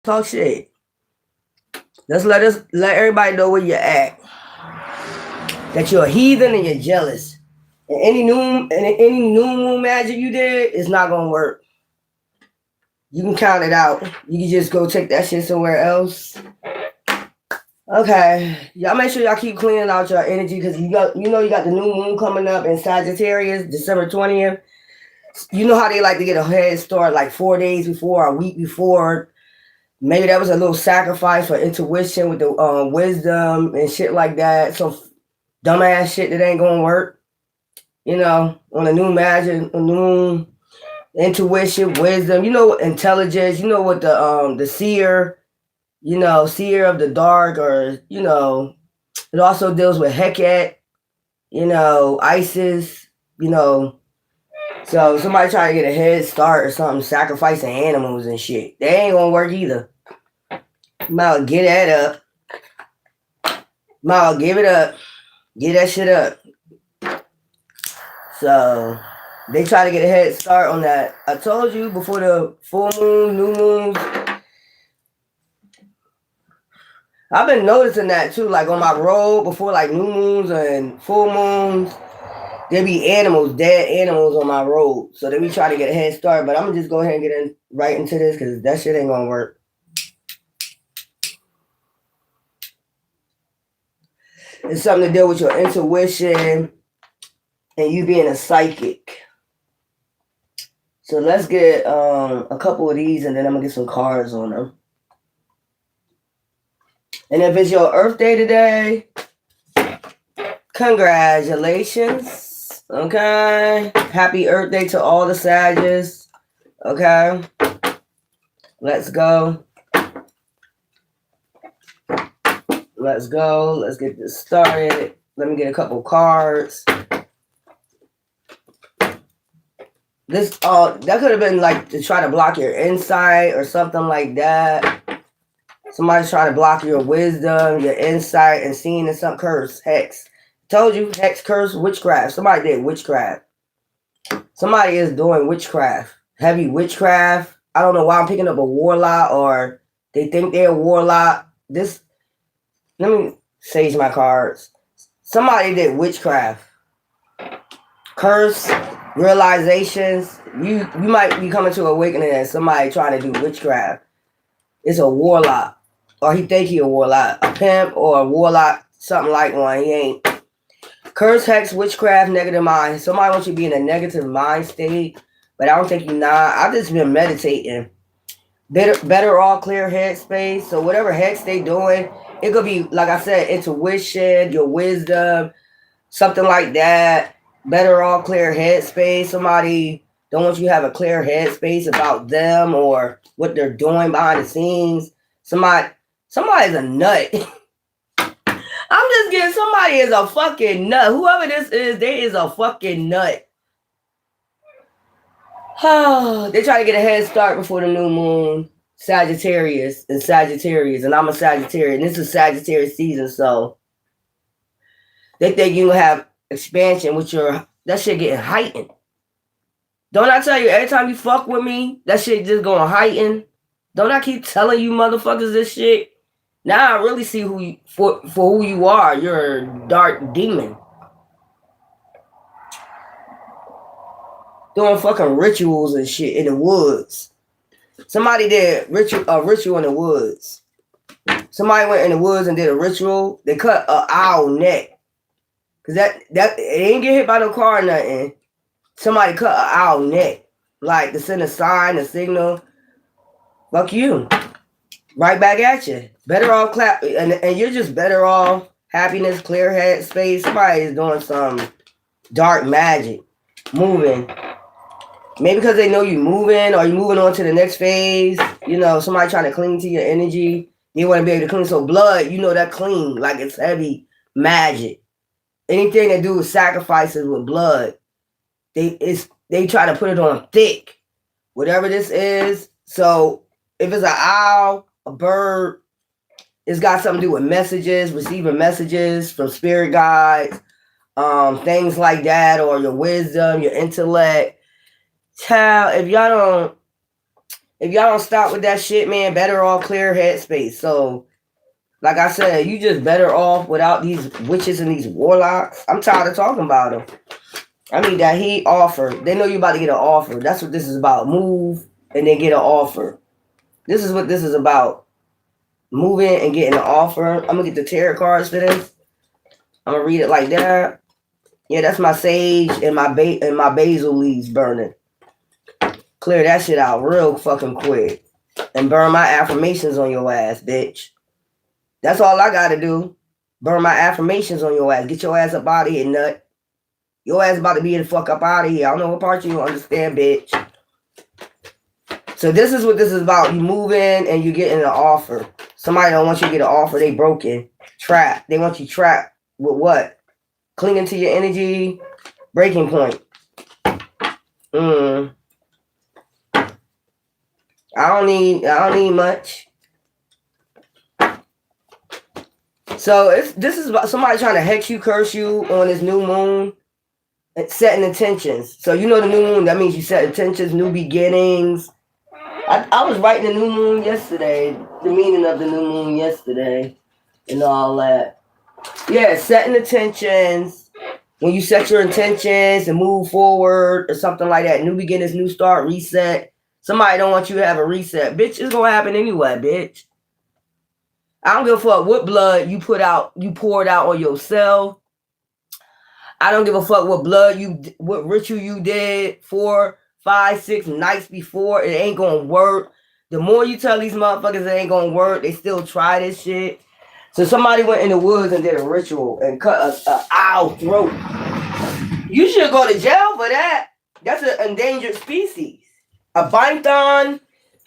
Talk shit. Let's let everybody know where you're at. That you're a heathen and you're jealous. And any new moon magic you did is not gonna work. You can count it out. You can just go take that shit somewhere else. Okay, y'all make sure y'all keep cleaning out your energy because you got the new moon coming up in Sagittarius, December 20th. You know how they like to get a head start like 4 days before, a week before. Maybe that was a little sacrifice for intuition with the wisdom and shit like that. So dumbass shit that ain't gonna work. You know, on a new magic, a new intuition, wisdom. You know, intelligence. You know what the seer. You know, seer of the dark, or, you know, it also deals with Hecate, you know, Isis, you know. So somebody trying to get a head start or something, sacrificing animals and shit. They ain't gonna work either. Might get that up. Might give it up. Get that shit up. So they try to get a head start on that. I told you before the full moon, new moons. I've been noticing that too, like on my road before like new moons and full moons, there be animals, dead animals on my road. So they be trying to get a head start, but I'm gonna just go ahead and get right into this because that shit ain't gonna work. It's something to deal with your intuition and you being a psychic. So let's get a couple of these and then I'm gonna get some cards on them. And if it's your Earth Day today, congratulations. Okay. Happy Earth Day to all the Sagittarius. Okay. Let's go. Let's go. Let's get this started. Let me get a couple cards. This that could have been like to try to block your insight or something like that. Somebody's trying to block your wisdom, your insight, and seeing in some curse, hex. Told you, hex, curse, witchcraft. Somebody did witchcraft. Somebody is doing witchcraft. Heavy witchcraft. I don't know why I'm picking up a warlock or they think they're a warlock. Let me sage my cards. Somebody did witchcraft. Curse, realizations. You might be coming to awakening as somebody trying to do witchcraft. It's a warlock. Or he think he a warlock. A pimp or a warlock. Something like one. He ain't. Curse, hex, witchcraft, negative mind. Somebody wants you to be in a negative mind state. But I don't think you're not. I've just been meditating. Better all clear head space. So whatever hex they doing, it could be, like I said, intuition, your wisdom, something like that. Better all clear head space. Somebody don't want you to have a clear head space about them or what they're doing behind the scenes. Somebody's a nut. I'm just getting somebody is a fucking nut. Whoever this is, they is a fucking nut. They try to get a head start before the new moon. Sagittarius, and I'm a Sagittarius. And this is Sagittarius season, so they think you have expansion with that shit getting heightened. Don't I tell you every time you fuck with me, that shit just gonna heighten? Don't I keep telling you motherfuckers this shit? Now I really see for who you are. You're a dark demon. Doing fucking rituals and shit in the woods. Somebody did a ritual in the woods. Somebody went in the woods and did a ritual. They cut an owl neck. Cause that it ain't get hit by no car or nothing. Somebody cut an owl neck. Like to send a sign, a signal. Fuck you. Right back at you. Better off clap. And you're just better off. Happiness, clear head space. Somebody is doing some dark magic. Moving. Maybe because they know you're moving or you're moving on to the next phase. You know, somebody trying to cling to your energy. They want to be able to clean. So blood, you know that clean. Like it's heavy magic. Anything that do with sacrifices with blood. They try to put it on thick. Whatever this is. So if it's an owl, a bird, it's got something to do with messages, receiving messages from spirit guides, things like that, or your wisdom, your intellect. Child, if y'all don't, If y'all don't stop with that shit, man, better off clear headspace. So, like I said, you just better off without these witches and these warlocks. I'm tired of talking about them. I need that heat offer. They know you about to get an offer. That's what this is about. Move and then get an offer. This is what this is about. Moving and getting an offer. I'm going to get the tarot cards for this. I'm going to read it like that. Yeah, that's my sage and my basil leaves burning. Clear that shit out real fucking quick. And burn my affirmations on your ass, bitch. That's all I got to do. Burn my affirmations on your ass. Get your ass up out of here, nut. Your ass about to be the fuck up out of here. I don't know what part you don't understand, bitch. So this is what this is about. You move in and you getting an offer. Somebody don't want you to get an offer. They broken. Trapped. They want you trapped with what? Clinging to your energy. Breaking point. I don't need much. So this is about somebody trying to hex you, curse you on this new moon. It's setting intentions. So you know the new moon, that means you set intentions, new beginnings. I was writing the new moon yesterday, the meaning of the new moon yesterday, and all that. Yeah, setting intentions. When you set your intentions and move forward or something like that, new beginnings, new start, reset. Somebody don't want you to have a reset. Bitch, it's gonna happen anyway, bitch. I don't give a fuck what blood you poured out on yourself. I don't give a fuck what ritual you did 4, 5, 6 nights before. It ain't gonna work. The more you tell these motherfuckers it ain't gonna work, they still try this shit. So somebody went in the woods and did a ritual and cut a owl throat. You should go to jail for that. That's an endangered species. A python,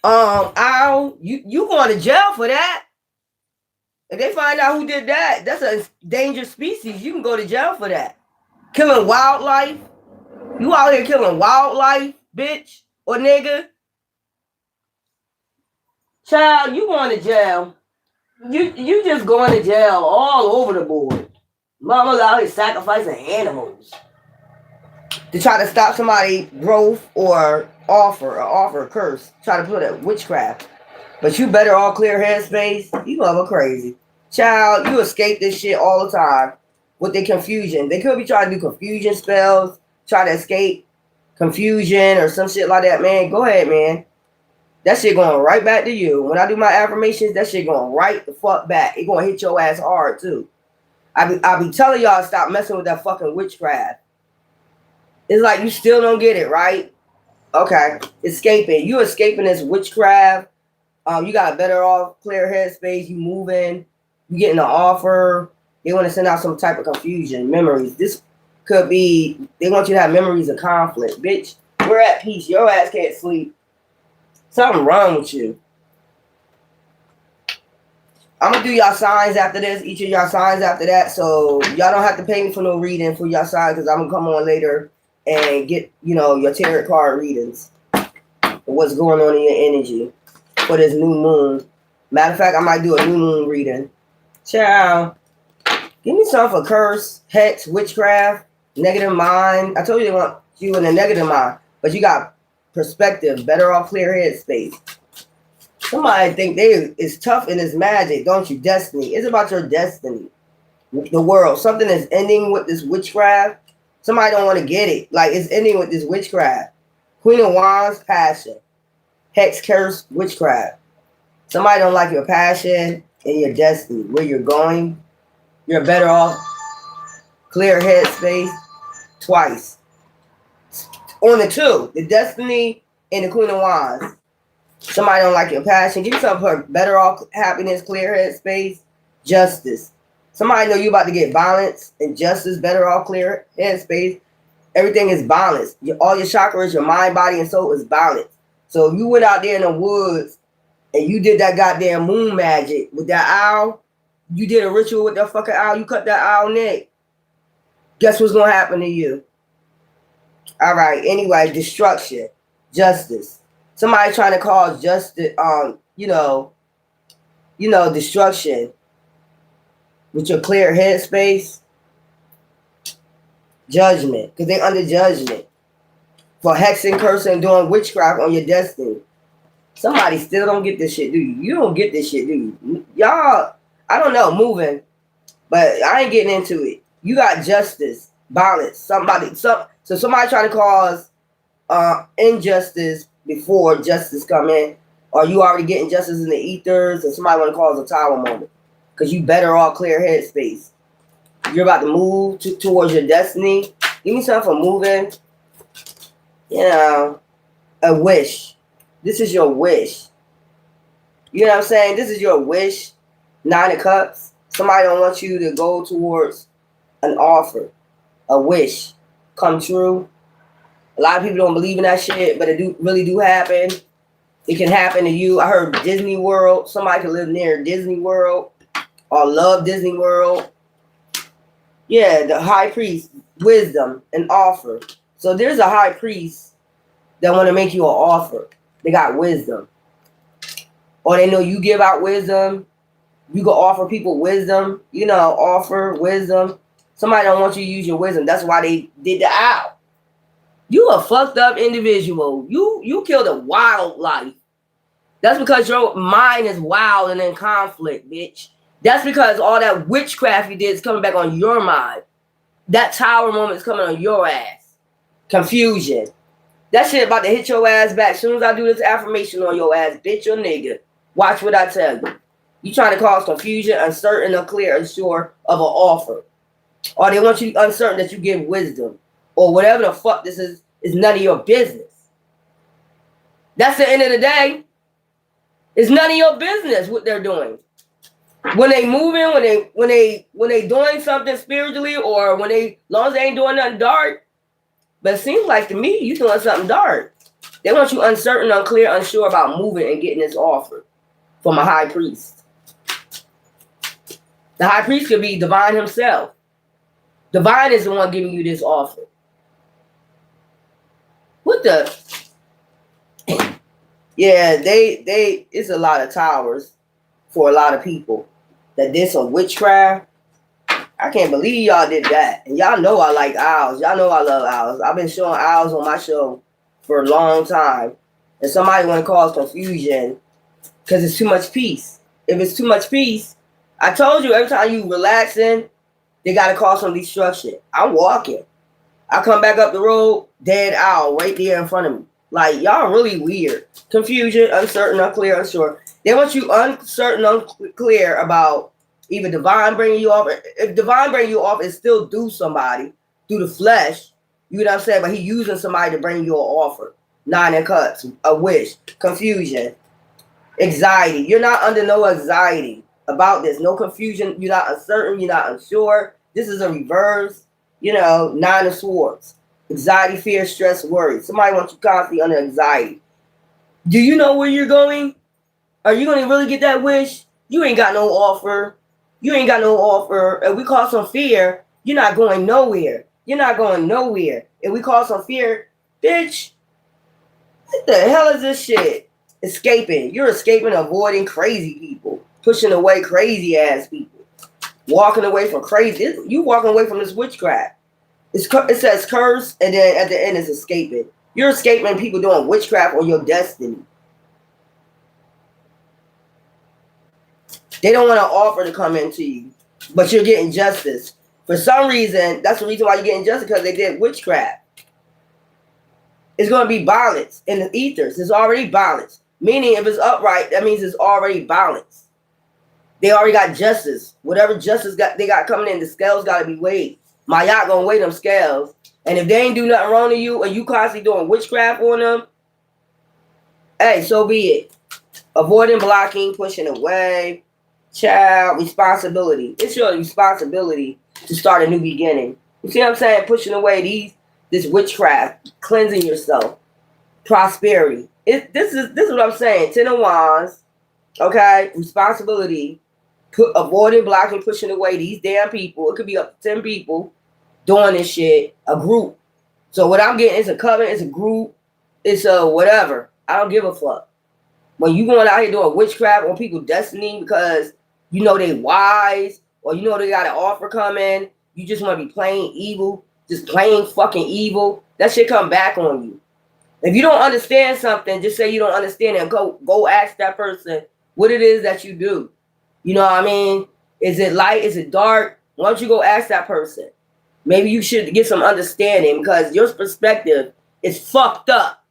owl. You going to jail for that. If they find out who did that, that's an endangered species. You can go to jail for that. Killing wildlife. You out here killing wildlife, bitch or nigga. Child, you going to jail. You just going to jail all over the board. Mama's out here sacrificing animals to try to stop somebody's growth or offer a curse. Try to put a witchcraft. But you better all clear headspace. You mother crazy. Child, you escape this shit all the time with the confusion. They could be trying to do confusion spells, try to escape confusion or some shit like that, man. Go ahead, man. That shit going right back to you. When I do my affirmations, that shit going right the fuck back. It going to hit your ass hard, too. I be telling y'all stop messing with that fucking witchcraft. It's like you still don't get it, right? Okay. Escaping. You escaping this witchcraft. You got a better off, clear headspace. You moving. You getting an offer. They want to send out some type of confusion. Memories. This could be, they want you to have memories of conflict. Bitch, we're at peace. Your ass can't sleep. Something wrong with you. I'm going to do y'all signs after this. Each of y'all signs after that. So y'all don't have to pay me for no reading for y'all signs because I'm going to come on later and get, your tarot card readings. What's going on in your energy for this new moon. Matter of fact, I might do a new moon reading. Ciao. Give me something for curse, hex, witchcraft, negative mind. I told you they want you in a negative mind, but you got perspective, better off clear headspace. Somebody think they is tough in this magic, don't you? Destiny. It's about your destiny. The world. Something is ending with this witchcraft. Somebody don't want to get it. Like it's ending with this witchcraft. Queen of Wands, passion. Hex, curse, witchcraft. Somebody don't like your passion and your destiny. Where you're going. You're better off. Clear headspace. Twice. On the two. The destiny and the Queen of Wands. Somebody don't like your passion. Give yourself a better off happiness, clear headspace, justice. Somebody know you about to get balance and justice, better off clear headspace. Everything is balanced. All your chakras, your mind, body, and soul is balanced. So if you went out there in the woods and you did that goddamn moon magic with that owl, you did a ritual with that fucking owl, you cut that owl neck. Guess what's going to happen to you? All right. Anyway, destruction, justice. Somebody trying to cause justice, destruction with your clear headspace. Judgment, because they under judgment for hexing, cursing, doing witchcraft on your destiny. Somebody still don't get this shit, do you? You don't get this shit, do you? Y'all, I don't know, moving, but I ain't getting into it. You got justice, balance. So somebody trying to cause injustice before justice come in, or you already getting justice in the ethers, and somebody want to cause a tower moment because you better all clear headspace. You're about to move towards your destiny. Give me something for moving. You know, a wish. This is your wish. You know what I'm saying? This is your wish. 9 of Cups. Somebody don't want you to go towards an offer, a wish come true. A lot of people don't believe in that shit, but it really do happen. It can happen to you. I heard Disney World. Somebody can live near Disney World or love Disney World. Yeah, the high priest, wisdom, and offer. So there's a high priest that want to make you an offer. They got wisdom. Or they know you give out wisdom. You can offer people wisdom. You know, offer wisdom. Somebody don't want you to use your wisdom. That's why they did the owl. You a fucked up individual. You killed a wildlife. That's because your mind is wild and in conflict, bitch. That's because all that witchcraft you did is coming back on your mind. That tower moment is coming on your ass. Confusion. That shit about to hit your ass back. As soon as I do this affirmation on your ass, bitch or nigga, watch what I tell you. You trying to cause confusion, uncertain, unclear, unsure of an offer. Or they want you uncertain that you give wisdom. Or whatever the fuck this is none of your business. That's the end of the day. It's none of your business what they're doing. When they moving, when they doing something spiritually, or when they, long as they ain't doing nothing dark. But it seems like to me, you doing something dark. They want you uncertain, unclear, unsure about moving and getting this offer from a high priest. The high priest could be divine himself. Divine is the one giving you this offer. What the? Yeah, it's a lot of towers for a lot of people that did some witchcraft. I can't believe y'all did that. And y'all know I like owls. Y'all know I love owls. I've been showing owls on my show for a long time. And somebody want to cause confusion because it's too much peace. If it's too much peace, I told you every time you relaxing, they got to cause some destruction. I'm walking. I come back up the road, dead owl right there in front of me. Like, y'all really weird. Confusion, uncertain, unclear, unsure. They want you uncertain, unclear about either divine bringing you off. If divine bring you off, it still do somebody through the flesh. You know what I'm saying? But he using somebody to bring you an offer. 9 of Cups, a wish, confusion, anxiety. You're not under no anxiety about this. No confusion. You're not uncertain. You're not unsure. This is a reverse. You know, 9 of Swords. Anxiety, fear, stress, worry. Somebody wants you constantly under anxiety. Do you know where you're going? Are you going to really get that wish? You ain't got no offer. You ain't got no offer. If we cause some fear, you're not going nowhere. You're not going nowhere. If we cause some fear, bitch, what the hell is this shit? Escaping. You're escaping, avoiding crazy people. Pushing away crazy ass people. Walking away from crazy. You walking away from this witchcraft. It says curse, and then at the end it's escaping. You're escaping people doing witchcraft on your destiny. They don't want to offer to come into you, but you're getting justice. For some reason, that's the reason why you're getting justice, because they did witchcraft. It's going to be balance in the ethers. It's already balanced. Meaning, if it's upright, that means it's already balanced. They already got justice. Whatever justice they got coming in, the scales got to be weighed. My yacht gonna weigh them scales. And if they ain't do nothing wrong to you, and you constantly doing witchcraft on them, hey, so be it. Avoiding, blocking, pushing away. Child, responsibility. It's your responsibility to start a new beginning. You see what I'm saying? Pushing away this witchcraft, cleansing yourself, prosperity. This is what I'm saying. 10 of Wands, okay? Responsibility, avoiding, blocking, pushing away these damn people. It could be up to 10 people doing this shit. A group. So what I'm getting is a covenant, it's a group, it's a whatever. I don't give a fuck. When you going out here doing witchcraft on people's destiny because you know they wise, or you know they got an offer coming, you just want to be plain evil, just plain fucking evil, that shit come back on you. If you don't understand something, just say you don't understand it. Go ask that person what it is that you do. You know what I mean? Is it light? Is it dark? Why don't you go ask that person? Maybe you should get some understanding because your perspective is fucked up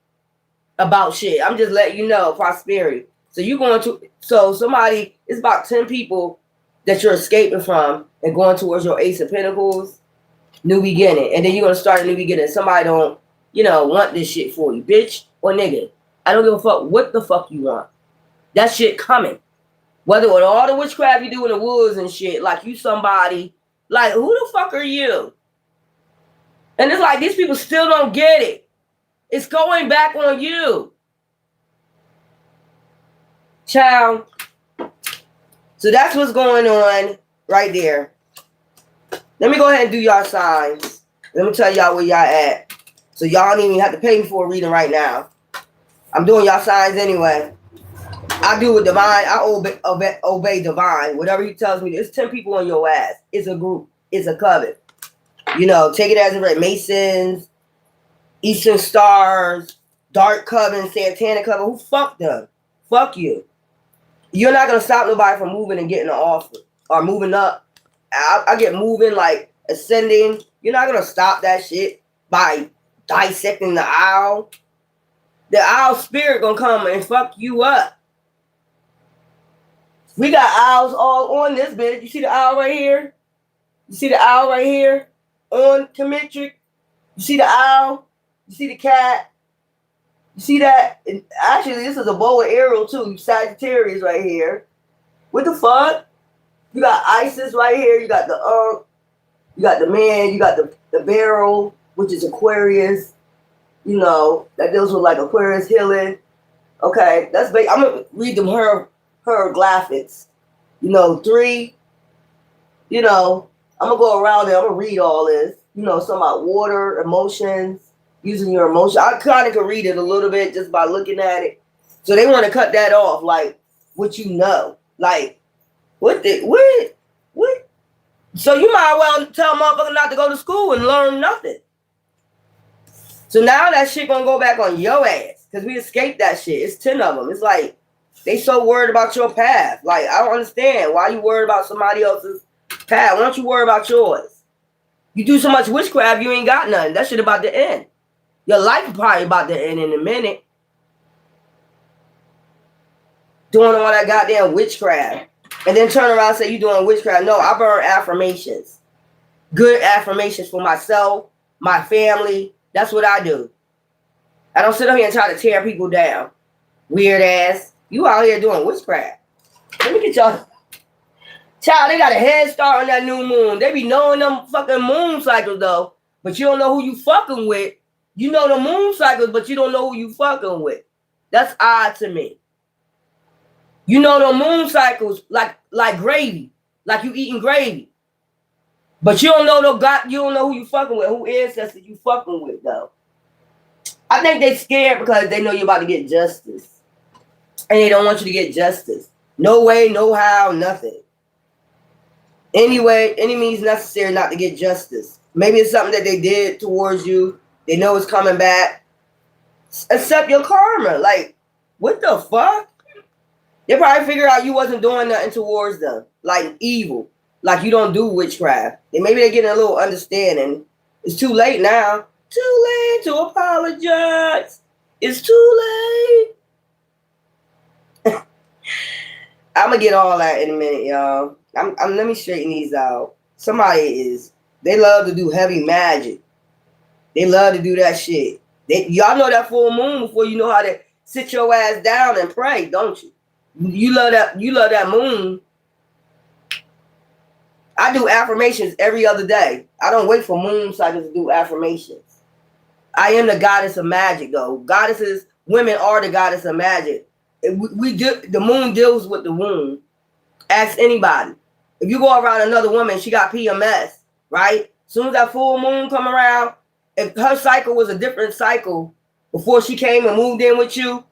about shit. I'm just letting you know, prosperity. So you going to somebody, it's about 10 people that you're escaping from and going towards your Ace of Pentacles, new beginning. And then you're gonna start a new beginning. Somebody don't, want this shit for you, bitch or nigga. I don't give a fuck what the fuck you want. That shit coming. Whether with all the witchcraft you do in the woods and shit, like you somebody, like who the fuck are you? And it's like these people still don't get it. It's going back on you. Child. So that's what's going on right there. Let me go ahead and do y'all signs. Let me tell y'all where y'all at. So y'all don't even have to pay me for a reading right now. I'm doing y'all signs anyway. I do with divine. I obey divine. Whatever he tells me. There's 10 people on your ass. It's a group. It's a coven. Take it as a read. Masons, Eastern Stars, Dark Coven, Santana Coven. Who fuck them? Fuck you. You're not going to stop nobody from moving and getting an offer. Or moving up. I get moving, like ascending. You're not going to stop that shit by dissecting the owl. The owl spirit going to come and fuck you up. We got owls all on this bitch. You see the owl right here? You see the owl right here? On Commetric? You see the owl? You see the cat? You see that? And actually, this is a bow and arrow too. Sagittarius right here. What the fuck? You got Isis right here. You got the you got the man. You got the barrel, which is Aquarius. That deals with like Aquarius healing. Okay, that's big. I'm gonna read them hieroglyphics. 3. I'm gonna go around there. I'm gonna read all this. Something about water, emotions, using your emotions. I kind of can read it a little bit just by looking at it. So they want to cut that off, like what like what? So you might well tell motherfuckers not to go to school and learn nothing. So now that shit gonna go back on your ass because we escaped that shit. It's 10 of them. It's like they so worried about your path. Like I don't understand why you worried about somebody else's path. Why don't you worry about yours? You do so much witchcraft, you ain't got nothing. That shit about to end. Your life is probably about to end in a minute. Doing all that goddamn witchcraft. And then turn around and say you doing witchcraft. No, I burn affirmations. Good affirmations for myself, my family. That's what I do. I don't sit up here and try to tear people down. Weird ass. You out here doing witchcraft. Let me get y'all. Child, they got a head start on that new moon. They be knowing them fucking moon cycles though. But you don't know who you fucking with. You know the moon cycles, but you don't know who you fucking with. That's odd to me. You know the moon cycles like gravy. Like you eating gravy. But you don't know who you fucking with, who ancestors you fucking with though. I think they scared because they know you're about to get justice. And they don't want you to get justice. No way, no how, nothing. Anyway, any means necessary not to get justice. Maybe it's something that they did towards you. They know it's coming back. Accept your karma. Like, what the fuck? They probably figured out you wasn't doing nothing towards them. Like evil. Like you don't do witchcraft. And maybe they're getting a little understanding. It's too late now. Too late to apologize. It's too late. I'm going to get all that in a minute, y'all. Let me straighten these out. They love to do heavy magic. They love to do that shit. Y'all know that full moon before you know how to sit your ass down and pray, don't you? You love that moon. I do affirmations every other day. I don't wait for moon cycles to do affirmations. I am the goddess of magic, though. Goddesses, women are the goddess of magic. The moon deals with the womb. Ask anybody. If you go around another woman, she got PMS, right? As soon as that full moon come around, if her cycle was a different cycle before she came and moved in with you,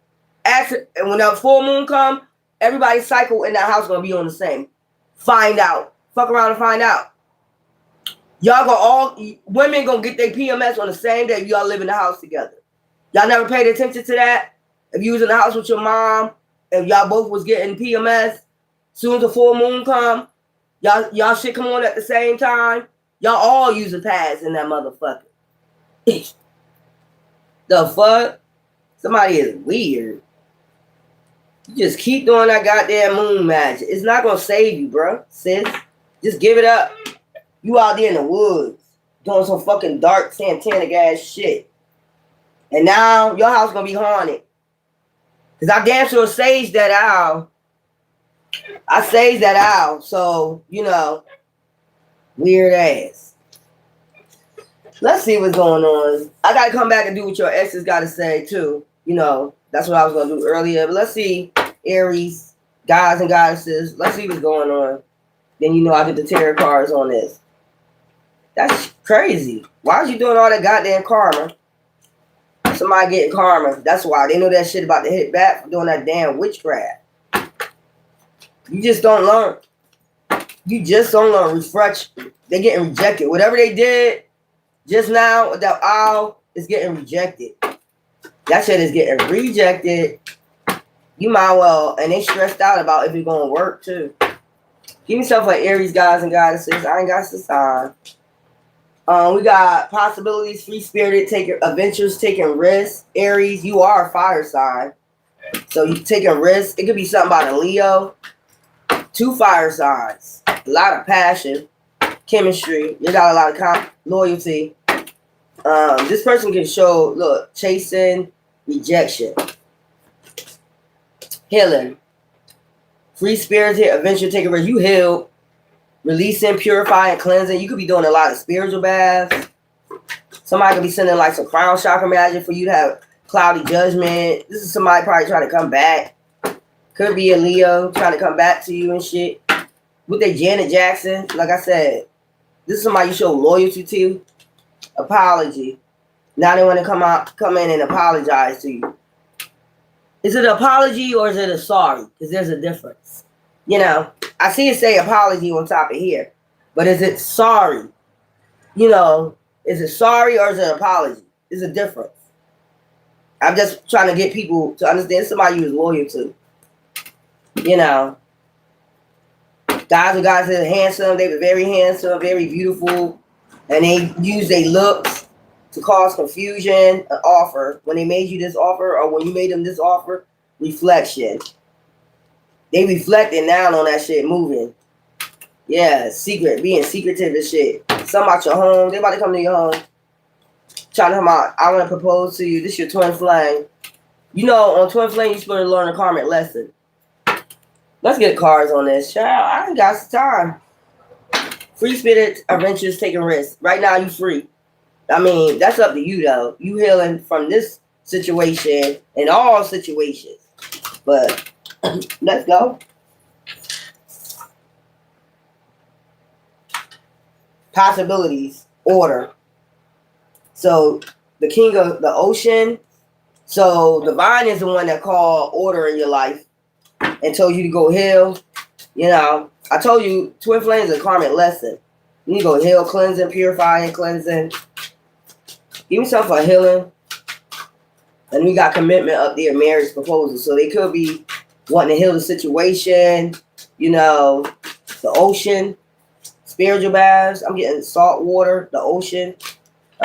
ask her, and when that full moon come, everybody's cycle in that house gonna be on the same. Find out. Fuck around and find out. Women gonna get their PMS on the same day y'all live in the house together. Y'all never paid attention to that? If you was in the house with your mom, if y'all both was getting PMS, soon as the full moon come, y'all shit come on at the same time. Y'all all using pads in that motherfucker. The fuck? Somebody is weird. You just keep doing that goddamn moon magic. It's not gonna save you, bro, sis. Just give it up. You out there in the woods doing some fucking dark satanic ass shit. And now your house gonna be haunted. Cause I damn sure saged that owl. I saged that owl. So, you know, weird ass. Let's see what's going on. I gotta come back and do what your exes gotta say too. You know, that's what I was gonna do earlier. But let's see, Aries, guys and goddesses. Let's see what's going on. Then you know I get the tarot cards on this. That's crazy. Why is you doing all that goddamn karma? Somebody getting karma. That's why. They know that shit about to hit back for doing that damn witchcraft. You just don't learn. You just don't learn. Refresh. They're getting rejected. Whatever they did just now with that owl is getting rejected. That shit is getting rejected. You might well, and they stressed out about if it's going to work too. Give me some for Aries, guys and goddesses. I ain't got the sign. We got possibilities, free-spirited, taking adventures, taking risks. Aries, you are a fire sign. So you taking risks. It could be something about a Leo. 2 fire signs. A lot of passion, chemistry. You got a lot of loyalty. This person can show, look, chasing, rejection. Healing. Free-spirited, adventure, taking risks. You healed. Releasing, purifying, cleansing. You could be doing a lot of spiritual baths. Somebody could be sending like some crown chakra magic for you to have cloudy judgment. This is somebody probably trying to come back. Could be a Leo trying to come back to you and shit. With their Janet Jackson, like I said, this is somebody you show loyalty to. Apology. Now they want to come in and apologize to you. Is it an apology or is it a sorry? Because there's a difference. You know, I see it say apology on top of here. But is it sorry? You know, is it sorry or is it apology? There's a difference. I'm just trying to get people to understand somebody you was loyal to. You know, guys and guys that are handsome, they were very handsome, very beautiful, and they use their looks to cause confusion, an offer. When they made you this offer or when you made them this offer, reflection. They reflecting now on that shit moving. Yeah, secret, being secretive and shit. Something about your home. They about to come to your home. Trying to come out. I want to propose to you. This is your twin flame. You know, on twin flame, you're supposed to learn a karmic lesson. Let's get cards on this. Child, I ain't got some time. Free spirit adventures, taking risks. Right now, you free. I mean, that's up to you, though. You healing from this situation and all situations. But let's go. Possibilities, order. So the king of the ocean. So divine is the one that called order in your life and told you to go heal. You know, I told you twin flames is a karmic lesson. You need to go heal, cleansing, purifying, cleansing. Give me something for healing. And we got commitment up there, marriage proposal. So they could be wanting to heal the situation, you know, the ocean, spiritual baths. I'm getting salt water, the ocean.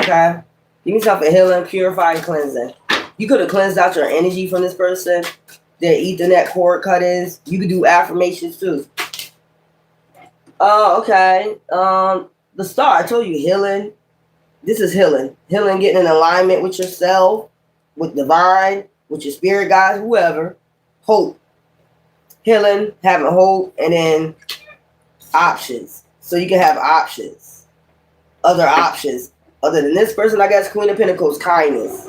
Okay. Give me something for healing, purifying, cleansing. You could have cleansed out your energy from this person. Their Ethernet cord cut-ins. You could do affirmations too. Oh, okay. The star, I told you healing. This is healing. Healing, getting in alignment with yourself, with divine, with your spirit guides, whoever. Hope. Healing, having hope, and then options. So you can have options. Other options. Other than this person, I guess Queen of Pentacles, kindness.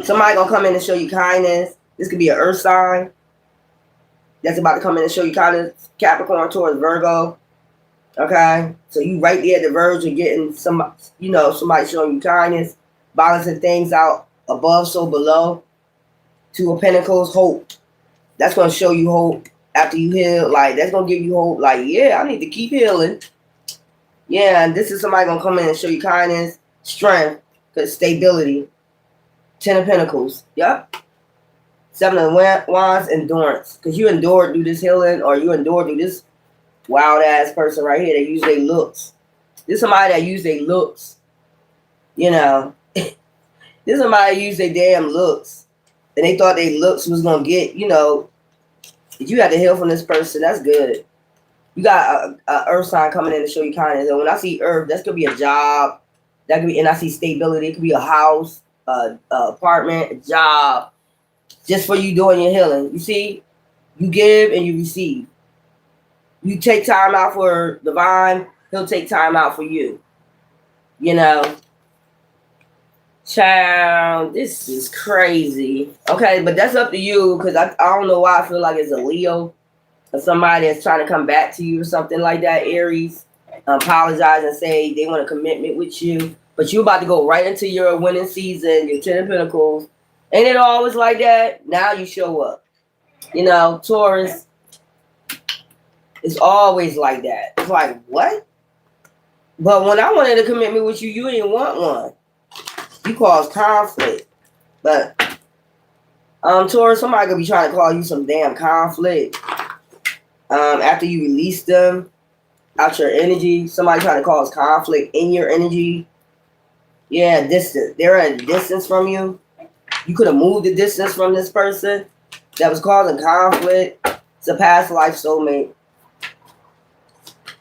Somebody gonna come in and show you kindness. This could be an earth sign that's about to come in and show you kindness. Capricorn, Taurus, Virgo. Okay, so you right there at the verge of getting some, you know, somebody showing you kindness, balancing things out above, so below. Two of Pentacles, hope. That's gonna show you hope after you heal. Like that's gonna give you hope. Like, yeah, I need to keep healing. Yeah, and this is somebody gonna come in and show you kindness, strength, cause stability. Ten of Pentacles. Yep. Seven of Wands, endurance. Because you endured through this healing, or you endured through this wild ass person right here that use their looks. This is somebody that use their looks. You know. This is somebody that use their damn looks. And they thought their looks was going to get, you know, if you had to heal from this person, that's good. You got a earth sign coming in to show you kindness. And when I see earth, that's going to be a job. That could be, and I see stability. It could be a house, a apartment, a job. Just for you doing your healing. You see, you give and you receive. You take time out for divine, he'll take time out for you. You know. Child, this is crazy. Okay, but that's up to you, because I don't know why I feel like it's a Leo or somebody that's trying to come back to you or something like that, Aries. Apologize and say they want a commitment with you. But you're about to go right into your winning season, your Ten of Pentacles. Ain't it always like that? Now you show up. You know, Taurus, it's always like that. It's like, what? But when I wanted a commitment with you, you didn't want one. You cause conflict. But Taurus, somebody could be trying to cause you some damn conflict. After you release them out your energy, somebody trying to cause conflict in your energy. Yeah, distance. They're at a distance from you. You could have moved the distance from this person that was causing conflict. It's a past life soulmate.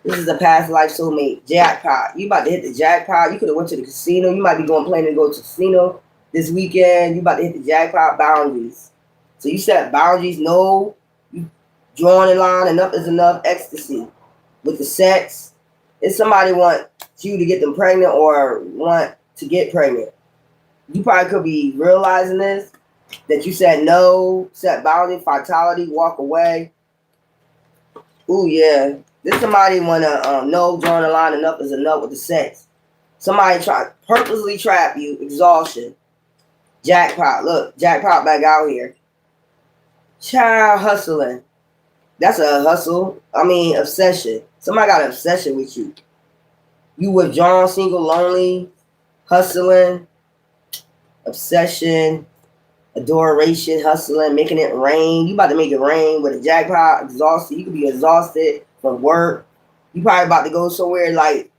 This is a past life soulmate. Jackpot. You about to hit the jackpot. You could have went to the casino. You might be planning to go to the casino this weekend. You about to hit the jackpot. Boundaries. So you set boundaries. No. You drawing a line. Enough is enough. Ecstasy. With the sex. If somebody want you to get them pregnant or want to get pregnant, you probably could be realizing this. That you said no. Set boundary. Vitality. Walk away. Ooh, yeah. This somebody want to know, drawing a line, enough is enough with the sex. Somebody purposely trap you, exhaustion. Jackpot, look, jackpot back out here. Child hustling. That's a hustle. I mean, obsession. Somebody got an obsession with you. You withdrawn, single, lonely, hustling, obsession, adoration, hustling, making it rain. You about to make it rain with a jackpot, exhausted. You could be exhausted from work. You probably about to go somewhere like,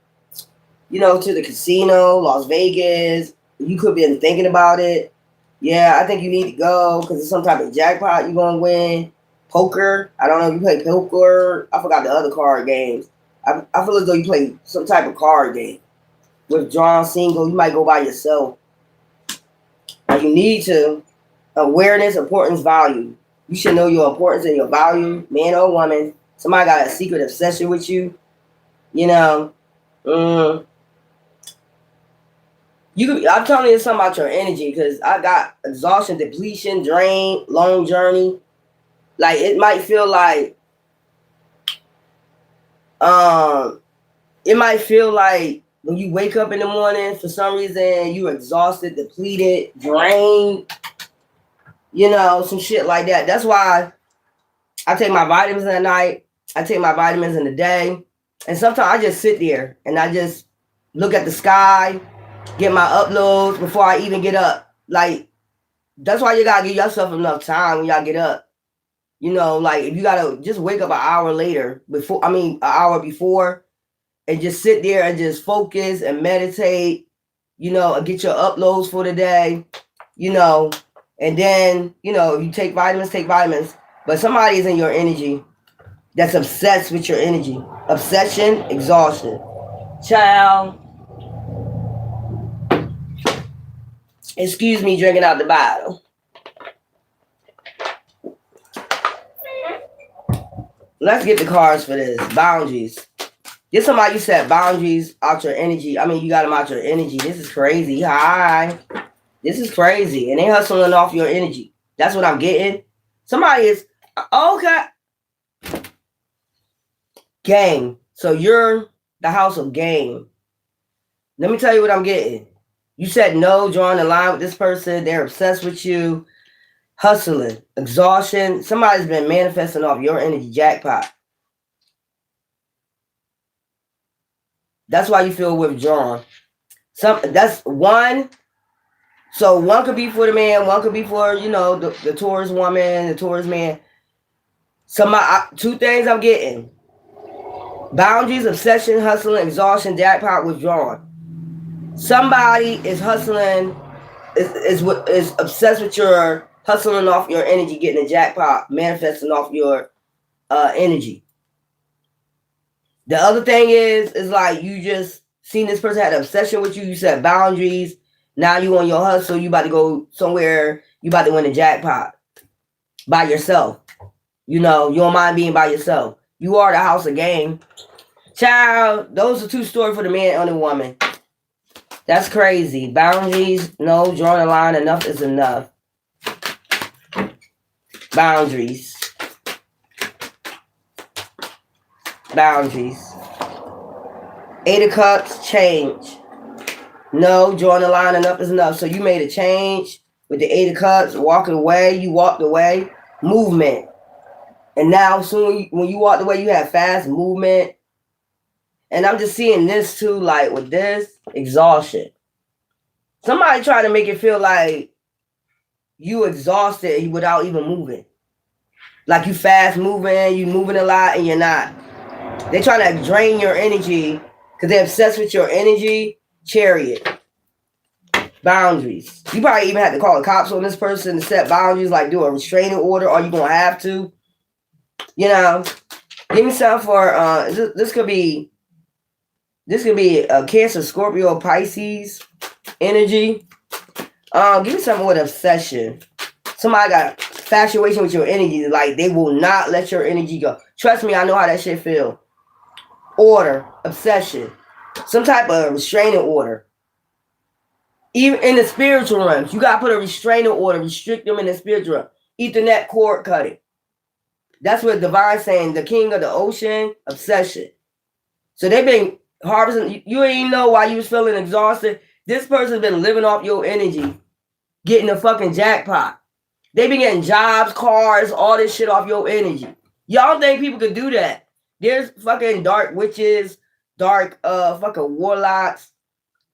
you know, to the casino, Las Vegas. You could be thinking about it. Yeah, I think you need to go because it's some type of jackpot you're going to win. Poker. I don't know if you play poker. I forgot the other card games. I feel as though you play some type of card game. Withdrawn, single. You might go by yourself. But you need to. Awareness, importance, value. You should know your importance and your value, man or woman. Somebody got a secret obsession with you. You know. I'm telling you something about your energy because I got exhaustion, depletion, drain, long journey. Like it might feel like when you wake up in the morning, for some reason you're exhausted, depleted, drained. You know, some shit like that. That's why I take my vitamins at night. I take my vitamins in the day. And sometimes I just sit there and I just look at the sky, get my uploads before I even get up. Like, that's why you got to give yourself enough time when y'all get up. You know, like if you got to just wake up an hour before and just sit there and just focus and meditate, you know, and get your uploads for the day, you know. And then, you know, you take vitamins. But somebody is in your energy that's obsessed with your energy. Obsession, exhaustion. Child. Excuse me drinking out the bottle. Let's get the cards for this. Boundaries. Get somebody you set boundaries out your energy. I mean, you got them out your energy. This is crazy. Hi. This is crazy. And they hustling off your energy. That's what I'm getting. Somebody is, okay. Game. So you're the house of game. Let me tell you what I'm getting. You said no, drawing a line with this person. They're obsessed with you. Hustling. Exhaustion. Somebody's been manifesting off your energy. Jackpot. That's why you feel withdrawn. That's one. So one could be for the man, one could be for, you know, the Taurus woman, the Taurus man. Two things I'm getting. Boundaries, obsession, hustling, exhaustion, jackpot, withdrawn. Somebody is hustling, is obsessed with your hustling off your energy, getting a jackpot, manifesting off your energy. The other thing is like you just seen this person had an obsession with you. You set boundaries. Now you on your hustle. You about to go somewhere. You about to win a jackpot by yourself. You know, you don't mind being by yourself. You are the house of game. Child, those are two stories for the man and the woman. That's crazy. Boundaries, no, drawing a line, enough is enough. Boundaries. Boundaries. 8 of Cups, change. No, drawing a line, enough is enough. So you made a change with the 8 of Cups, walking away. You walked away. Movement. And now soon when you walked away, you have fast movement. And I'm just seeing this too, like with this, exhaustion. Somebody trying to make it feel like you exhausted without even moving. Like you fast moving, you moving a lot, and you're not. They're trying to drain your energy because they're obsessed with your energy. Chariot. Boundaries. You probably even have to call the cops on this person to set boundaries, like do a restraining order, or you're going to have to. You know, give me something for, this could be a Cancer, Scorpio, Pisces energy. Give me something with obsession. Somebody got infatuation with your energy. Like, they will not let your energy go. Trust me, I know how that shit feel. Order, obsession. Some type of restraining order. Even in the spiritual realms, you got to put a restraining order. Restrict them in the spiritual realm. Ethernet cord cutting. That's what Divine saying. The king of the ocean, obsession. So they've been harvesting. You ain't even know why you was feeling exhausted. This person's been living off your energy, getting a fucking jackpot. They been getting jobs, cars, all this shit off your energy. Y'all think people could do that? There's fucking dark witches, dark fucking warlocks,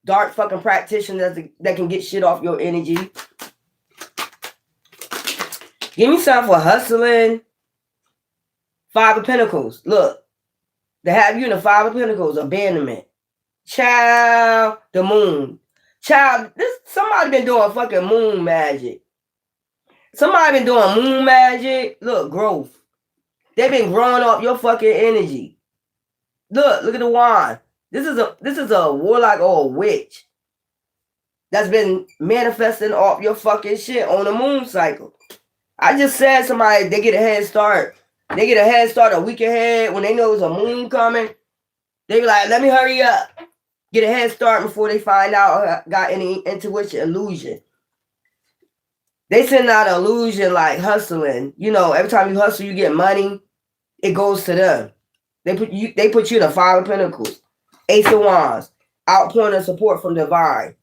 dark fucking practitioners that can get shit off your energy. Give me something for hustling. 5 of Pentacles. Look, they have you in the 5 of Pentacles. Abandonment. Child, the moon. Child, somebody been doing fucking moon magic. Somebody been doing moon magic. Look, growth. They've been growing up your fucking energy. Look at the wand. This is a warlock or a witch that's been manifesting off your fucking shit on the moon cycle. I just said somebody, they get a head start. They get a head start a week ahead when they know there's a moon coming. They be like, let me hurry up. Get a head start before they find out got any intuition, illusion. They send out an illusion like hustling. You know, every time you hustle, you get money. It goes to them. They put you in the 5 of Pentacles. Ace of Wands. Outpouring of support from divine.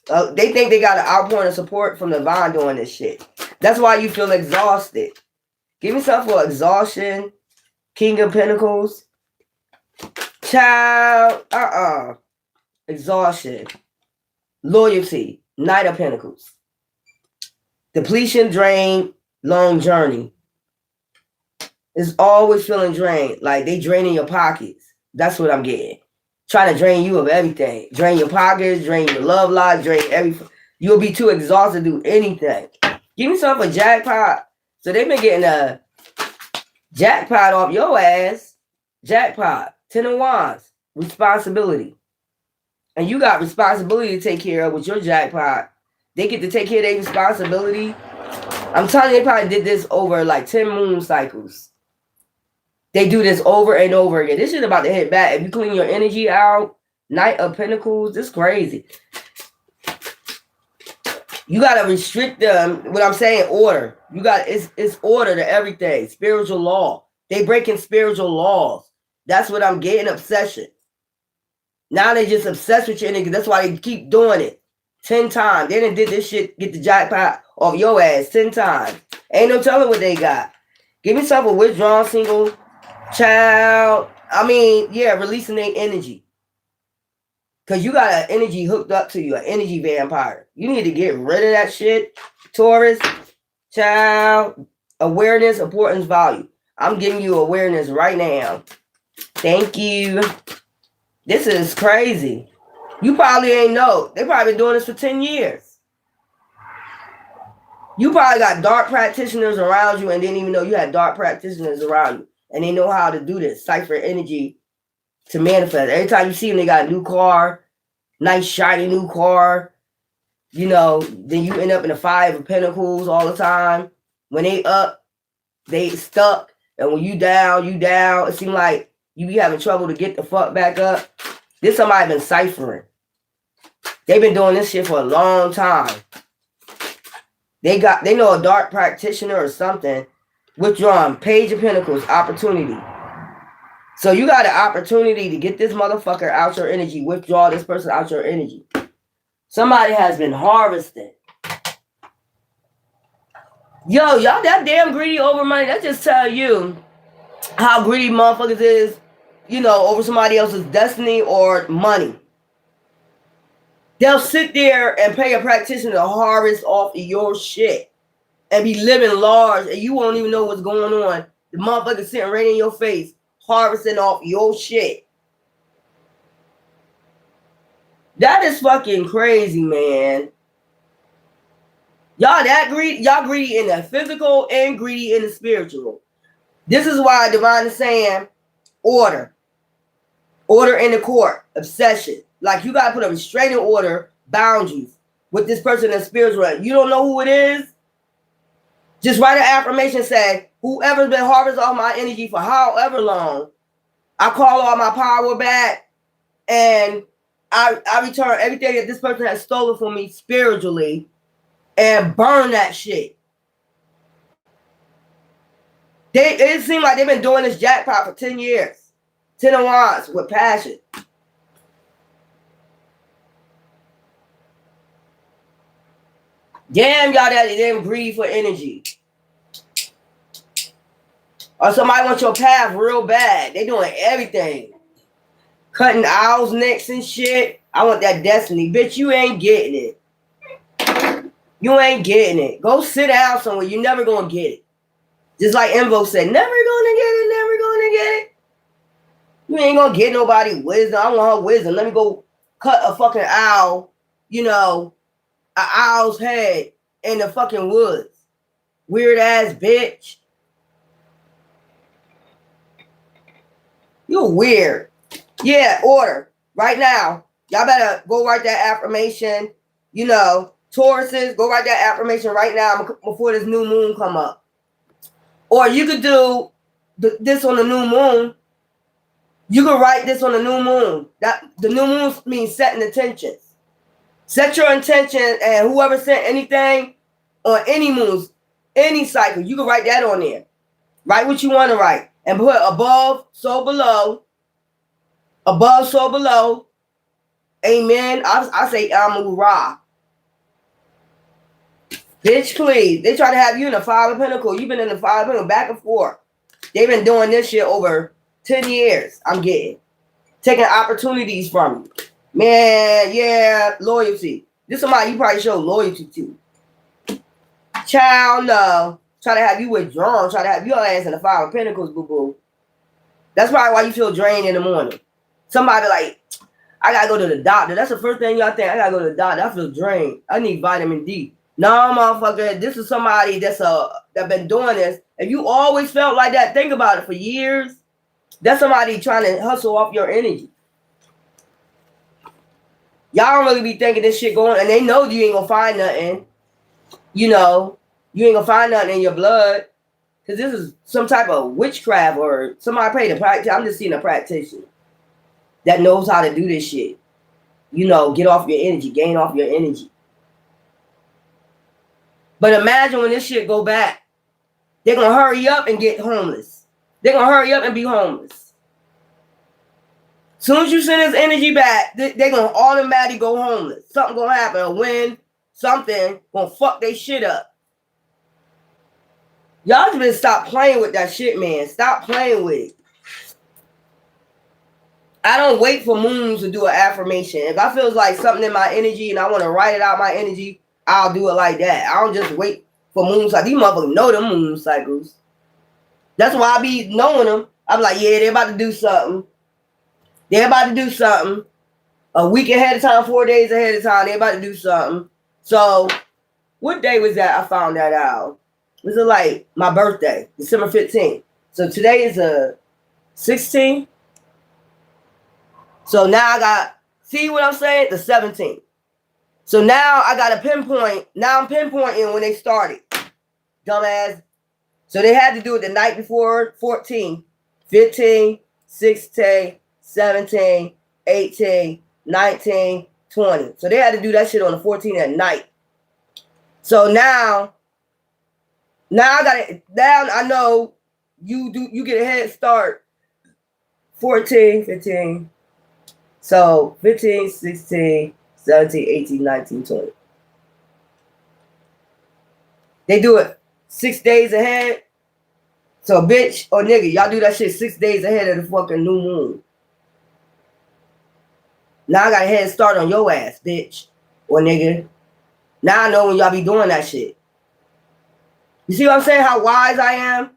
They think they got an outpouring of support from divine doing this shit. That's why you feel exhausted. Give me something for exhaustion. King of Pentacles. Child. Exhaustion. Loyalty. Knight of Pentacles. Depletion, drain, long journey. It's always feeling drained. Like they draining your pockets. That's what I'm getting. Trying to drain you of everything. Drain your pockets, drain your love life, drain everything. You'll be too exhausted to do anything. Give me something for jackpot. So they've been getting a jackpot off your ass. Jackpot. 10 of Wands. Responsibility. And you got responsibility to take care of with your jackpot. They get to take care of their responsibility. I'm telling you, they probably did this over like 10 moon cycles. They do this over and over again. This shit about to hit back. If you clean your energy out, Knight of Pentacles, this is crazy. You got to restrict them. What I'm saying, order. You got it's order to everything. Spiritual law. They breaking spiritual laws. That's what I'm getting, obsession. Now they just obsessed with your energy. That's why they keep doing it. 10 times. They done did this shit, get the jackpot off your ass 10 times. Ain't no telling what they got. Give me something a withdrawn single. Child. I mean, yeah, releasing their energy. Because you got an energy hooked up to you, an energy vampire. You need to get rid of that shit. Taurus, child, awareness, importance, value. I'm giving you awareness right now. Thank you. This is crazy. You probably ain't know. They probably been doing this for 10 years. You probably got dark practitioners around you and didn't even know you had dark practitioners around you. And they know how to do this, cipher energy to manifest. Every time you see them, they got a new car, nice, shiny new car. You know, then you end up in the Five of Pentacles all the time. When they up, they stuck. And when you down, you down. It seems like you be having trouble to get the fuck back up. This somebody been ciphering. They've been doing this shit for a long time. They know a dark practitioner or something. Withdrawn, Page of Pentacles, opportunity. So you got an opportunity to get this motherfucker out your energy. Withdraw this person out your energy. Somebody has been harvested. Yo, y'all that damn greedy over money. That just tell you how greedy motherfuckers is, you know, over somebody else's destiny or money. They'll sit there and pay a practitioner to harvest off of your shit and be living large and you won't even know what's going on. The motherfucker sitting right in your face, harvesting off your shit. That is fucking crazy, man. Y'all that greedy, y'all greedy in the physical and greedy in the spiritual. This is why Divine is saying order. Order in the court, obsession. Like you gotta put a restraining order, boundaries with this person in spiritual. You don't know who it is? Just write an affirmation, say, whoever's been harvesting all my energy for however long, I call all my power back and I return everything that this person has stolen from me spiritually and burn that shit. It seems like they've been doing this jackpot for 10 years. 10 of Wands with passion. Damn, y'all that they didn't breathe for energy. Or somebody wants your path real bad. They doing everything. Cutting owls' necks and shit. I want that destiny. Bitch, you ain't getting it. You ain't getting it. Go sit down somewhere. You're never going to get it. Just like Invo said, never going to get it, never going to get it. You ain't going to get nobody wisdom. I want her wisdom. Let me go cut a fucking owl, you know, an owl's head in the fucking woods. Weird ass bitch. You weird. Yeah, order. Right now. Y'all better go write that affirmation. You know, Tauruses, go write that affirmation right now before this new moon come up. Or you could do this on the new moon. You could write this on the new moon. That the new moon means setting intentions. Set your intention, and whoever sent anything on any moons, any cycle, you can write that on there. Write what you want to write. And put above, so below. Above, so below. Amen. I say Amun-Ra. Bitch, please. They try to have you in the Five of Pentacles. You've been in the Five of Pentacles back and forth. They've been doing this shit over 10 years. I'm getting. Taking opportunities from you. Man, yeah, loyalty. This is somebody you probably show loyalty to. Child, no. Try to have you withdrawn. Try to have your ass in the Five of Pentacles, boo-boo. That's probably why you feel drained in the morning. Somebody like, I gotta go to the doctor. That's the first thing y'all think. I gotta go to the doctor. I feel drained. I need vitamin D. No, motherfucker. This is somebody that's been doing this. If you always felt like that, think about it for years. That's somebody trying to hustle off your energy. Y'all don't really be thinking this shit going, and they know you ain't gonna find nothing. You know, you ain't gonna find nothing in your blood. Because this is some type of witchcraft or somebody paid a practice. I'm just seeing a practitioner that knows how to do this shit. You know, get off your energy, gain off your energy. But imagine when this shit go back. They're going to hurry up and get homeless. They're going to hurry up and be homeless. Soon as you send this energy back, they're going to automatically go homeless. Something going to happen. A wind, something going to fuck their shit up. Y'all just stop playing with that shit, man. Stop playing with it. I don't wait for moons to do an affirmation. If I feel like something in my energy and I want to write it out my energy, I'll do it like that. I don't just wait for moon cycles. These motherfuckers know them moon cycles. That's why I be knowing them. I'm like, yeah, they're about to do something. They're about to do something. A week ahead of time, 4 days ahead of time, they're about to do something. So, what day was that I found that out? Was it like my birthday, December 15th? So today is a 16th. So now I got, see what I'm saying? The 17th. So now I got a pinpoint. Now I'm pinpointing when they started. Dumbass. So they had to do it the night before 14, 15, 16, 17, 18, 19, 20. So they had to do that shit on the 14th at night. So now I got it down. I know you get a head start. 14, 15. So 15, 16, 17, 18, 19, 20. They do it 6 days ahead. So bitch or nigga, y'all do that shit 6 days ahead of the fucking new moon. Now I got a head start on your ass, bitch or nigga. Now I know when y'all be doing that shit. You see what I'm saying? How wise I am?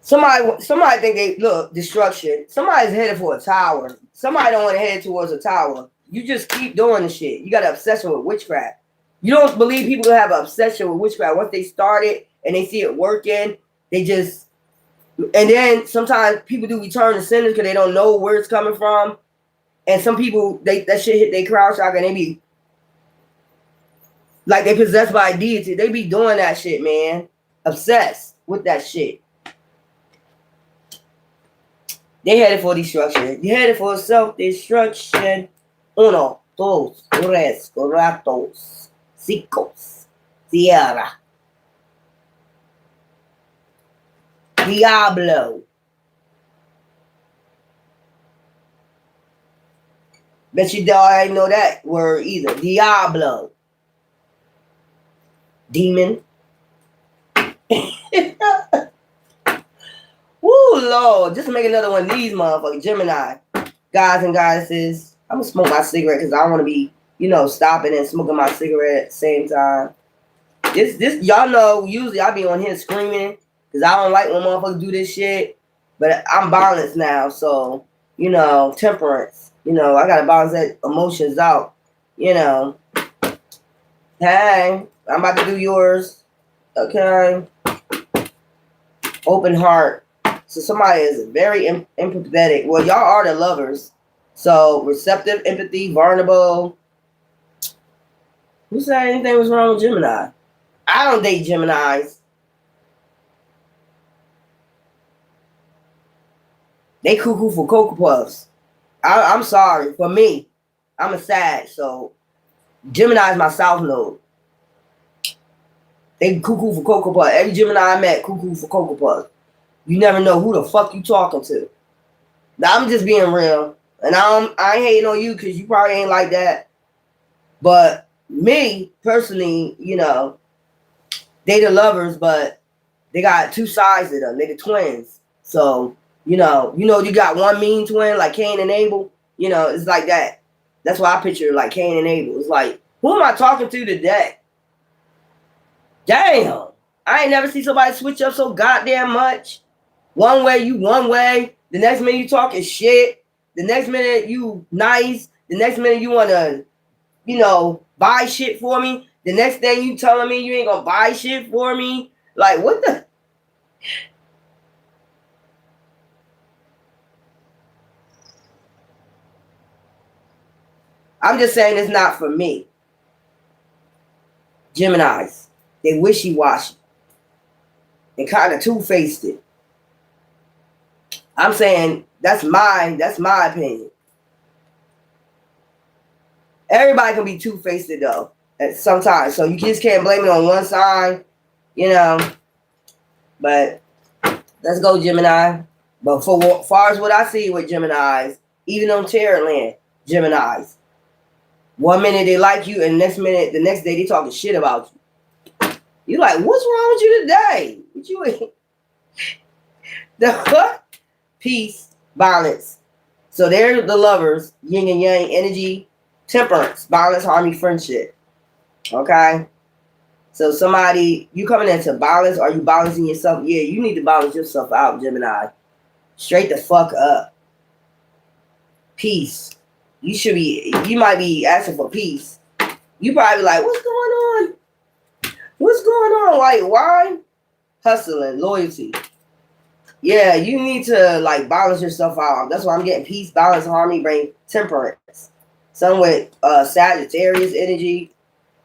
Somebody think they look destruction. Somebody's headed for a tower. Somebody don't want to head towards a tower. You just keep doing the shit. You got an obsession with witchcraft. You don't believe people have an obsession with witchcraft. Once they start it and they see it working, they just, and then sometimes people do return to senders because they don't know where it's coming from. And some people, that shit hit their crowd chakra and they be like they possessed by a deity. They be doing that shit, man. Obsessed with that shit. They headed for destruction. You headed for self-destruction. Uno, dos, tres, cuatro, cinco, Sierra. Diablo. Bet you don't know that word either. Diablo. Demon. Woo, Lord. Just make another one of these motherfuckers. Gemini. Guys and goddesses. I'm going to smoke my cigarette because I don't want to be, stopping and smoking my cigarette at the same time. This y'all know, usually I be on here screaming because I don't like when motherfuckers do this shit. But I'm balanced now, so, temperance. I got to balance that emotions out, Hey, I'm about to do yours. Okay. Open heart. So somebody is very empathetic. Well, y'all are the lovers. So receptive, empathy, vulnerable. Who said anything was wrong with Gemini? I don't date Geminis. They cuckoo for Cocoa Puffs. I'm sorry. For me, I'm a Sag, so Gemini is my South Node. They cuckoo for Cocoa Puffs. Every Gemini I met, cuckoo for Cocoa Puffs. You never know who the fuck you talking to. Now, I'm just being real. And I ain't hating on you because you probably ain't like that. But me, personally, they the lovers, but they got two sides to them. They the twins. So, you got one mean twin like Cain and Abel. It's like that. That's why I picture like Cain and Abel. It's like, who am I talking to today? Damn. I ain't never seen somebody switch up so goddamn much. One way, you one way. The next minute you talking shit. The next minute you nice. The next minute you want to, buy shit for me. The next thing you telling me you ain't going to buy shit for me. Like, what the? I'm just saying it's not for me. Geminis. They wishy-washy. They kind of two-faced it. I'm saying that's my opinion. Everybody can be two-faced though at sometimes. So you just can't blame it on one side, But let's go, Gemini. But for far as what I see with Geminis, even on Terror Land, Geminis. 1 minute they like you, and the next day they talking shit about you. You like, what's wrong with you today? What you Peace, balance. So they're the lovers, yin and yang energy, temperance, balance, harmony, friendship. Okay? So somebody, you coming into balance, are you balancing yourself? Yeah, you need to balance yourself out, Gemini. Straight the fuck up. Peace. You might be asking for peace. You probably like, what's going on? What's going on? Like, why? Hustling, loyalty. Yeah, you need to like balance yourself out. That's why I'm getting peace, balance, harmony, bring temperance. Some with Sagittarius energy,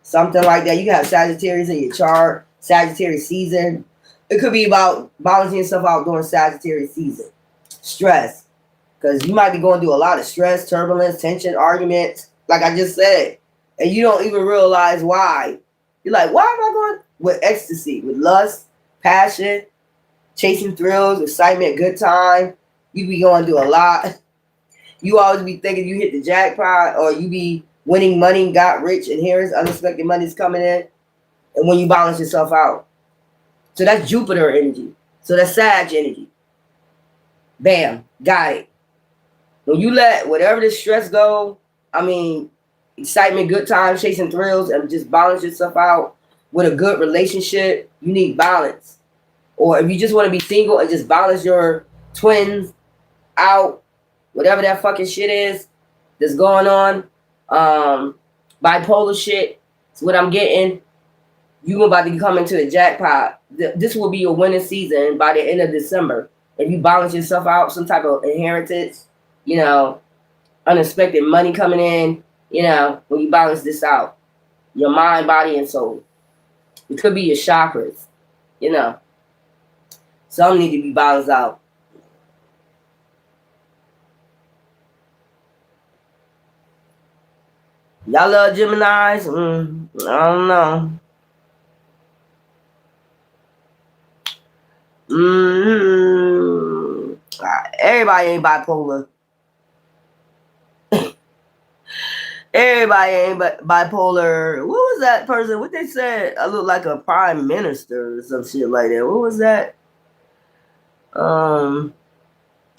something like that. You can have Sagittarius in your chart, Sagittarius season. It could be about balancing yourself out during Sagittarius season. Stress, because you might be going through a lot of stress, turbulence, tension, arguments, like I just said, and you don't even realize why. You're like, why am I going with ecstasy, with lust, passion, chasing thrills, excitement, good time? You be going through a lot. You always be thinking you hit the jackpot, or you be winning money, got rich, inheritance, unexpected money's coming in, and when you balance yourself out. So that's Jupiter energy. So that's Sag energy. Bam, got it. When you let whatever the stress go, excitement, good time, chasing thrills, and just balance yourself out with a good relationship, you need balance. Or if you just want to be single and just balance your twins out, whatever that fucking shit is that's going on, bipolar shit, is what I'm getting. You about to come into the jackpot. This will be your winning season by the end of December. If you balance yourself out, some type of inheritance, unexpected money coming in, when you balance this out, your mind, body, and soul. It could be your chakras, Some need to be balanced out. Y'all love Geminis? I don't know. Everybody ain't bipolar. Everybody ain't bipolar. What was that person? What they said? I look like a prime minister or some shit like that. What was that?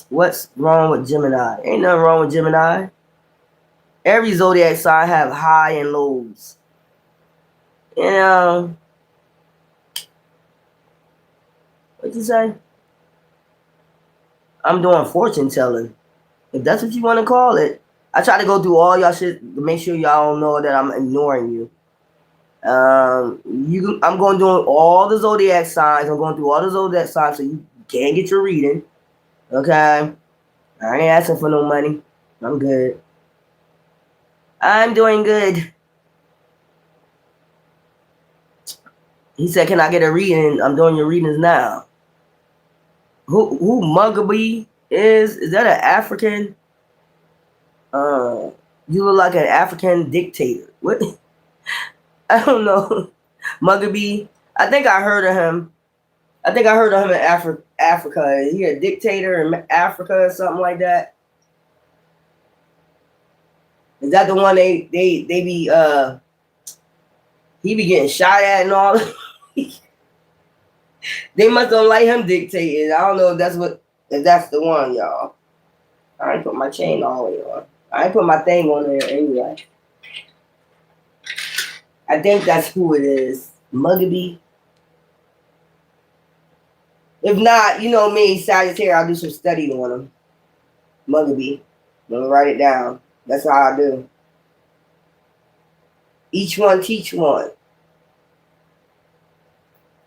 What's wrong with Gemini? Ain't nothing wrong with Gemini. Every zodiac sign have high and lows. What'd you say? I'm doing fortune telling, if that's what you want to call it. I try to go through all y'all shit to make sure y'all don't know that I'm ignoring you. I'm going through all the zodiac signs. I'm going through all the zodiac signs so you can get your reading. Okay? I ain't asking for no money. I'm good. I'm doing good. He said, can I get a reading? I'm doing your readings now. Who Mugabe is? Is that an African? You look like an African dictator. What? I don't know. Mugabe. I think I heard of him. I think I heard of him in Africa. Is he a dictator in Africa or something like that? Is that the one they be he be getting shot at and all? They must don't like him dictating. I don't know if that's the one, y'all. I ain't put my chain all the way on. I ain't put my thing on there anyway. I think that's who it is. Mugabe. If not, you know me, Sagittarius, I'll do some studying on him. Mugabe. I'm gonna write it down. That's how I do. Each one teach one.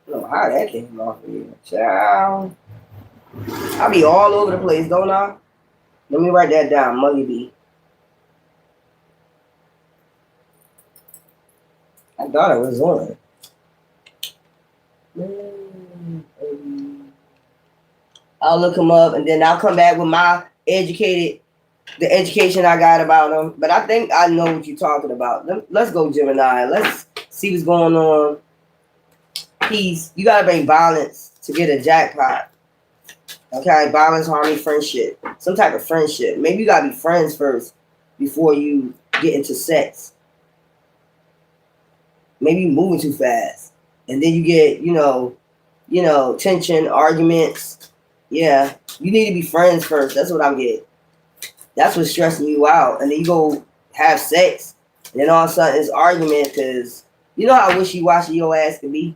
I don't know how that came off of you. Child. I be all over the place, don't I? Let me write that down. Mugabe. I thought it was on. I'll look him up and then I'll come back with the education I got about him. But I think I know what you're talking about. Let's go, Gemini. Let's see what's going on. Peace. You gotta bring balance to get a jackpot. Okay, balance, harmony, friendship. Some type of friendship. Maybe you gotta be friends first before you get into sex. Maybe you're moving too fast. And then you get, tension, arguments, Yeah, you need to be friends first. That's what I'm getting. That's what's stressing you out. And then you go have sex, and then all of a sudden it's argument because you know how wishy-washy your ass can be.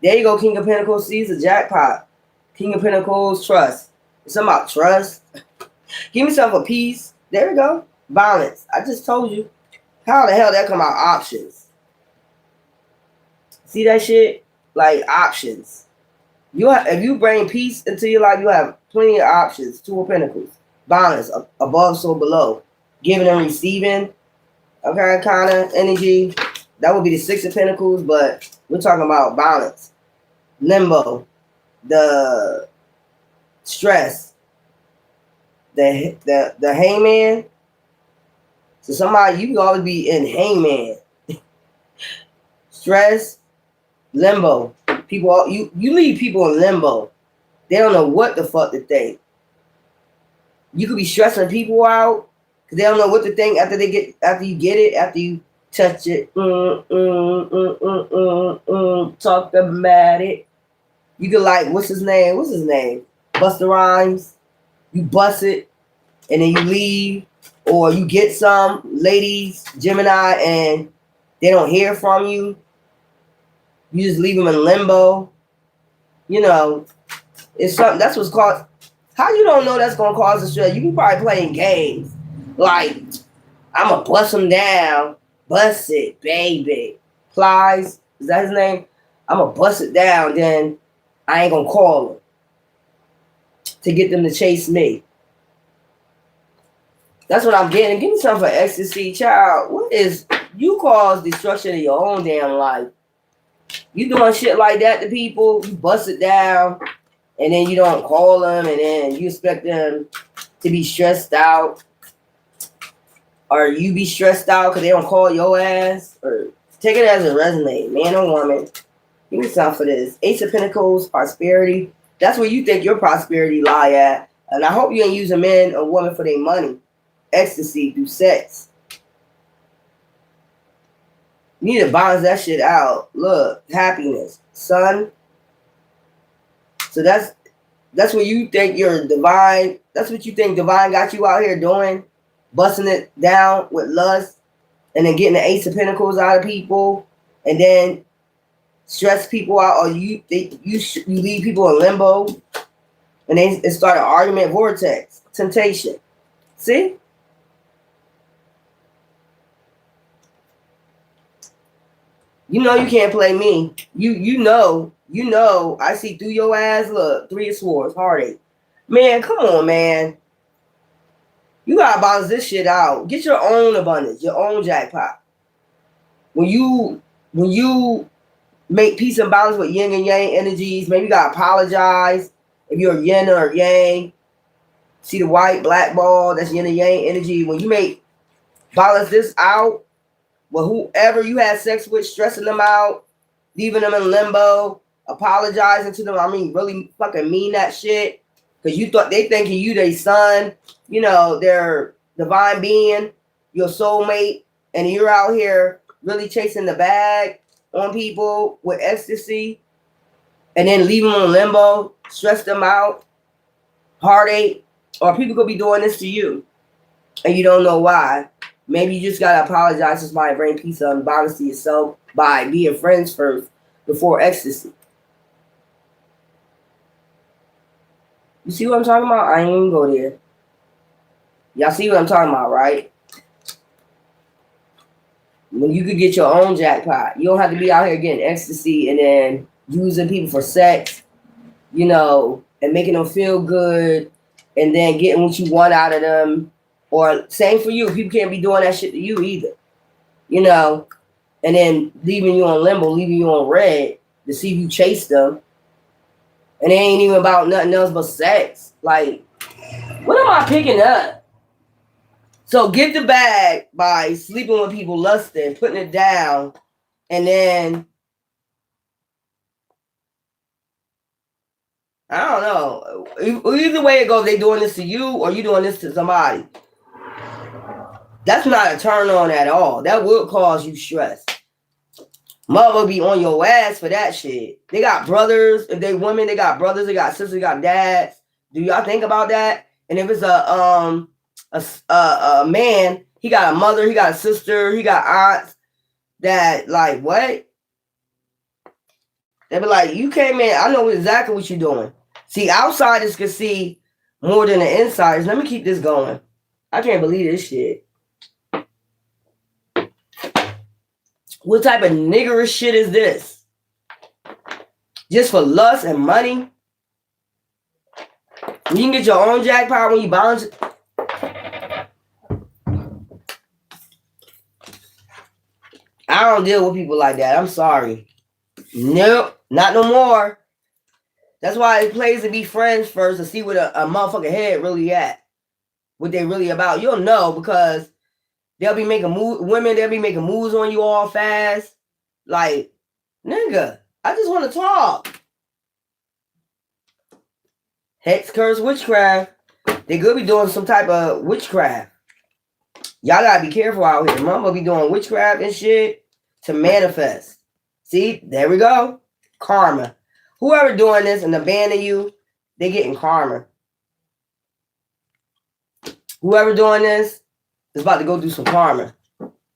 There you go, King of Pentacles sees a jackpot. King of Pentacles, trust. It's something about trust. Give yourself a peace. There we go. Balance. I just told you. How the hell that come out? Options. See that shit? Like options. If you bring peace into your life, you have plenty of options. Two of Pentacles. Balance. Above, so below. Giving and receiving. Okay, kind of energy. That would be the Six of Pentacles, but we're talking about balance. Limbo. The stress. The hangman. So somebody, you can always be in hangman. Stress. Limbo. People, you leave people in limbo. They don't know what the fuck to think. You could be stressing people out because they don't know what to think after you get it, after you touch it. Talk about it. You could like, what's his name? Busta Rhymes. You bust it and then you leave, or you get some ladies, Gemini, and they don't hear from you. You just leave them in limbo. You know, it's something that's what's called. How you don't know that's gonna cause a stress? You can probably playing games like I'm gonna bust him down, bust it, baby. Plies, is that his name? I'm gonna bust it down, then I ain't gonna call him to get them to chase me. That's what I'm getting. Give me something for ecstasy, child. What is you cause destruction in your own damn life? You doing shit like that to people, you bust it down, and then you don't call them, and then you expect them to be stressed out, or you be stressed out because they don't call your ass, or take it as a resume, man or woman. Give me something for this. Ace of Pentacles, prosperity. That's where you think your prosperity lie at, and I hope you ain't using men or women for their money. Ecstasy through sex. You need to balance that shit out. Look, happiness, son. So that's what you think you're divine. That's what you think divine got you out here doing, busting it down with lust, and then getting the Ace of Pentacles out of people, and then stress people out, or you leave people in limbo, and then it start an argument vortex, temptation. See? You know you can't play me. You know, I see through your ass. Look, Three of Swords, heartache. Man, come on, man. You gotta balance this shit out. Get your own abundance, your own jackpot. When you make peace and balance with yin and yang energies, maybe you gotta apologize if you're yin or yang. See the white, black ball, that's yin and yang energy. When you make balance this out, well, whoever you had sex with, stressing them out, leaving them in limbo, apologizing to them. I mean, really fucking mean that shit. Because you thought they thinking you their son, you know, their divine being, your soulmate, and you're out here really chasing the bag on people with ecstasy, and then leave them in limbo, stress them out, heartache, or people could be doing this to you, and you don't know why. Maybe you just gotta apologize to somebody, bring peace and balance to yourself by being friends first before ecstasy. You see what I'm talking about? I ain't even go there. Y'all see what I'm talking about, right? When you could get your own jackpot, you don't have to be out here getting ecstasy and then using people for sex, you know, and making them feel good, and then getting what you want out of them. Or same for you. People can't be doing that shit to you either. You know, and then leaving you on limbo, leaving you on red to see if you chase them. And it ain't even about nothing else but sex. Like, what am I picking up? So get the bag by sleeping with people, lusting, putting it down, and then I don't know. Either way it goes, they doing this to you or you doing this to somebody. That's not a turn on at all. That will cause you stress. Mother be on your ass for that shit. They got brothers. If they women, they got brothers. They got sisters. They got dads. Do y'all think about that? And if it's a man, he got a mother. He got a sister. He got aunts. That like what? They be like, you came in. I know exactly what you're doing. See, outsiders can see more than the insiders. Let me keep this going. I can't believe this shit. What type of niggerish shit is this? Just for lust and money? You can get your own jackpot when you bounce. I don't deal with people like that. I'm sorry. Nope, not no more. That's why it plays to be friends first to see what a motherfucker head really at. What they really about. You'll know because they'll be making women, they'll be making moves on you all fast. Like, nigga, I just want to talk. Hex, curse, witchcraft. They could be doing some type of witchcraft. Y'all gotta be careful out here. Mama be doing witchcraft and shit to manifest. See, there we go. Karma. Whoever doing this and abandoning you, they getting karma. Whoever doing this is about to go do some karma.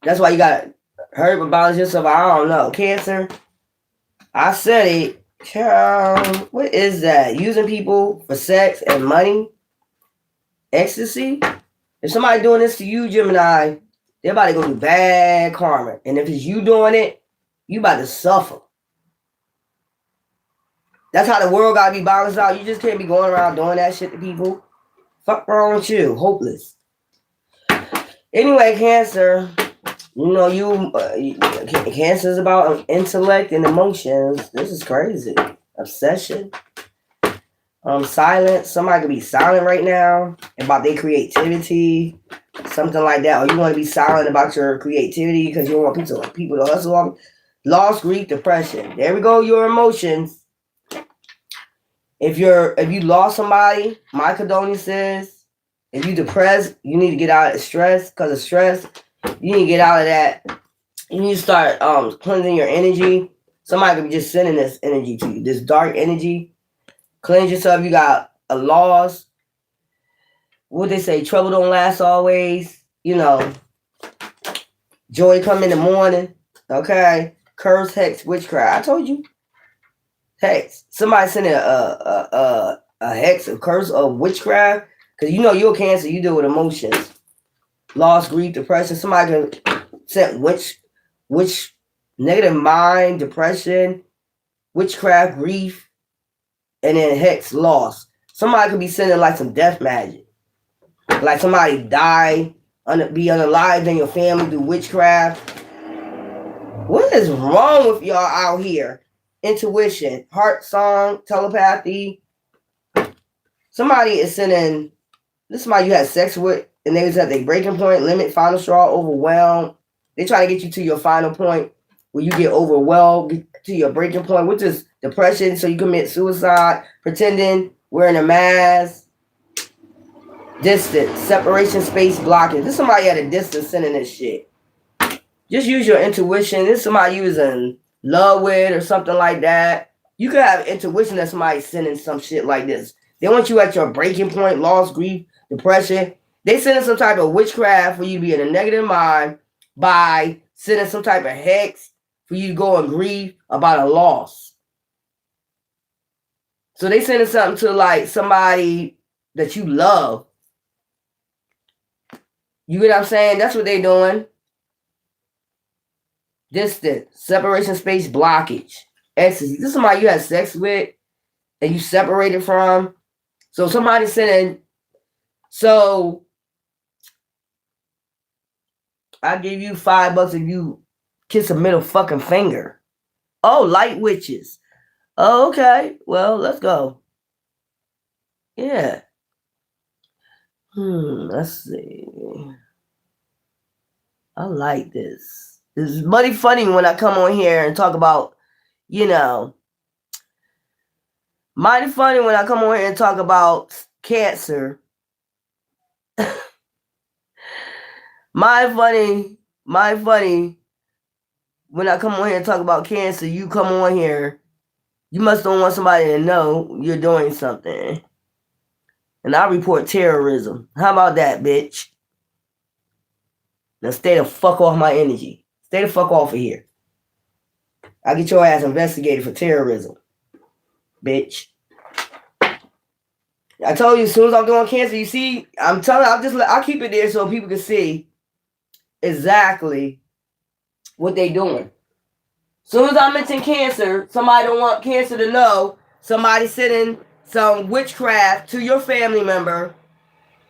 That's why you gotta hurry up and balance yourself. I don't know. Cancer. I said it. What is that? Using people for sex and money? Ecstasy? If somebody doing this to you, Gemini, they're about to go do bad karma. And if it's you doing it, you about to suffer. That's how the world gotta be balanced out. You just can't be going around doing that shit to people. Fuck wrong with you? Hopeless. Anyway, Cancer, you know Cancer is about intellect and emotions. This is crazy. Obsession. Silence. Somebody could be silent right now about their creativity, something like that. Or you want to be silent about your creativity because you don't want people to hustle on. Loss, grief, depression. There we go. Your emotions. If you lost somebody, my condolences. If you depressed, you need to get out of stress. Because of stress, you need to get out of that. You need to start cleansing your energy. Somebody could be just sending this energy to you. This dark energy. Cleanse yourself. You got a loss. What they say? Trouble don't last always. You know. Joy come in the morning. Okay. Curse, hex, witchcraft. I told you. Hex. Somebody sending a hex, a curse of witchcraft. Because you know you're a Cancer. You deal with emotions. Loss, grief, depression. Somebody can send witch, negative mind, depression, witchcraft, grief. And then hex, loss. Somebody could be sending like some death magic. Like somebody die, be unalived in your family, do witchcraft. What is wrong with y'all out here? Intuition, heart song, telepathy. Somebody is sending, this is somebody you had sex with, and they was at their breaking point, limit, final straw, overwhelmed. They try to get you to your final point where you get overwhelmed, get to your breaking point, which is depression, so you commit suicide, pretending, wearing a mask, distance, separation, space, blocking. This is somebody at a distance sending this shit. Just use your intuition. This is somebody you was in love with or something like that. You could have intuition that somebody's sending some shit like this. They want you at your breaking point, loss, grief, depression. They sending some type of witchcraft for you to be in a negative mind by sending some type of hex for you to go and grieve about a loss. So they sending something to like somebody that you love. You get what I'm saying? That's what they doing. Distance, separation, space, blockage, ecstasy. This is somebody you had sex with and you separated from. So somebody sending, so I give you $5 if you kiss a middle fucking finger. Oh, light witches. Oh, okay. Well, let's go. Yeah. Let's see. I like this. This is mighty funny when I come on here and talk about, you know, mighty funny when I come on here and talk about Cancer. mighty funny when I come on here and talk about Cancer, you come on here, you must don't want somebody to know you're doing something. And I report terrorism. How about that, bitch? Now stay the fuck off my energy. Stay the fuck off of here. I'll get your ass investigated for terrorism, bitch. I told you, as soon as I'm doing Cancer, you see, I'm telling you, I'll keep it there so people can see exactly what they doing. As soon as I mention Cancer, somebody don't want Cancer to know somebody sending some witchcraft to your family member.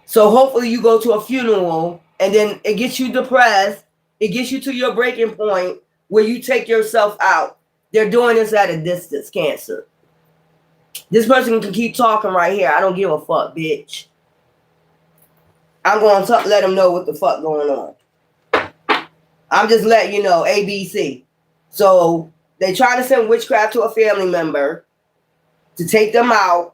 So hopefully you go to a funeral and then it gets you depressed. It gets you to your breaking point where you take yourself out. They're doing this at a distance, Cancer. This person can keep talking right here. I don't give a fuck, bitch. I'm going to let them know what the fuck going on. I'm just letting you know, ABC. So they trying to send witchcraft to a family member to take them out.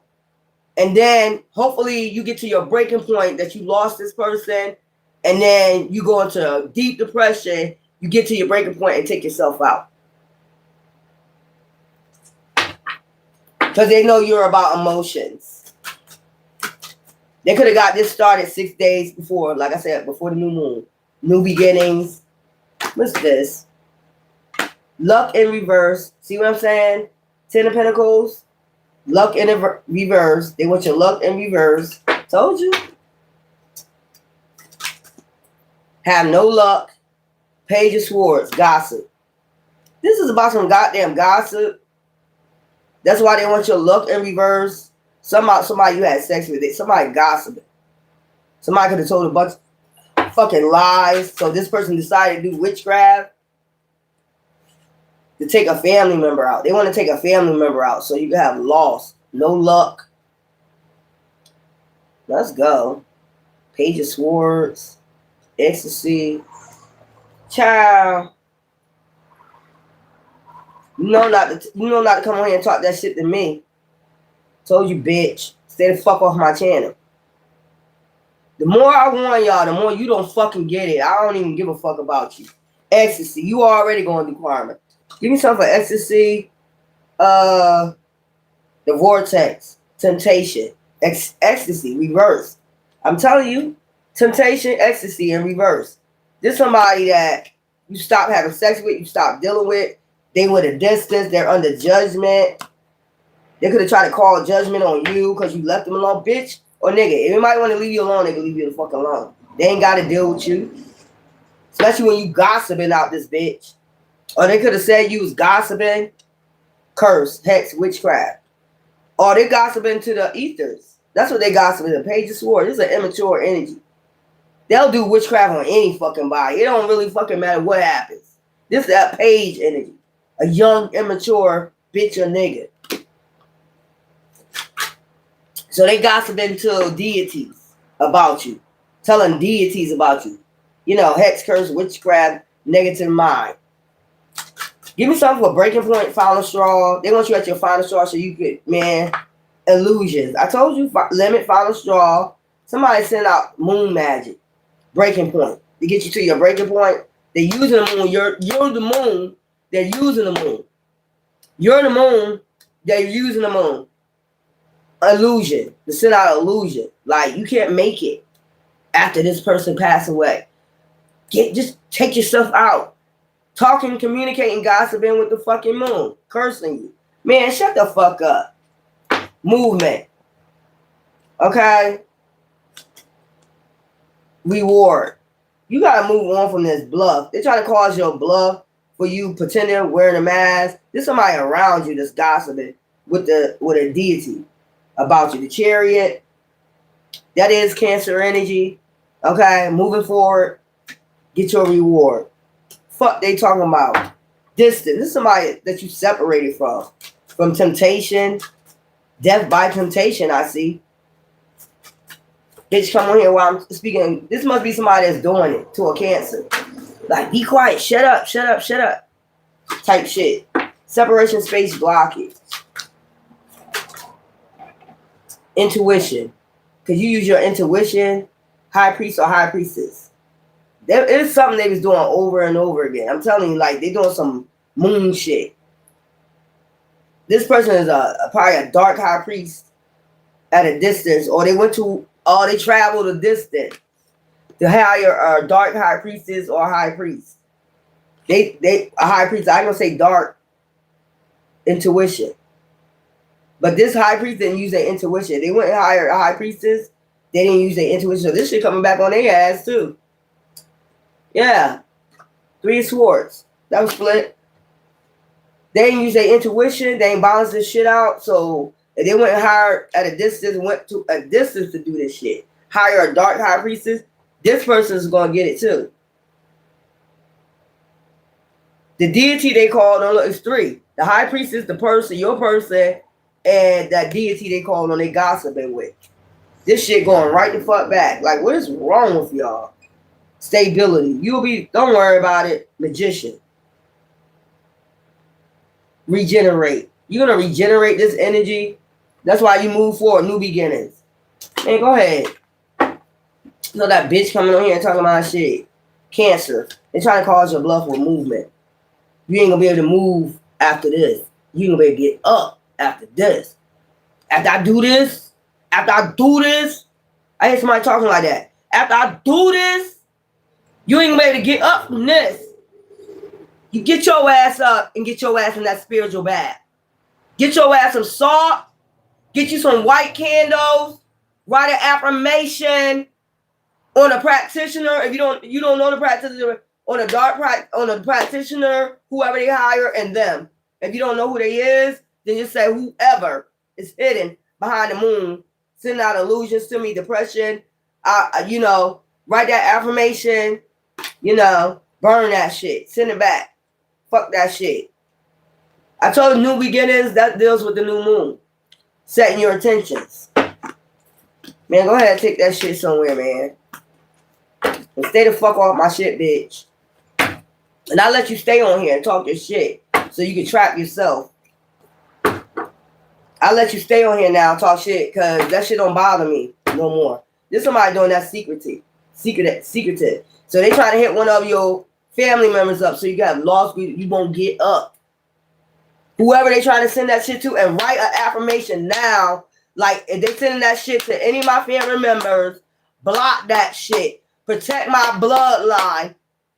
And then hopefully you get to your breaking point that you lost this person. And then you go into deep depression. You get to your breaking point and take yourself out. Because they know you're about emotions. They could have got this started 6 days before, like I said, before the new moon. New beginnings. What's this? Luck in reverse. See what I'm saying? 10 of Pentacles. Luck in reverse. They want your luck in reverse. Told you. Have no luck. Page of Swords. Gossip. This is about some goddamn gossip. That's why they want your luck in reverse. Somebody you had sex with. Somebody gossiping. Somebody could have told a bunch of fucking lies. So this person decided to do witchcraft to take a family member out. They want to take a family member out so you can have loss. No luck. Let's go. Page of Swords. Ecstasy. Child. You know not to come on here and talk that shit to me. Told you, bitch. Stay the fuck off my channel. The more I warn y'all, the more you don't fucking get it. I don't even give a fuck about you. Ecstasy. You already going through karma. Give me something for ecstasy. The vortex. Temptation. Ecstasy. Reverse. I'm telling you. Temptation, ecstasy, in reverse. This somebody that you stop having sex with. You stop dealing with. They were at a distance. They're under judgment. They could have tried to call judgment on you because you left them alone, bitch or nigga. If anybody want to leave you alone, they can leave you the fuck alone. They ain't got to deal with you. Especially when you gossiping out this bitch. Or they could have said you was gossiping, curse, hex, witchcraft. Or they gossiping to the ethers. That's what they gossiping. The Page of Swords. This is an immature energy. They'll do witchcraft on any fucking body. It don't really fucking matter what happens. This is that page energy. A young, immature bitch or nigga. So they gossiping to deities about you. Telling deities about you. You know, hex, curse, witchcraft, negative mind. Give me something for breaking point, final straw. They want you at your final straw so you could, man, illusions. I told you, limit, final straw. Somebody sent out moon magic. Breaking point. To get you to your breaking point. They're using the moon. You're the moon. They're using the moon. You're the moon. They're using the moon. Illusion. To send out illusion. Like, you can't make it after this person passed away. Just take yourself out. Talking, communicating, gossiping with the fucking moon. Cursing you. Man, shut the fuck up. Movement. Okay? Reward. You gotta move on from this bluff. They're trying to cause your bluff for you pretending wearing a mask. There's somebody around you that's gossiping with a deity about you. The Chariot. That is Cancer energy. Okay? Moving forward. Get your reward. Fuck they talking about. Distance. This is somebody that you separated from. From temptation. Death by temptation, I see. Bitch, come on here while I'm speaking. This must be somebody that's doing it to a Cancer. Like, be quiet. Shut up. Shut up. Shut up. Type shit. Separation space blockage. Intuition. Because you use your intuition. High priest or high priestess. It is something they was doing over and over again. I'm telling you, like, they doing some moon shit. This person is probably a dark high priest at a distance, or they traveled a distance to hire a dark high priestess or high priest. They a high priest. I'm gonna say dark intuition, but this high priest didn't use their intuition. They went and hired a high priestess. They didn't use their intuition. So this shit coming back on their ass too. Yeah, 3 of Swords. That was split. They didn't use their intuition. They ain't balanced this shit out. So they went and hired at a distance. Went to a distance to do this shit. Hire a dark high priestess. This person is gonna get it too. The deity they called on is 3. The high priestess, the person, your person, and that deity they called on, they gossiping with. This shit going right the fuck back. Like, what is wrong with y'all? Stability. Don't worry about it. Magician. Regenerate. You're gonna regenerate this energy. That's why you move forward, new beginnings. Man, go ahead. You know that bitch coming on here and talking about shit. Cancer. They're trying to cause your bluff with movement. You ain't gonna be able to move after this. You ain't gonna be able to get up after this. After I do this, I hear somebody talking like that. After I do this, you ain't gonna be able to get up from this. You get your ass up and get your ass in that spiritual bath. Get your ass some salt. Get you some white candles. Write an affirmation on a practitioner. If you don't know the practitioner, on a practitioner, whoever they hire, and them. If you don't know who they is, then just say whoever is hidden behind the moon, send out illusions to me, depression. Write that affirmation. Burn that shit. Send it back. Fuck that shit. I told you, new beginnings, that deals with the new moon. Setting your intentions. Man, go ahead and take that shit somewhere, man. And stay the fuck off my shit, bitch. And I'll let you stay on here and talk your shit so you can trap yourself. I'll let you stay on here now and talk shit because that shit don't bother me no more. There's somebody doing that secretive. So they trying to hit one of your family members up so you got lost, you won't get up. Whoever they trying to send that shit to, and write an affirmation now. Like, if they sending that shit to any of my family members, block that shit. Protect my bloodline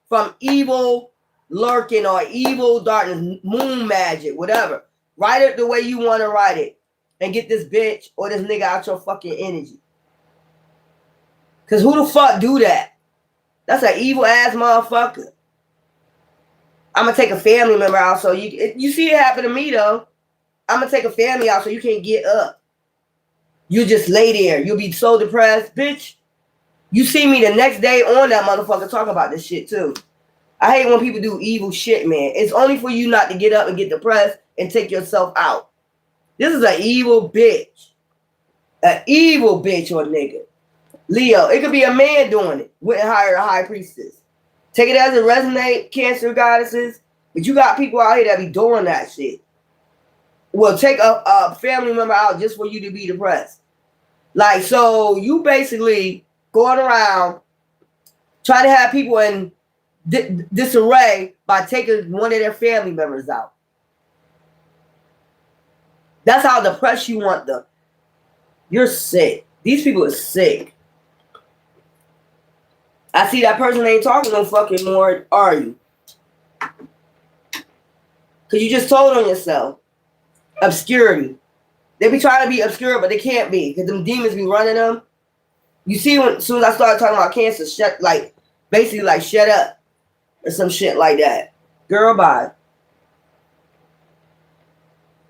from evil lurking or evil darkness, moon magic, whatever. Write it the way you want to write it. And get this bitch or this nigga out your fucking energy. Because who the fuck do that? That's an evil ass motherfucker. I'm going to take a family member out so you see it happen to me though. I'm going to take a family out so you can't get up. You just lay there. You'll be so depressed. Bitch, you see me the next day on that motherfucker talking about this shit too. I hate when people do evil shit, man. It's only for you not to get up and get depressed and take yourself out. This is an evil bitch. An evil bitch or nigga. Leo, it could be a man doing it. Went and hired a high priestess. Take it as it resonate, Cancer goddesses. But you got people out here that be doing that shit. Well, take a family member out just for you to be depressed. Like, so you basically going around trying to have people in disarray by taking one of their family members out. That's how depressed you want them. You're sick. These people are sick. I see that person ain't talking no fucking more, are you? Because you just told on yourself. Obscurity. They be trying to be obscure, but they can't be. Because them demons be running them. You see, as soon as I started talking about cancer, basically shut up. Or some shit like that. Girl, bye.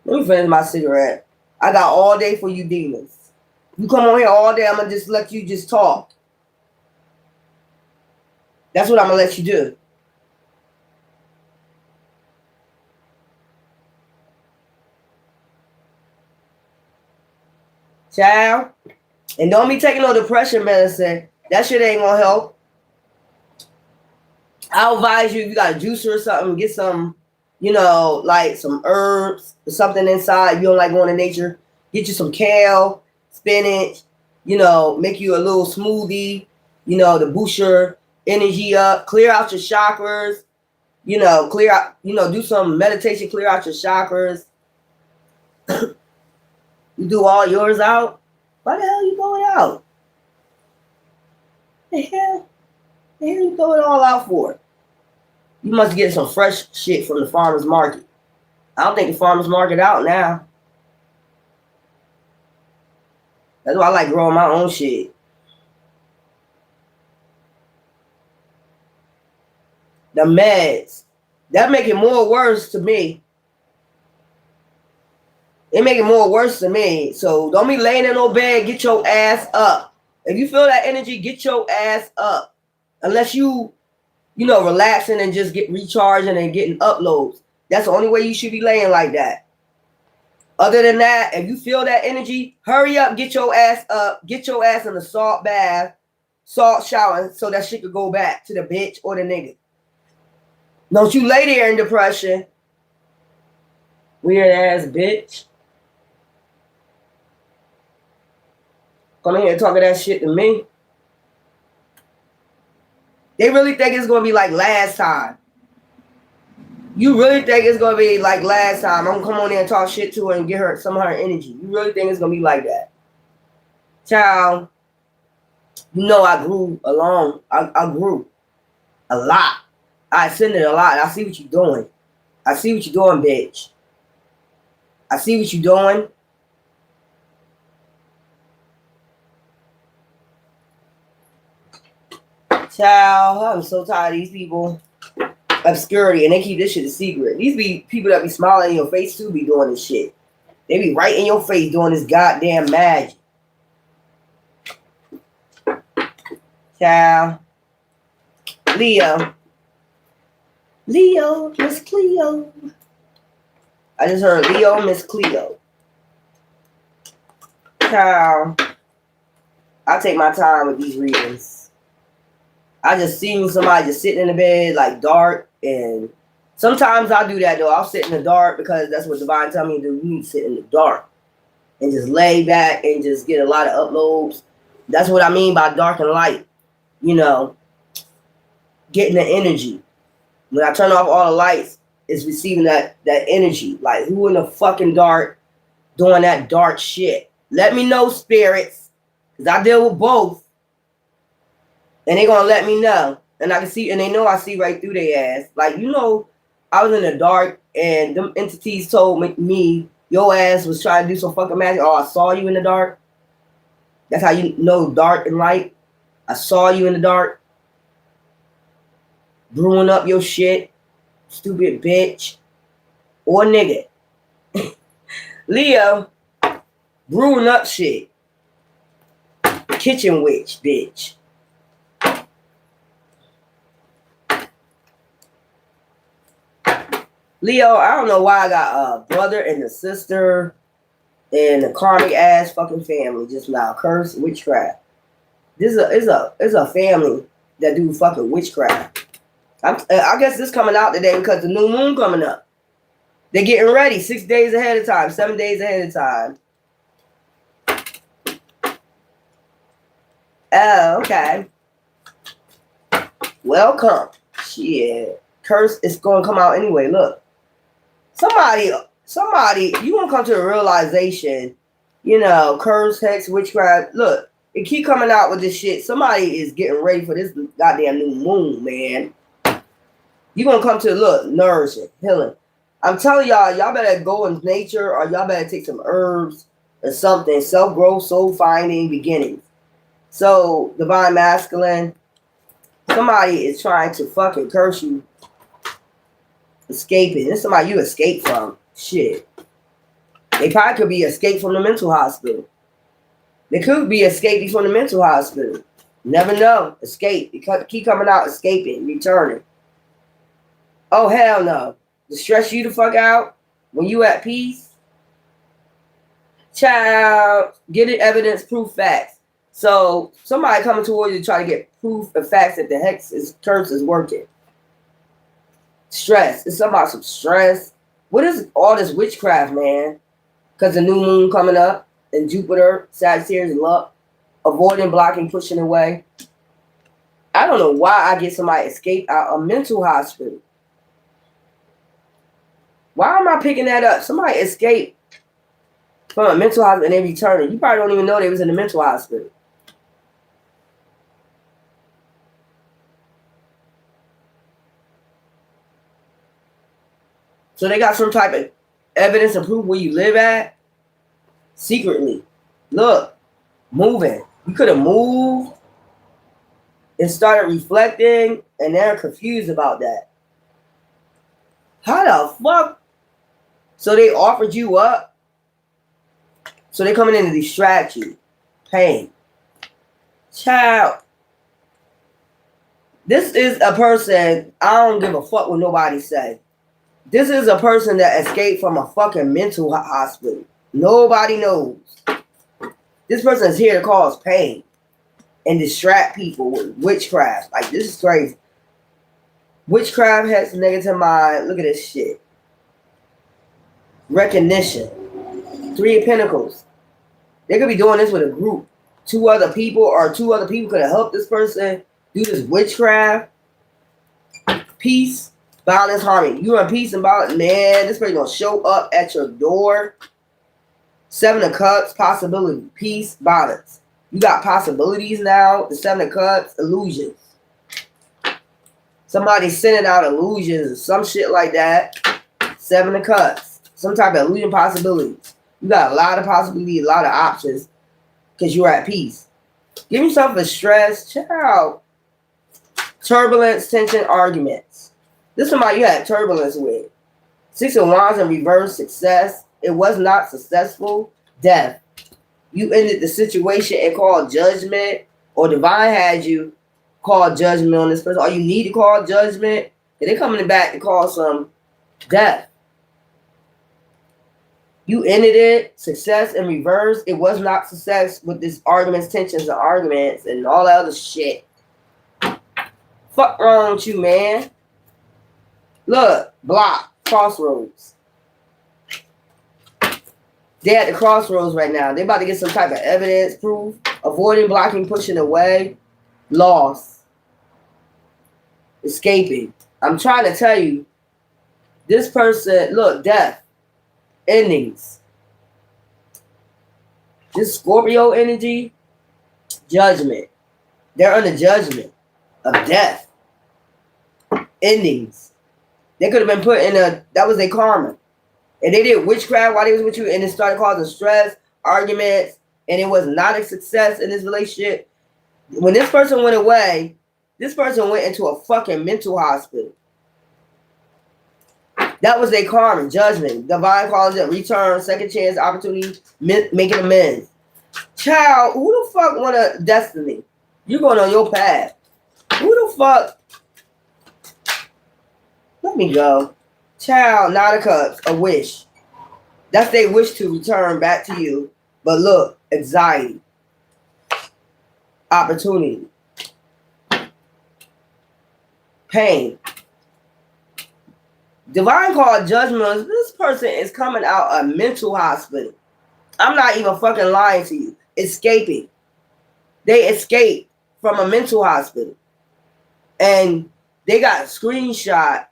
Let me finish my cigarette. I got all day for you demons. You come on here all day, I'm going to just let you just talk. That's what I'm going to let you do. Child. And don't be taking no depression medicine. That shit ain't going to help. I'll advise you, if you got a juicer or something, get some, like some herbs or something inside. You don't like going to nature. Get you some kale, spinach, make you a little smoothie, to boost your energy up, clear out your chakras, clear out, do some meditation, clear out your chakras. You do all yours out. Why the hell you going out? The hell you throw it all out for? You must get some fresh shit from the farmer's market. I don't think the farmer's market out now. That's why I like growing my own shit. The meds. That make it more worse to me. It make it more worse to me. So don't be laying in no bed. Get your ass up. If you feel that energy, get your ass up. Unless you relaxing and just get recharging and getting uploads. That's the only way you should be laying like that. Other than that, if you feel that energy, hurry up, get your ass up, get your ass in the salt bath, salt shower, so that shit could go back to the bitch or the nigga. Don't you lay there in depression. Weird ass bitch. Come in here and talking that shit to me. They really think it's going to be like last time. You really think it's going to be like last time? I'm going to come on there and talk shit to her and get her some of her energy. You really think it's going to be like that? Child, I grew along. I grew a lot. I ascended a lot. I see what you're doing. I see what you're doing, bitch. I see what you're doing. Child, I'm so tired of these people. Obscurity, and they keep this shit a secret. These be people that be smiling in your face too be doing this shit. They be right in your face doing this goddamn magic. Child. Leo, Miss Cleo. I just heard Leo, Miss Cleo. Child. I take my time with these readings. I just seen somebody just sitting in the bed, like dark, and sometimes I do that though. I'll sit in the dark because that's what Divine tell me to do. You need to sit in the dark and just lay back and just get a lot of uploads. That's what I mean by dark and light. Getting the energy. When I turn off all the lights, it's receiving that energy. Like, who in the fucking dark doing that dark shit? Let me know, spirits, because I deal with both. And they gonna let me know. And I can see, and they know I see right through their ass. Like, I was in the dark and them entities told me your ass was trying to do some fucking magic. Oh, I saw you in the dark. That's how you know dark and light. I saw you in the dark. Brewing up your shit. Stupid bitch. Or nigga. Leo. Brewing up shit. Kitchen witch, bitch. Leo, I don't know why I got a brother and a sister and a karmic ass fucking family just now. Curse witchcraft. This is a family that do fucking witchcraft. I guess this coming out today because the new moon coming up. They're getting ready 6 days ahead of time, 7 days ahead of time. Oh, okay. Welcome. Shit. Curse is going to come out anyway. Look. Somebody, you gonna come to a realization, curse, hex, witchcraft. Look, it keep coming out with this shit. Somebody is getting ready for this goddamn new moon, man. You gonna come to nourishing, healing. I'm telling y'all better go in nature or y'all better take some herbs or something. Self-growth, soul finding, beginnings. So, divine masculine, somebody is trying to fucking curse you. Escaping. This is somebody you escape from. Shit. They probably could be escaped from the mental hospital. They could be escaping from the mental hospital. Never know. Escape. They keep coming out, escaping, returning. Oh, hell no. To stress you the fuck out when you at peace. Child, get it, evidence, proof, facts. So, somebody coming towards you to try to get proof and facts that the hex curse is working. Stress. It's about some stress. What is all this witchcraft, man? Because the new moon coming up and Jupiter, Sagittarius, luck, avoiding, blocking, pushing away. I don't know why I get somebody escape out a mental hospital. Why am I picking that up? Somebody escaped from a mental hospital and they returned. You probably don't even know they was in the mental hospital. So they got some type of evidence and proof where you live at secretly. Look, moving. You could have moved and started reflecting, and they're confused about that. How the fuck? So they offered you up. So they coming in to distract you. Pain. Child. This is a person, I don't give a fuck what nobody say. This is a person that escaped from a fucking mental hospital. Nobody knows. This person is here to cause pain and distract people with witchcraft. Like, this is crazy. Witchcraft has negative mind. Look at this shit. Recognition. 3 of Pentacles. They could be doing this with a group. 2 other people, or 2 other people could have helped this person do this witchcraft. Peace, balance, harmony. You in peace and balance, man. This person gonna show up at your door. 7 of Cups, possibility, peace, balance. You got possibilities now. The 7 of Cups, illusions. Somebody's sending out illusions or some shit like that. 7 of Cups. Some type of illusion possibilities. You got a lot of possibilities, a lot of options because you're at peace. Give yourself a stress. Child. Turbulence, tension, arguments. This is somebody you had turbulence with. 6 of Wands in reverse, success. It was not successful. Death. You ended the situation and called judgment, or divine had you call judgment on this person, or you need to call judgment, and they're coming back to call some death. You ended it. Success in reverse. It was not success with this arguments, tensions, and arguments, and all that other shit. Fuck wrong with you, man? Look, block, crossroads. They're at the crossroads right now. They're about to get some type of evidence, proof, avoiding, blocking, pushing away, loss, escaping. I'm trying to tell you, this person, look, death, endings. This Scorpio energy, judgment. They're under judgment of death, endings. They could have been put in that was their karma. And they did witchcraft while they was with you, and it started causing stress, arguments, and it was not a success in this relationship. When this person went away, this person went into a fucking mental hospital. That was their karma, judgment, divine quality, return, second chance, opportunity, making amends. Child, who the fuck want a destiny? You're going on your path. Who the fuck? Let me go. Child, 9 of Cups, a wish. That's their wish to return back to you. But look, anxiety. Opportunity. Pain. Divine called judgment. This person is coming out a mental hospital. I'm not even fucking lying to you. Escaping. They escaped from a mental hospital. And they got a screenshot.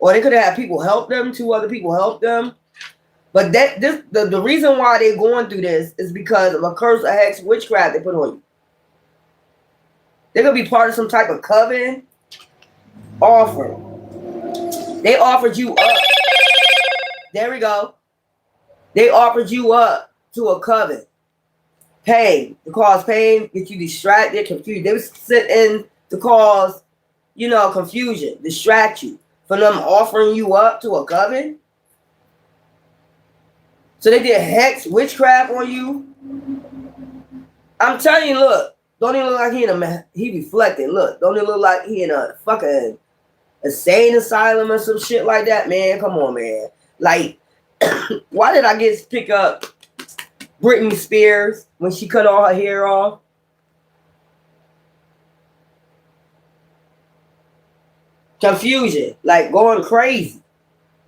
Or they could have had people help them. 2 other people help them. But the reason why they're going through this is because of a curse, a hex, witchcraft they put on you. They're going to be part of some type of coven offer. They offered you up. There we go. They offered you up to a coven. Pain. To cause pain, get you distracted, confused. They was sitting to cause, confusion, distract you. For them offering you up to a coven. So they did hex, witchcraft on you. I'm telling you, look. Don't even look like he reflecting. Look, don't even look like he in a fucking insane asylum or some shit like that, man. Come on, man. Like, why did I pick up Britney Spears when she cut all her hair off? Confusion, like going crazy.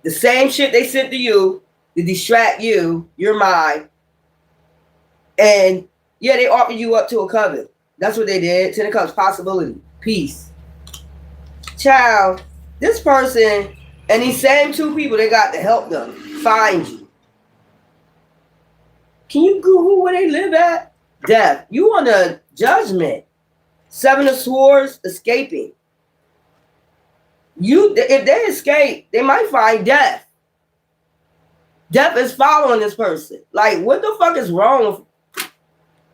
The same shit they sent to you to distract you, your mind. And yeah, they offered you up to a coven. That's what they did. 10 of Cups, possibility, peace. Child, this person and these same two people, they got to help them find you. Can you Google where they live at? Death. You on the judgment. 7 of Swords, escaping. If they escape, they might find death. Death is following this person. Like, what the fuck is wrong with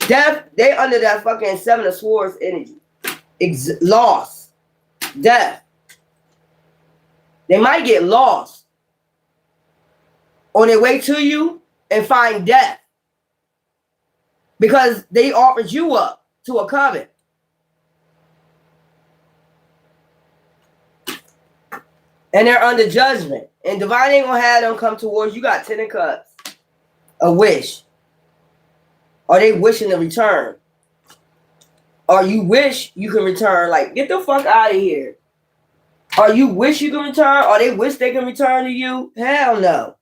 death? They under that fucking 7 of Swords energy. Lost. Death. They might get lost on their way to you and find death. Because they offered you up to a coven. And they're under judgment. And divine ain't gonna have them come towards you. Got 10 of Cups. A wish. Are they wishing to return? Or you wish you can return. Like, get the fuck out of here. Or you wish you can return? Or they wish they can return to you? Hell no.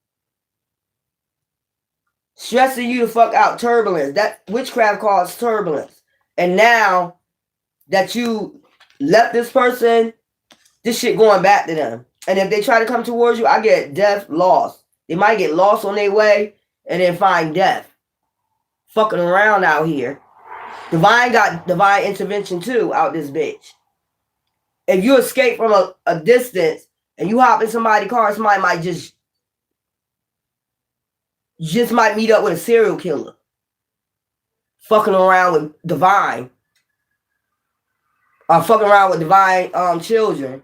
Stressing you the fuck out. Turbulence. That witchcraft calls turbulence. And now that you left this person, this shit going back to them. And if they try to come towards you, I get death, lost. They might get lost on their way and then find death. Fucking around out here. Divine got divine intervention too out this bitch. If you escape from a distance and you hop in somebody's car, somebody might just might meet up with a serial killer. Fucking around with divine. Or fucking around with divine children.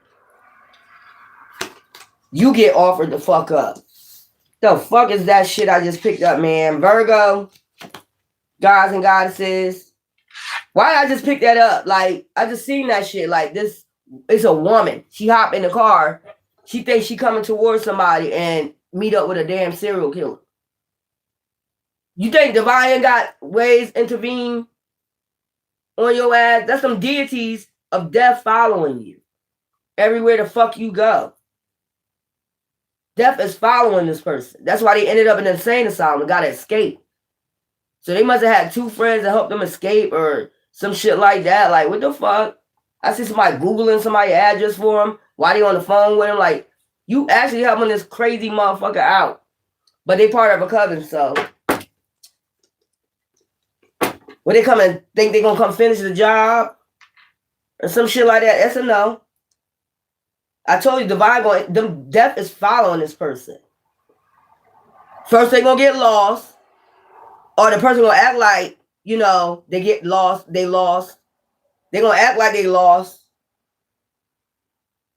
You get offered the fuck up. The fuck is that shit I just picked up, man? Virgo, gods and goddesses. Why did I just pick that up? Like, I just seen that shit. Like, this, it's a woman. She hop in the car. She thinks she coming towards somebody and meet up with a damn serial killer. You think divine got ways intervene on your ass? That's some deities of death following you. Everywhere the fuck you go. Death is following this person. That's why they ended up in an insane asylum and got to escape. So they must have had 2 friends that helped them escape or some shit like that. Like, what the fuck? I see somebody Googling somebody's address for them while they on the phone with him. Like, you actually helping this crazy motherfucker out. But they part of a coven, so. When they come and think they gonna come finish the job or some shit like that, that's a no. I told you, divine death is following this person. First, they gonna get lost, or the person gonna act like, you know, they get lost, they lost. They gonna act like they lost.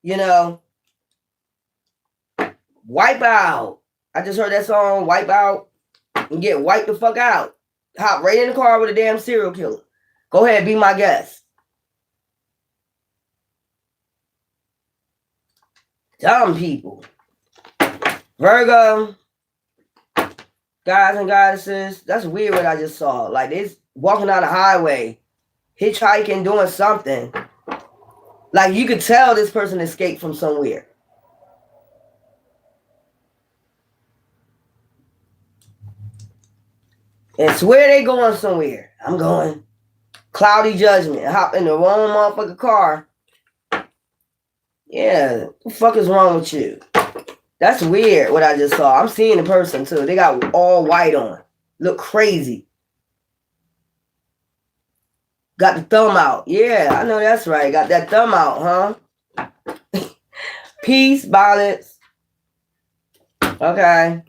You know, wipe out. I just heard that song, Wipe Out, and get wiped the fuck out. Hop right in the car with a damn serial killer. Go ahead, be my guest. Dumb people. Virgo, gods and goddesses. That's weird what I just saw. Like, they walking down the highway, hitchhiking, doing something. Like, you could tell this person escaped from somewhere. And swear they going somewhere. I'm going. Cloudy judgment. Hop in the wrong motherfucking car. Yeah, what the fuck is wrong with you? That's weird what I just saw. I'm seeing the person too. They got all white on. Look crazy. Got the thumb out. Yeah, I know that's right. Got that thumb out, huh? Peace, balance. Okay.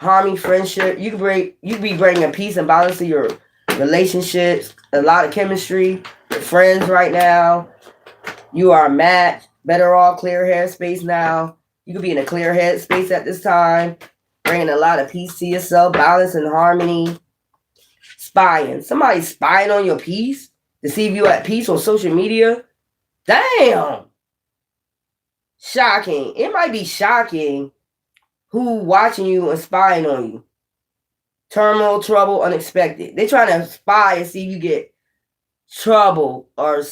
Harmony, friendship. You can be bringing peace and balance to your relationships. A lot of chemistry. Your friends right now. You are a match. Better all clear headspace now. You could be in a clear headspace at this time. Bringing a lot of peace to yourself. Balance and harmony. Spying. Somebody spying on your peace to see if you're at peace on social media. Damn. Shocking. It might be shocking who watching you and spying on you. Turmoil, trouble, unexpected. They're trying to spy and see if you get trouble or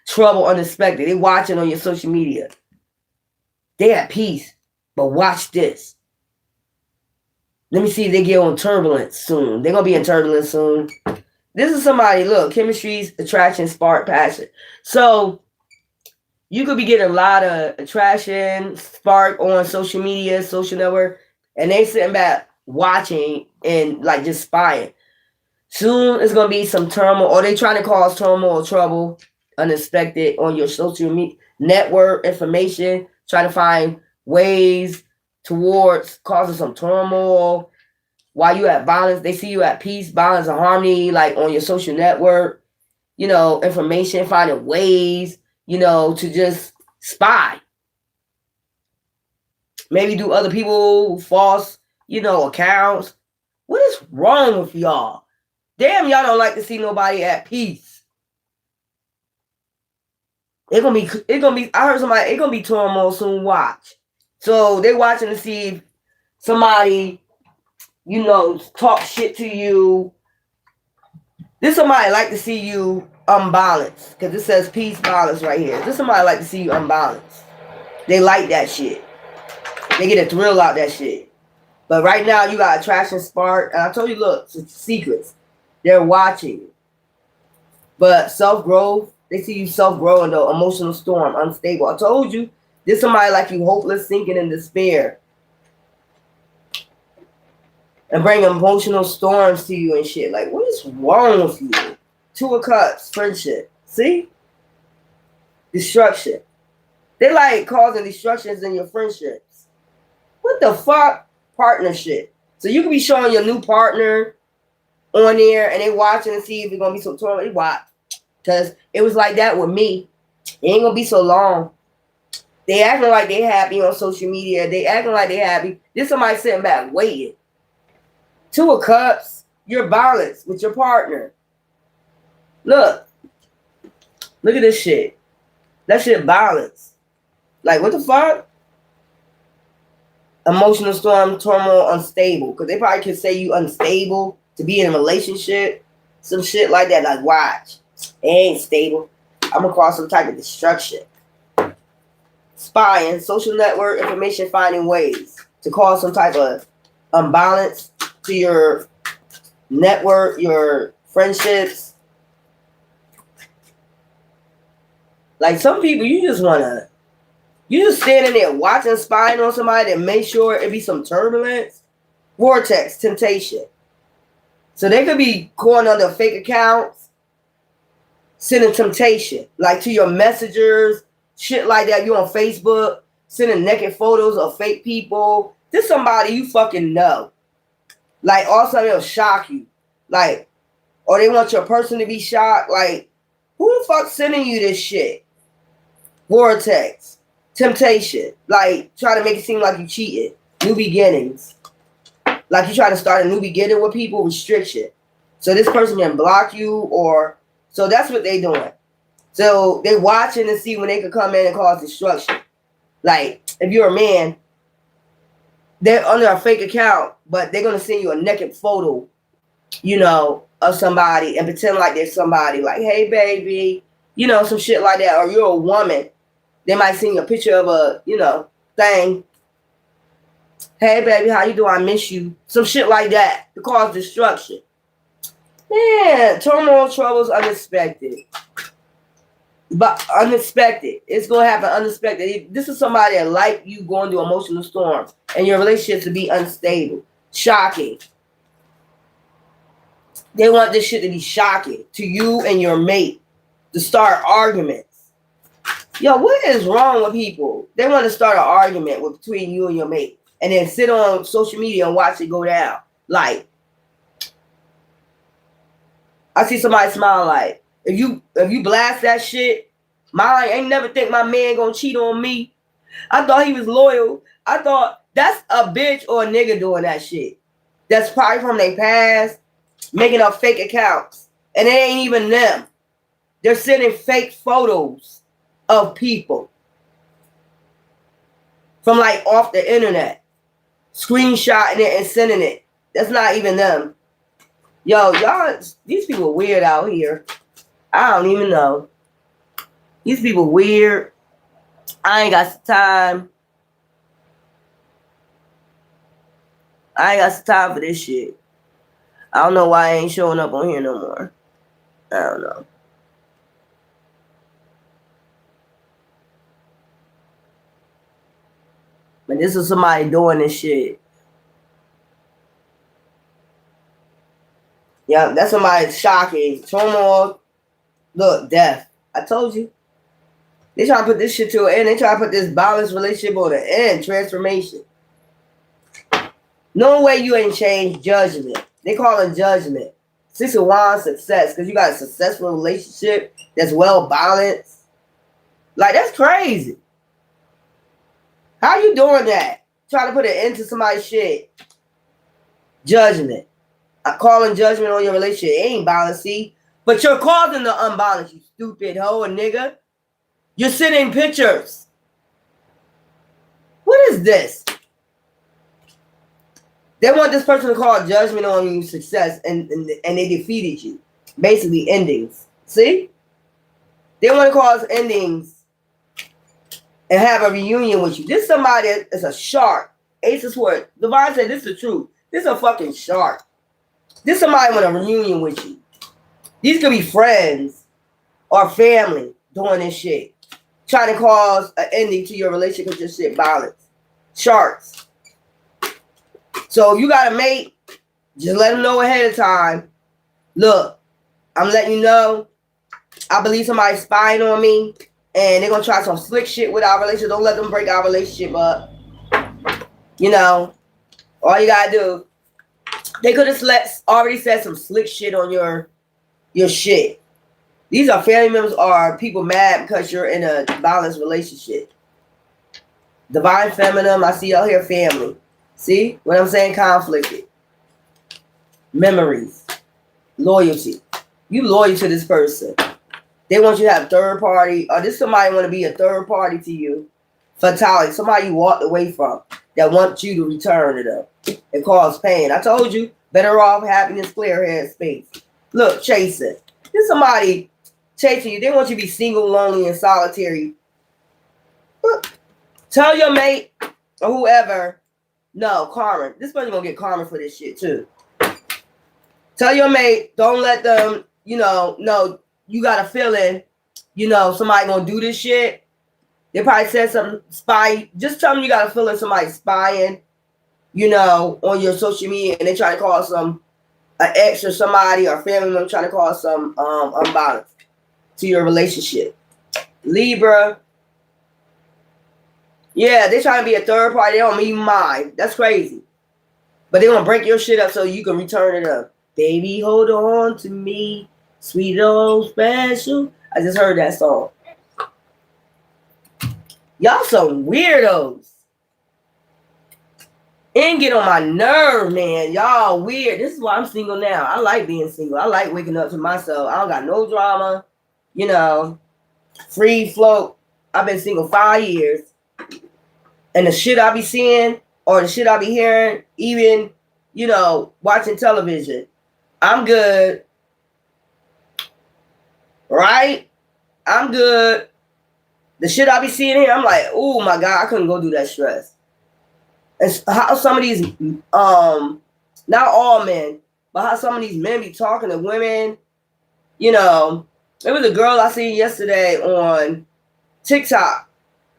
trouble unexpected. They watching on your social media. They at peace. But watch this. Let me see if they get on turbulence soon. They're going to be in turbulence soon. This is somebody, look, chemistry, attraction, spark, passion. So you could be getting a lot of attraction, spark on social media, social network, and they sitting back watching and like just spying. Soon it's gonna be some turmoil, or they trying to cause turmoil, trouble, unexpected on your social media network information, trying to find ways towards causing some turmoil. While you at balance, they see you at peace, balance, and harmony, like on your social network, information, finding ways, to just spy. Maybe do other people false, accounts. What is wrong with y'all? Damn, y'all don't like to see nobody at peace. It's gonna be, I heard somebody, it's gonna be turmoil soon, watch. So they watching to see if somebody, talk shit to you. This somebody like to see you unbalanced, because it says peace, balance right here. This somebody like to see you unbalanced. They like that shit. They get a thrill out that shit. But right now you got attraction, spark, and I told you, look, it's secrets. They're watching you. But self-growth, they see you self-growing though, emotional storm, unstable. I told you, this somebody like you hopeless, sinking in despair. And bring emotional storms to you and shit. Like, what is wrong with you? Two of Cups, friendship. See? Destruction. They like causing destructions in your friendships. What the fuck? Partnership. So you can be showing your new partner on there and they watching and see if it's going to be some turmoil. They watch. Because it was like that with me. It ain't going to be so long. They acting like they happy on social media. They acting like they happy. This somebody sitting back waiting. Two of Cups, you're balanced with your partner. Look at this shit. That shit balanced. Like, what the fuck? Emotional storm, turmoil, unstable. Because they probably could say you unstable to be in a relationship. Some shit like that. Like, watch. It ain't stable. I'm going to cause some type of destruction. Spying, social network, information finding ways to cause some type of unbalance to your network, your friendships. Like some people, you just standing there watching, spying on somebody to make sure it be some turbulence. Vortex, temptation. So they could be going under fake accounts, sending temptation, like to your messengers, shit like that. You on Facebook, sending naked photos of fake people. This somebody you fucking know. Like, also they'll shock you. Like, or they want your person to be shocked. Like, who the fuck sending you this shit? Vortex. Temptation. Like, try to make it seem like you cheated. New beginnings. Like, you try to start a new beginning with people. Restriction. So this person can block you or... So that's what they doing. So they watching to see when they could come in and cause destruction. Like, if you're a man... They're under a fake account, but they're going to send you a naked photo, of somebody and pretend like there's somebody like, hey, baby, some shit like that. Or you're a woman. They might send you a picture of a, thing. Hey, baby, how you doing? I miss you. Some shit like that to cause destruction. Man, turmoil, troubles, unexpected. But unexpected. It's going to happen unexpected. This is somebody that like you going through emotional storms and your relationship to be unstable. Shocking. They want this shit to be shocking to you and your mate. To start arguments. Yo, what is wrong with people? They want to start an argument between you and your mate. And then sit on social media and watch it go down. Like, I see somebody smile like, if you blast that shit, I ain't never think my man gonna cheat on me. I thought he was loyal. I thought that's a bitch or a nigga doing that shit. That's probably from their past, making up fake accounts. And it ain't even them. They're sending fake photos of people from like off the internet. Screenshotting it and sending it. That's not even them. Yo, y'all, these people weird out here. I don't even know. These people weird. I ain't got some time. I ain't got some time for this shit. I don't know why I ain't showing up on here no more. I don't know. But this is somebody doing this shit. Yeah, that's somebody shocking. Turmoil. Look, death. I told you. They try to put this shit to an end. They try to put this balanced relationship on the end. Transformation. No way you ain't changed. Judgment. They call it judgment. Six of Wands, success. Because you got a successful relationship that's well balanced. Like, that's crazy. How you doing that? Trying to put an end to somebody's shit. Judgment. I'm calling judgment on your relationship. It ain't balanced, see? But you're causing the unbalance, you stupid hoe and nigga. You're sending pictures. What is this? They want this person to call judgment on you success, and they defeated you. Basically, endings. See? They want to cause endings and have a reunion with you. This somebody is a shark. Ace of Swords. Divine said this is the truth. This is a fucking shark. This somebody want a reunion with you. These could be friends or family doing this shit. Trying to cause an ending to your relationship with your shit balance. Sharks. So if you got a mate, just let them know ahead of time. Look, I'm letting you know, I believe somebody's spying on me, and they're going to try some slick shit with our relationship. Don't let them break our relationship up. You know, all you got to do, they could have already said some slick shit on your shit. These are family members or people mad because you're in a balanced relationship. Divine feminine, I see y'all here, family. See what I'm saying? Conflicted. Memories. Loyalty. You loyal to this person. They want you to have third party, or this somebody want to be a third party to you. Fatality. Somebody you walked away from that wants you to return to them. It cause pain. I told you, better off happiness, clear head space. Look, chasing. This somebody chasing you. They want you to be single, lonely, and solitary. Look, tell your mate or whoever, no, karma. This person gonna get karma for this shit too. Tell your mate, don't let them, no, you got a feeling, somebody gonna do this shit. They probably said something spy. Just tell them you got a feeling somebody spying, on your social media, and they try to call an ex or somebody or family member trying to cause some unbalance to your relationship. Libra. Yeah, they trying to be a third party. They don't mean mine. That's crazy. But they want to break your shit up so you can return it up. Baby, hold on to me. Sweet old special. I just heard that song. Y'all some weirdos. And get on my nerve, man. Y'all weird. This is why I'm single now. I like being single. I like waking up to myself. I don't got no drama. Free float. I've been single 5 years. And the shit I be seeing or the shit I be hearing, even, watching television, I'm good. Right? I'm good. The shit I be seeing here, I'm like, oh my God, I couldn't go do that stress. And how some of these, not all men, but how some of these men be talking to women, there was a girl I seen yesterday on TikTok.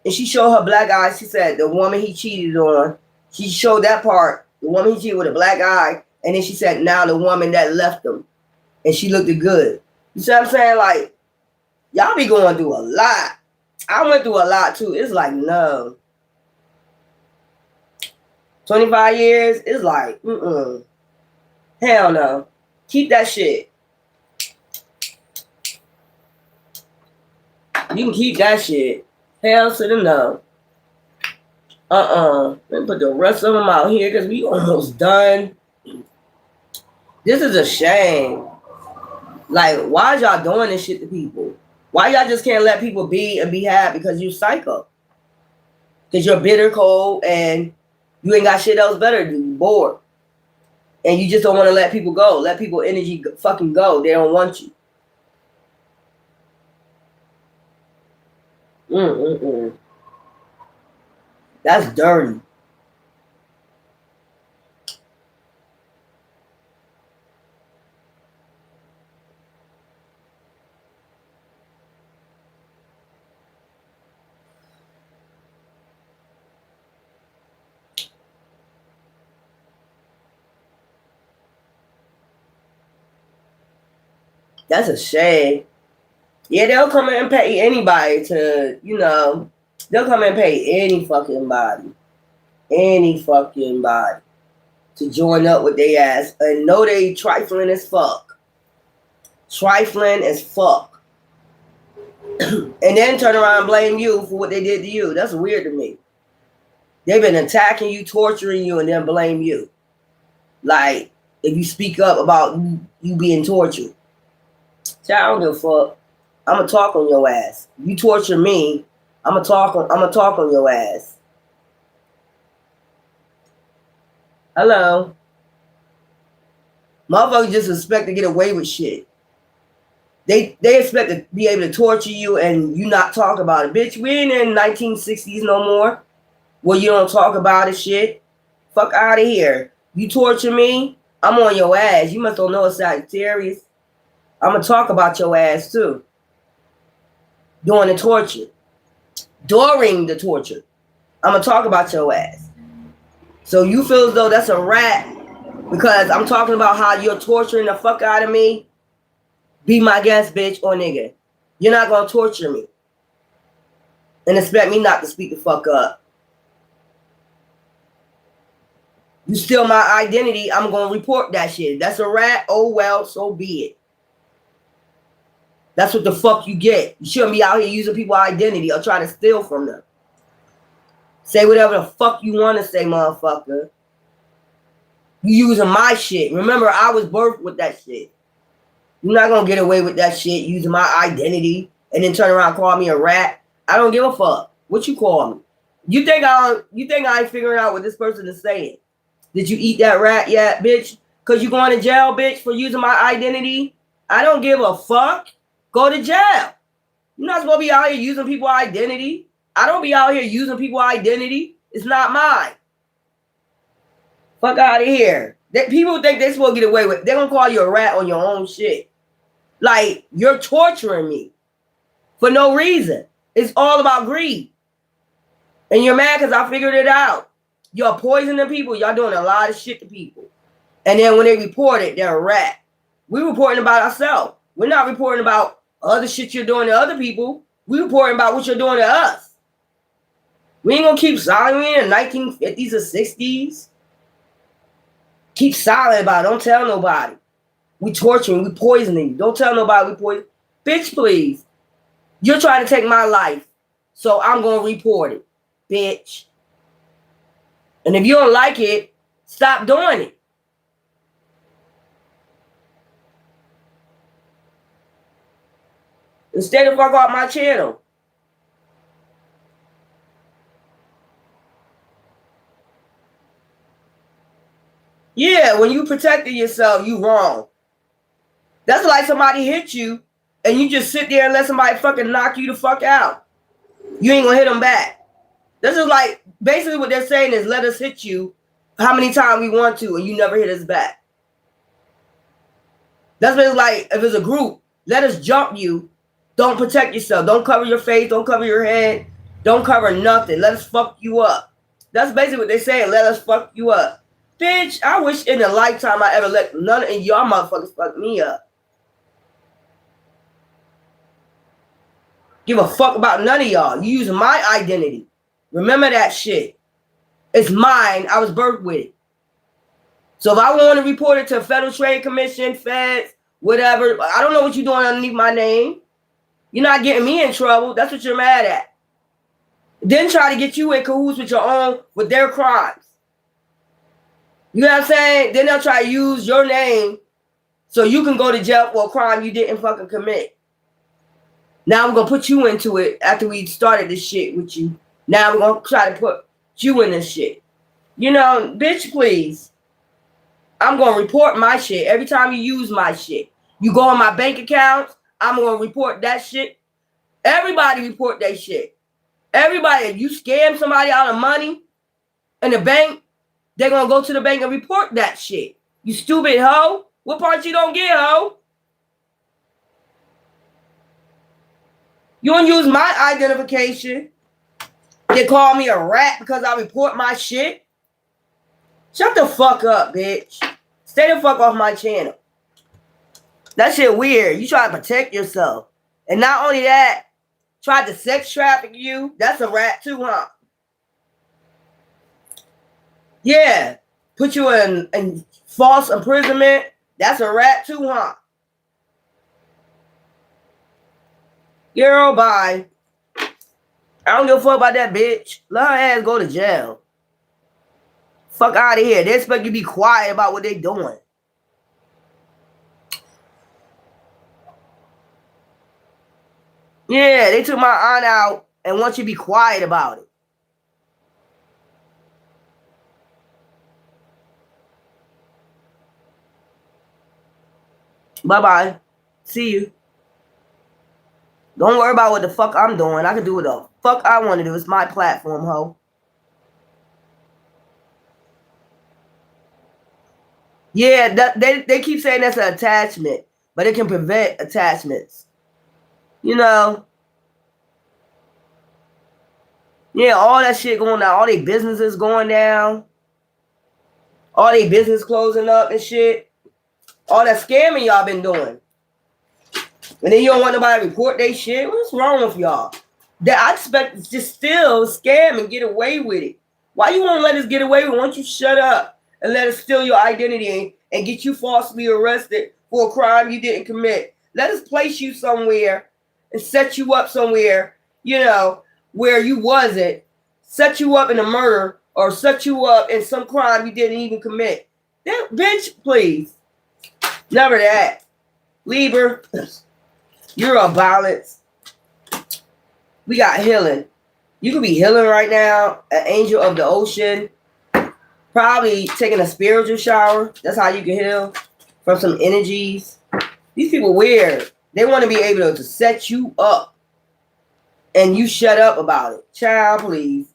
And she showed her black eye. She said the woman he cheated on, she showed that part, the woman he cheated with a black eye. And then she said, now the woman that left him. And she looked good. You see what I'm saying? Like, y'all be going through a lot. I went through a lot too. It's like, no. 25 years, it's like, hell no. Keep that shit. You can keep that shit. Hell to the no. Let me put the rest of them out here because we almost done. This is a shame. Like, why y'all doing this shit to people? Why y'all just can't let people be and be happy because you psycho? Because you're bitter, cold, and you ain't got shit else better to do. You're bored. And you just don't want to let people go. Let people energy fucking go. They don't want you. That's dirty. That's a shame. Yeah, they'll come in and pay anybody to, you know, they'll come in and pay any fucking body. Any fucking body. To join up with their ass. And know they trifling as fuck. Trifling as fuck. And then turn around and blame you for what they did to you. That's weird to me. They've been attacking you, torturing you, and then blame you. Like, if you speak up about you being tortured. See, I don't give a fuck. I'm gonna talk on your ass. You torture me, I'm gonna talk on your ass. Hello. Motherfuckers just expect to get away with shit. They expect to be able to torture you and you not talk about it. Bitch, we ain't in 1960s no more. Where you don't talk about it shit. Fuck out of here. You torture me, I'm on your ass. You must don't know it's Sagittarius. I'm gonna talk about your ass too. During the torture. During the torture. I'm gonna talk about your ass. So you feel as though that's a rat because I'm talking about how you're torturing the fuck out of me? Be my guest, bitch or nigga. You're not gonna torture me. And expect me not to speak the fuck up. You steal my identity, I'm gonna report that shit. That's a rat, oh well, so be it. That's what the fuck you get. You shouldn't be out here using people's identity or trying to steal from them. Say whatever the fuck you want to say, motherfucker. You using my shit. Remember, I was birthed with that shit. You're not gonna get away with that shit using my identity and then turn around and call me a rat. I don't give a fuck. What you call me? You think I ain't figuring out what this person is saying? Did you eat that rat yet, bitch? Cause you going to jail, bitch, for using my identity? I don't give a fuck. Go to jail. You're not supposed to be out here using people's identity. I don't be out here using people's identity. It's not mine. Fuck out of here. People think they're supposed to get away with it. They're going to call you a rat on your own shit. Like, you're torturing me for no reason. It's all about greed. And you're mad because I figured it out. You're poisoning people. Y'all doing a lot of shit to people. And then when they report it, they're a rat. We're reporting about ourselves. We're not reporting about other shit you're doing to other people. We're reporting about what you're doing to us. We ain't going to keep silent. We in the 1950s or 60s. Keep silent about it. Don't tell nobody. We torturing. We poisoning. Don't tell nobody we poison. Bitch, please. You're trying to take my life. So I'm going to report it. Bitch. And if you don't like it, stop doing it. And stay the fuck off my channel. Yeah, when you protected yourself, you wrong. That's like somebody hit you and you just sit there and let somebody fucking knock you the fuck out. You ain't gonna hit them back. This is like, basically what they're saying is let us hit you how many times we want to and you never hit us back. That's what it's like if it's a group. Let us jump you. Don't protect yourself. Don't cover your face. Don't cover your head. Don't cover nothing. Let us fuck you up. That's basically what they're saying. Let us fuck you up. Bitch, I wish in a lifetime I ever let none of y'all motherfuckers fuck me up. Give a fuck about none of y'all. You using my identity. Remember that shit. It's mine. I was birthed with it. So if I want to report it to Federal Trade Commission, Feds, whatever, I don't know what you're doing underneath my name. You're not getting me in trouble. That's what you're mad at. Then try to get you in cahoots with their crimes. You know what I'm saying? Then they'll try to use your name so you can go to jail for a crime you didn't fucking commit. Now I'm going to put you into it after we started this shit with you. Now I'm going to try to put you in this shit. You know, bitch, please. I'm going to report my shit every time you use my shit. You go on my bank accounts, I'm going to report that shit. Everybody report that shit. Everybody, if you scam somebody out of money in the bank, they're going to go to the bank and report that shit. You stupid hoe. What part you don't get, hoe? You don't use my identification. They call me a rat because I report my shit. Shut the fuck up, bitch. Stay the fuck off my channel. That shit weird. You try to protect yourself. And not only that, tried to sex traffic you. That's a rat too, huh? Yeah. Put you in false imprisonment. That's a rat too, huh? Girl, bye. I don't give a fuck about that bitch. Let her ass go to jail. Fuck out of here. They expect you to be quiet about what they doing. Yeah, they took my aunt out and want you to be quiet about it. Bye-bye. See you. Don't worry about what the fuck I'm doing. I can do what the fuck I want to do. It's my platform, ho. Yeah, they keep saying that's an attachment, but it can prevent attachments. You know? Yeah, all that shit going down. All their businesses going down. All their business closing up and shit. All that scamming y'all been doing. And then you don't want nobody to report their shit. What's wrong with y'all? That I expect to just still scam and get away with it. Why you won't let us get away with it? Why don't you shut up and let us steal your identity and get you falsely arrested for a crime you didn't commit? Let us place you somewhere and set you up somewhere, you know, where you wasn't. Set you up in a murder or set you up in some crime you didn't even commit. That bitch, please. Never that. Libra, you're a balance. We got healing. You could be healing right now. An angel of the ocean. Probably taking a spiritual shower. That's how you can heal from some energies. These people weird. They want to be able to set you up. And you shut up about it. Child, please.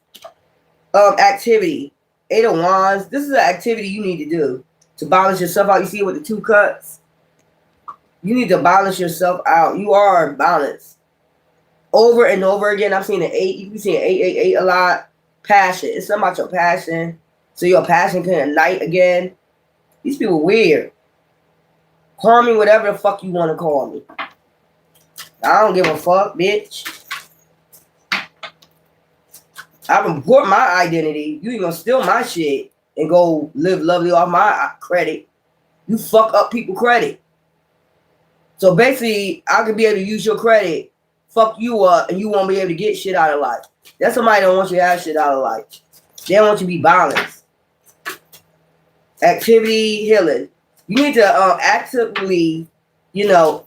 Activity. 8 of Wands. This is an activity you need to do to balance yourself out. You see it with the 2 cuts? You need to balance yourself out. You are balanced. Over and over again, I've seen an 8. You can see an 8 a lot. Passion. It's something about your passion. So your passion can ignite again. These people weird. Call me whatever the fuck you want to call me. I don't give a fuck, bitch. I report my identity. You ain't gonna steal my shit and go live lovely off my credit. You fuck up people credit. So basically, I could be able to use your credit, fuck you up, and you won't be able to get shit out of life. That's somebody that don't want you to have shit out of life. They don't want you to be balanced. Activity, healing. You need to actively, you know.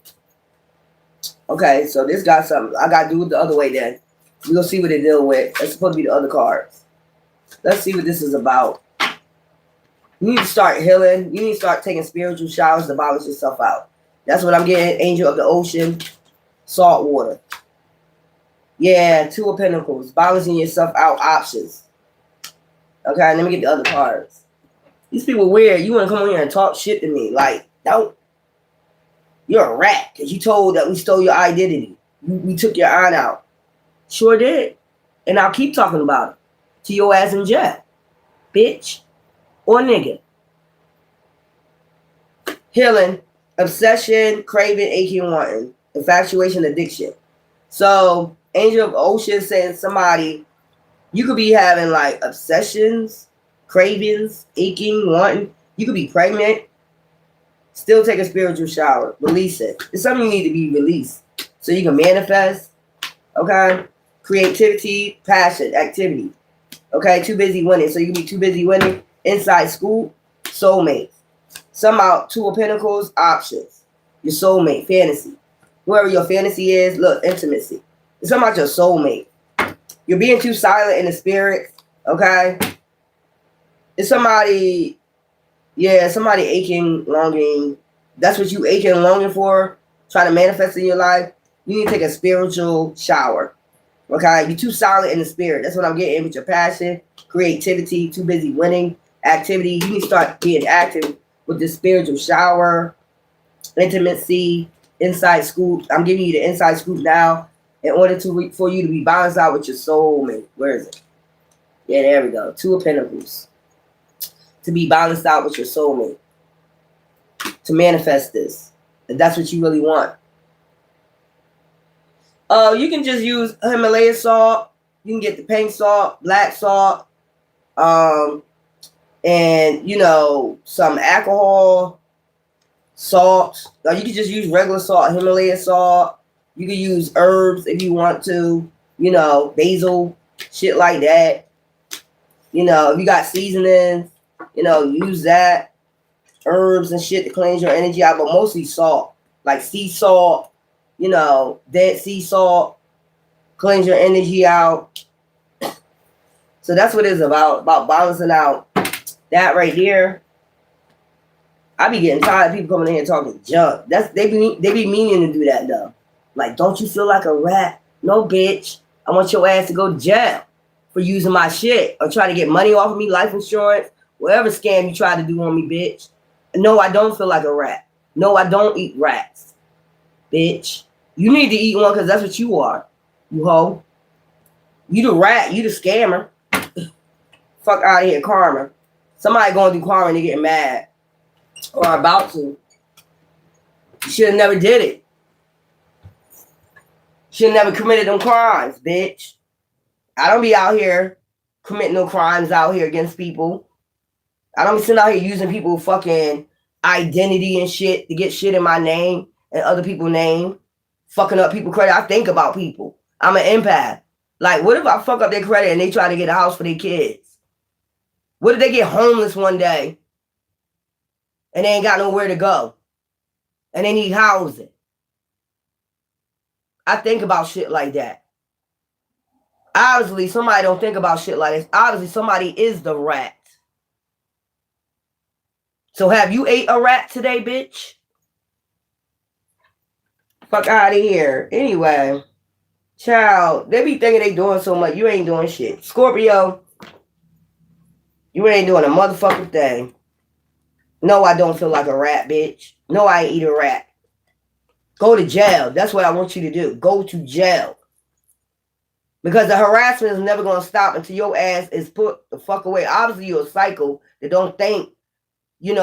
Okay, so this got something. I got to do it the other way then. We're going to see what they deal with. That's supposed to be the other cards. Let's see what this is about. You need to start healing. You need to start taking spiritual showers to balance yourself out. That's what I'm getting. Angel of the ocean. Salt water. Yeah, 2 of Pentacles. Balancing yourself out options. Okay, let me get the other cards. These people weird. You want to come on here and talk shit to me. Like, don't. You're a rat because you told that we stole your identity. We took your aunt out. Sure did. And I'll keep talking about it. To your ass in jail. Bitch. Or nigga. Healing. Obsession. Craving. Aching. Wanting. Infatuation. Addiction. So, Angel of Ocean saying somebody, you could be having like obsessions, cravings, aching, wanting. You could be pregnant. Still take a spiritual shower. Release it. It's something you need to be released. So you can manifest. Okay? Creativity, passion, activity. Okay? Too busy winning. So you can be too busy winning. Inside school, soulmate. Somehow, 2 of Pentacles, options. Your soulmate, fantasy. Whoever your fantasy is, look, intimacy. It's something about your soulmate. You're being too silent in the spirit. Okay? It's somebody, yeah, somebody aching, longing. That's what you aching and longing for. Trying to manifest in your life. You need to take a spiritual shower. Okay? You're too silent in the spirit. That's what I'm getting with your passion, creativity, too busy winning, activity. You need to start being active with the spiritual shower, intimacy, inside scoop. I'm giving you the inside scoop now in order for you to be balanced out with your soulmate. Where is it? Yeah, there we go. 2 of Pentacles. To be balanced out with your soulmate. To manifest this. if that's what you really want. You can just use Himalayan salt. You can get the pink salt, black salt, and some alcohol, salt. You can just use regular salt, Himalayan salt. You can use herbs if you want to, basil, shit like that. If you got seasonings, use that. Herbs and shit to cleanse your energy out, but mostly salt, like sea salt, dead sea salt, cleanse your energy out. So that's what it's about balancing out that right there. I be getting tired of people coming in here talking junk. They be meaning to do that though. Like, don't you feel like a rat? No, bitch. I want your ass to go to jail for using my shit or trying to get money off of me, life insurance, whatever scam you try to do on me, bitch. No, I don't feel like a rat. No, I don't eat rats, bitch. You need to eat one because that's what you are, you hoe. You the rat. You the scammer. Fuck out of here, karma. Somebody going through karma and they getting mad. Or about to. You should have never did it. Should have never committed them crimes, bitch. I don't be out here committing no crimes out here against people. I don't be sitting out here using people's fucking identity and shit to get shit in my name and other people's name. Fucking up people's credit. I think about people. I'm an empath. Like, what if I fuck up their credit and they try to get a house for their kids? What if they get homeless one day and they ain't got nowhere to go and they need housing? I think about shit like that. Obviously, somebody don't think about shit like this. Obviously, somebody is the rat. So have you ate a rat today, bitch? Fuck out of here. Anyway, child, they be thinking they doing so much. You ain't doing shit. Scorpio, you ain't doing a motherfucking thing. No, I don't feel like a rat, bitch. No, I ain't eat a rat. Go to jail. That's what I want you to do. Go to jail. Because the harassment is never going to stop until your ass is put the fuck away. Obviously, you're a psycho that don't think, you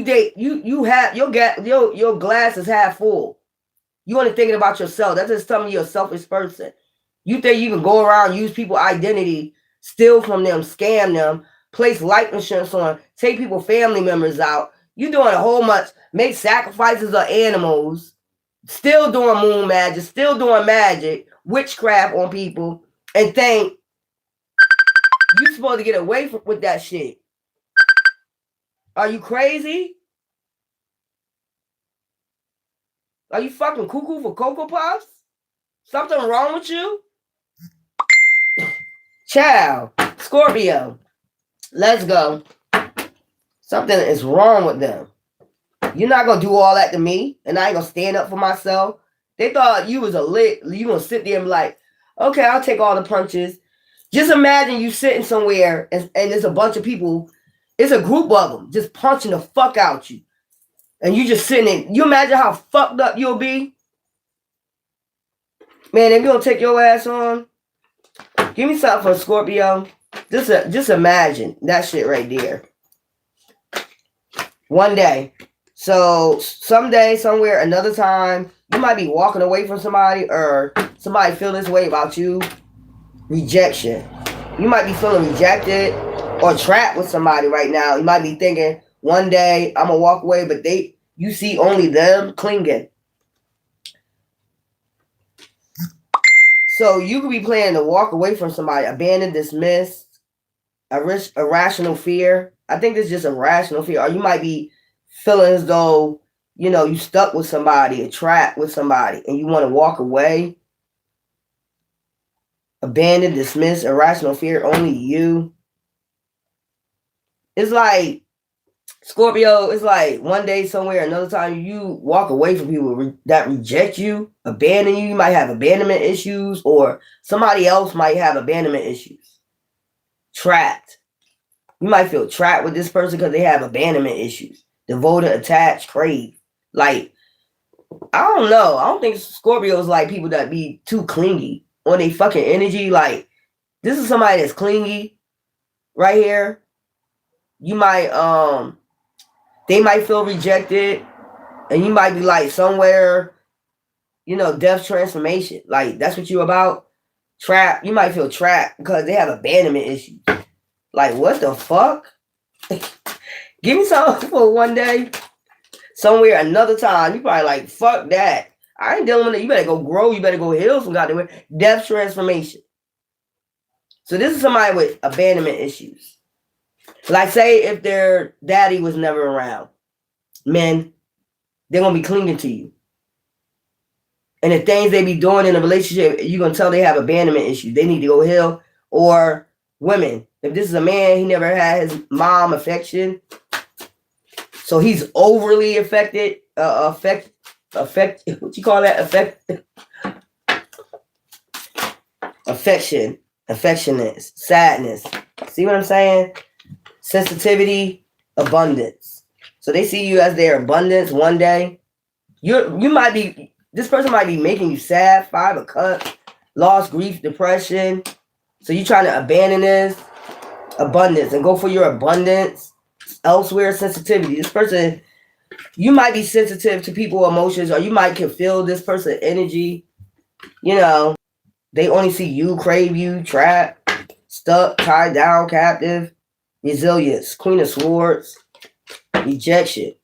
date, you have, your glass is half full. You only thinking about yourself. That's just telling you you're a selfish person. You think you can go around, use people's identity, steal from them, scam them, place life insurance on, take people's family members out. You doing a whole much, make sacrifices of animals, still doing moon magic, still doing magic, witchcraft on people, and think you supposed to get away with that shit. Are you crazy? Are you fucking cuckoo for Cocoa Puffs? Something wrong with you? Child, Scorpio, let's go. Something is wrong with them. You're not going to do all that to me, and I ain't going to stand up for myself. They thought you was a lick. You going to sit there and be like, okay, I'll take all the punches. Just imagine you sitting somewhere, and there's a bunch of people. It's a group of them just punching the fuck out you. And you just sitting in. You imagine how fucked up you'll be? Man, if you don't take your ass on, give me something for Scorpio. Just imagine that shit right there. One day. So someday, somewhere, another time, you might be walking away from somebody or somebody feel this way about you. Rejection. You might be feeling rejected or trapped with somebody right now. You might be thinking, one day I'm gonna walk away, but you see only them clinging. So you could be planning to walk away from somebody, abandon, dismiss, irrational fear. I think it's just a rational fear. Or you might be feeling as though, you stuck with somebody, or trapped with somebody, and you want to walk away. Abandon, dismiss, irrational fear, only you. It's like, Scorpio, it's like one day somewhere, another time you walk away from people that reject you, abandon you. You might have abandonment issues, or somebody else might have abandonment issues. Trapped. You might feel trapped with this person because they have abandonment issues. Devoted, attached, crave. Like, I don't know. I don't think Scorpios like people that be too clingy on their fucking energy. Like, this is somebody that's clingy right here. You might They might feel rejected, and you might be like somewhere, you know, death transformation. Like, that's what you about? Trapped. You might feel trapped because they have abandonment issues. Like, what the fuck? Give me something for one day. Somewhere another time. You probably like, fuck that. I ain't dealing with it. You better go grow. You better go heal some goddamn death transformation. So this is somebody with abandonment issues. Like, say if their daddy was never around. Men, they're going to be clinging to you. And the things they be doing in a relationship, you're going to tell they have abandonment issues. They need to go heal. Or women, if this is a man, he never had his mom affection. So he's overly affected, what you call that? Affectionate, sadness. See what I'm saying? Sensitivity, abundance. So they see you as their abundance one day. This person might be making you sad, 5 of Cups, loss, grief, depression. So you're trying to abandon this abundance and go for your abundance elsewhere. Sensitivity. This person, you might be sensitive to people's emotions, or you might can feel this person's energy. You know, they only see you, crave you, trapped, stuck, tied down, captive. Resilience, Queen of Swords, rejection.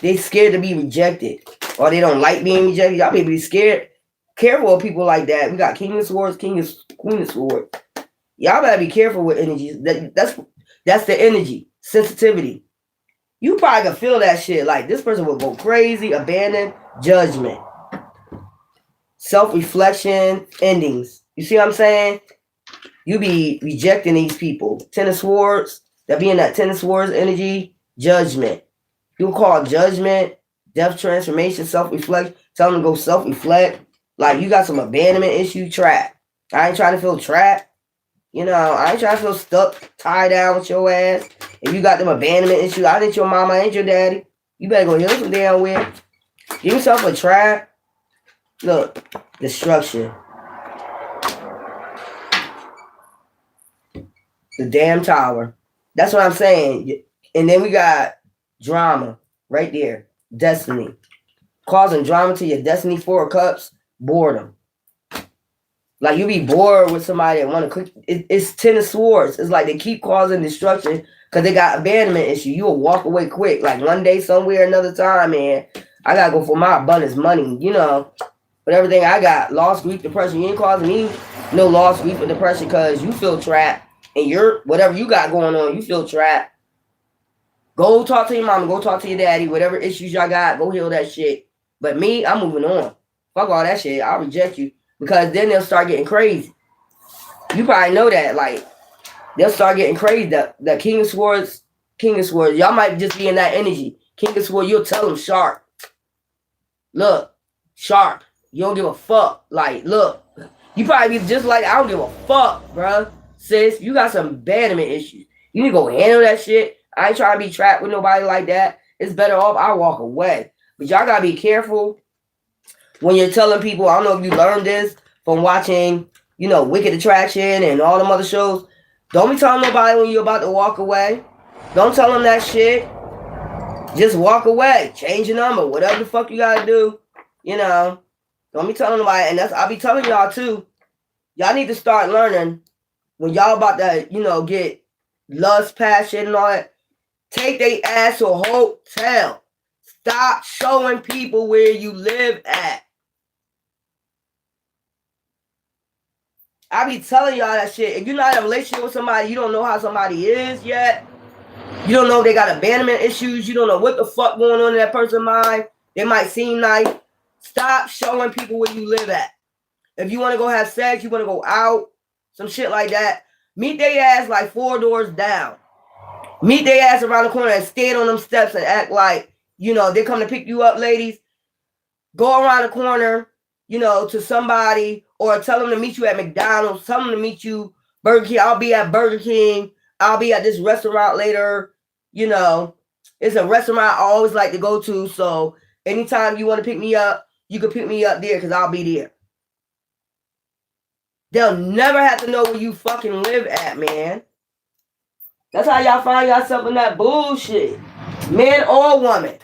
They scared to be rejected, or they don't like being rejected. Y'all be scared. Careful of people like that. We got King of Swords, Queen of Swords. Y'all better be careful with energies. That's the energy, sensitivity. You probably can feel that shit. Like, this person will go crazy, abandon, judgment, self-reflection, endings. You see what I'm saying? You be rejecting these people. 10 of Swords, that be in that 10 of Swords energy, judgment. You'll call judgment, death transformation, self-reflection. Tell them to go self-reflect. Like, you got some abandonment issue, trapped. I ain't trying to feel trapped. You know, I ain't trying to feel stuck, tied down with your ass. If you got them abandonment issues, I ain't your mama, I ain't your daddy. You better go heal some damn way. Give yourself a trap. Look, destruction. The damn tower. That's what I'm saying. And then we got drama right there. Destiny. Causing drama to your destiny. 4 of Cups. Boredom. Like, you be bored with somebody that want to cook. It's 10 of Swords. It's like they keep causing destruction because they got abandonment issue. You will walk away quick. Like, one day, somewhere, another time, man. I got to go for my abundance money. You know, but everything I got. Loss, grief, depression. You ain't causing me no loss, grief, or depression because you feel trapped. And whatever you got going on, you feel trapped. Go talk to your mama. Go talk to your daddy. Whatever issues y'all got, go heal that shit. But me, I'm moving on. Fuck all that shit. I'll reject you. Because then they'll start getting crazy. You probably know that. Like, they'll start getting crazy. The King of Swords. Y'all might just be in that energy. King of Swords, you'll tell them sharp. Look, sharp. You don't give a fuck. Like, look. You probably be just like, I don't give a fuck, bruh. Sis, you got some abandonment issues. You need to go handle that shit. I ain't trying to be trapped with nobody like that. It's better off I walk away. But y'all gotta be careful when you're telling people. I don't know if you learned this from watching, you know, Wicked Attraction and all them other shows. Don't be telling nobody when you're about to walk away. Don't tell them that shit. Just walk away. Change your number. Whatever the fuck you gotta do. You know. Don't be telling nobody. And I'll be telling y'all too. Y'all need to start learning. When y'all about to, you know, get lust, passion, and all that, take they ass to a hotel. Stop showing people where you live at. I be telling y'all that shit. If you're not in a relationship with somebody, you don't know how somebody is yet. You don't know if they got abandonment issues. You don't know what the fuck going on in that person's mind. They might seem nice. Stop showing people where you live at. If you want to go have sex, you want to go out, some shit like that, meet their ass like 4 doors down. Meet their ass around the corner and stand on them steps and act like, you know, they come to pick you up, ladies. Go around the corner, you know, to somebody, or tell them to meet you at McDonald's. Tell them to meet you Burger King. I'll be at Burger King. I'll be at this restaurant later. You know, it's a restaurant I always like to go to. So anytime you want to pick me up, you can pick me up there because I'll be there. They'll never have to know where you fucking live at, man. That's how y'all find yourself in that bullshit. Man or woman.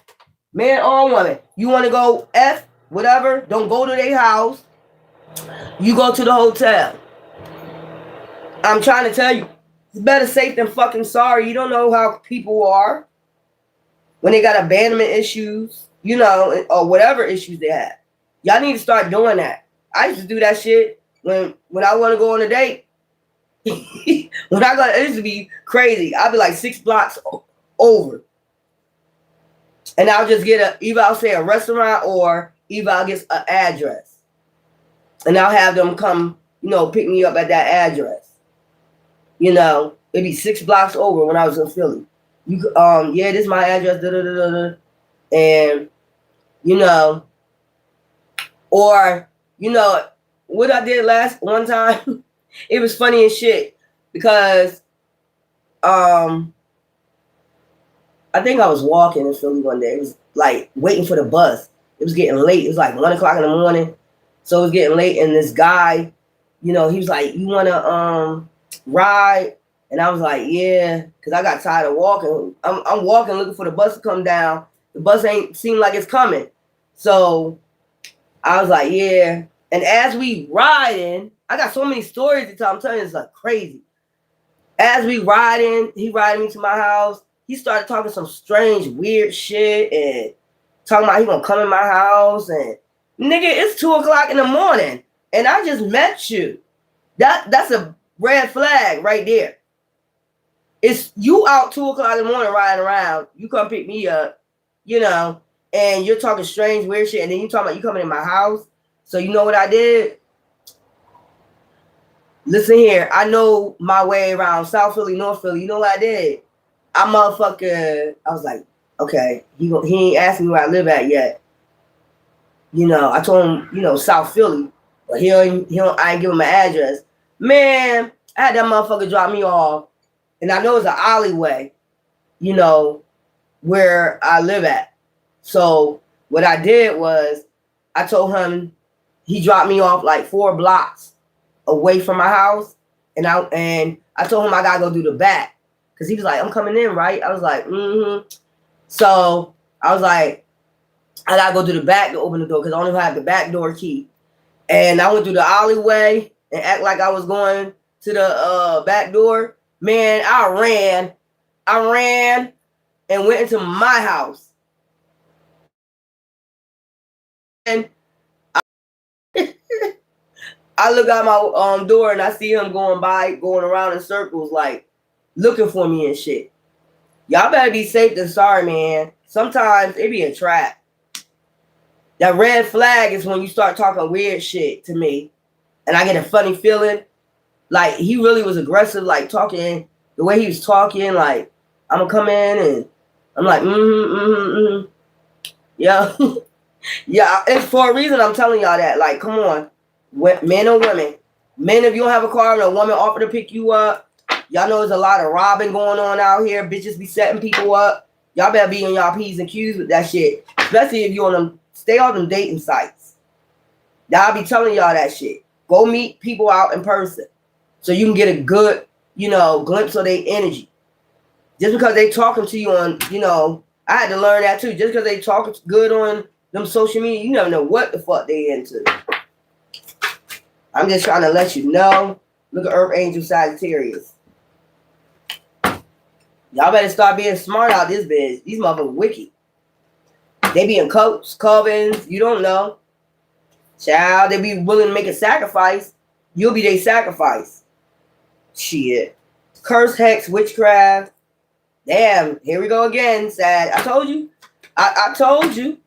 Man or woman. You want to go F, whatever, don't go to their house. You go to the hotel. I'm trying to tell you, it's better safe than fucking sorry. You don't know how people are when they got abandonment issues, you know, or whatever issues they have. Y'all need to start doing that. I used to do that shit when I want to go on a date. It used to be crazy. I'd be like 6 blocks over. And I'll just get either I'll say a restaurant or either I'll get an address. And I'll have them come, you know, pick me up at that address. You know, it'd be 6 blocks over when I was in Philly. Yeah, this is my address, and you know, or you know, what I did one time, it was funny as shit because I think I was walking in Philly one day. It was like waiting for the bus. It was getting late. It was like 1 o'clock in the morning, so it was getting late. And this guy, you know, he was like, "You wanna ride?" And I was like, yeah, because I got tired of walking. I'm walking looking for the bus to come down. The bus ain't seem like it's coming. So I was like, yeah. And as we riding, I got so many stories to tell. I'm telling you, it's like crazy. As we riding, he riding me to my house. He started talking some strange, weird shit and talking about he gonna come in my house. And nigga, it's 2 o'clock in the morning. And I just met you. That's a red flag right there. It's you out 2 o'clock in the morning riding around. You come pick me up, you know, and you're talking strange, weird shit. And then you talking about you coming in my house. So you know what I did? Listen here. I know my way around South Philly, North Philly. You know what I did? I was like, okay, he ain't asking me where I live at yet. You know, I told him, you know, South Philly. But I ain't give him my address. Man, I had that motherfucker drop me off. And I know it's an alleyway, you know, where I live at. So what I did was I told him he dropped me off like 4 blocks away from my house. And I told him I gotta go do the back. Cause he was like, I'm coming in, right? I was like, mm-hmm. So I was like, I gotta go to the back to open the door because I only have the back door key. And I went through the alleyway and act like I was going to the back door. Man, I ran and went into my house. And I look out my door and I see him going around in circles, like looking for me and shit. Y'all better be safe than sorry, man. Sometimes it be a trap. That red flag is when you start talking weird shit to me. And I get a funny feeling. Like he really was aggressive, like talking. The way he was talking, like, I'm going to come in and I'm like, yeah. Yeah, it's for a reason I'm telling y'all that. Like, come on. Men or women. Men, if you don't have a car and a woman offer to pick you up, y'all know there's a lot of robbing going on out here. Bitches be setting people up. Y'all better be on y'all P's and Q's with that shit. Especially if you on them, stay on them dating sites. I'll be telling y'all that shit. Go meet people out in person so you can get a good, you know, glimpse of their energy. Just because they talking to you on, you know, I had to learn that too. Just because they talking good on them social media, you never know what the fuck they into. I'm just trying to let you know. Look at Earth Angel Sagittarius. Y'all better start being smart out this bitch. These motherfuckers wicked. They be in cults, covens, you don't know. Child, they be willing to make a sacrifice. You'll be their sacrifice. Shit. Curse, hex, witchcraft. Damn, here we go again, Sad. I told you. I told you.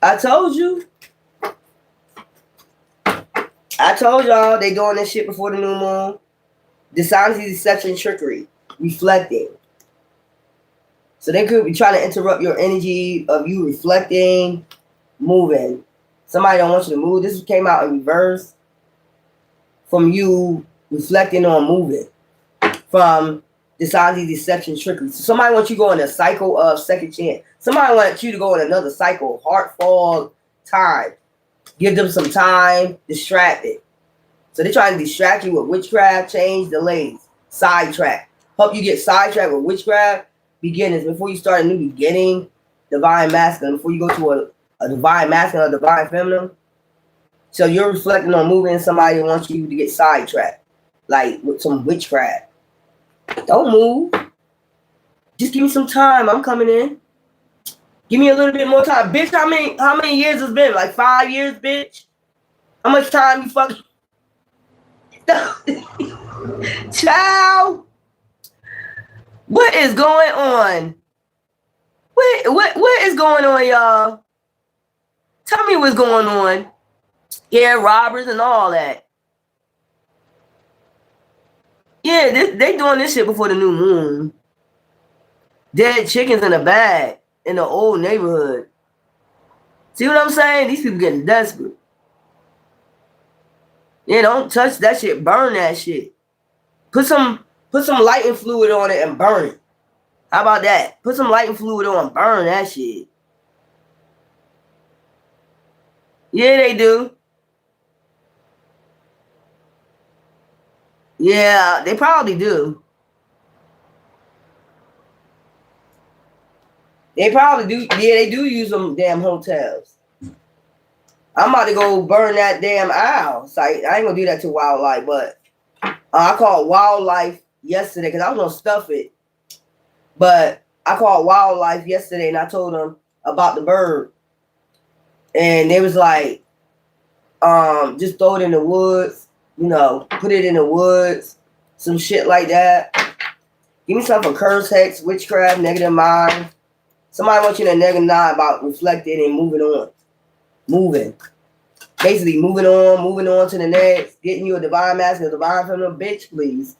I told you. I told y'all they doing this shit before the new moon. Dishonesty, deception, trickery. Reflecting. So they could be trying to interrupt your energy of you reflecting, moving. Somebody don't want you to move. This came out in reverse. From you reflecting on moving. From dishonesty, deception, trickery. So somebody wants you to go in a cycle of second chance. Somebody wants you to go in another cycle, heart fog, time. Give them some time, distracted. So they're trying to distract you with witchcraft, change, delays, sidetrack. Help you get sidetracked with witchcraft. beginnings, before you start a new beginning, divine masculine, before you go to a divine masculine or divine feminine. So you're reflecting on moving somebody who wants you to get sidetracked, like with some witchcraft. Don't move. Just give me some time. I'm coming in. Give me a little bit more time. Bitch, how many years it's been? Like 5 years, bitch? How much time you fucking... Child, what is going on? What is going on, y'all? Tell me what's going on. Yeah, robbers and all that. Yeah, they doing this shit before the new moon. Dead chickens in a bag in the old neighborhood. See what I'm saying? These people getting desperate. Yeah, don't touch that shit. Burn that shit. Put some lighting fluid on it and burn it. How about that? Put some lighting fluid on, burn that shit. Yeah, they do. Yeah, they probably do. They probably do. Yeah, they do use them damn hotels. I'm about to go burn that damn owl site. I ain't gonna do that to wildlife, but I called wildlife yesterday because I was gonna stuff it. But I called wildlife yesterday and I told them about the bird. And they was like, just throw it in the woods, you know, put it in the woods, some shit like that. Give me something for curse, hex, witchcraft, negative mind. Somebody wants you to negative mind about reflecting and moving on. Moving. Basically, moving on to the next, getting you a divine masculine, a divine feminine, bitch, please.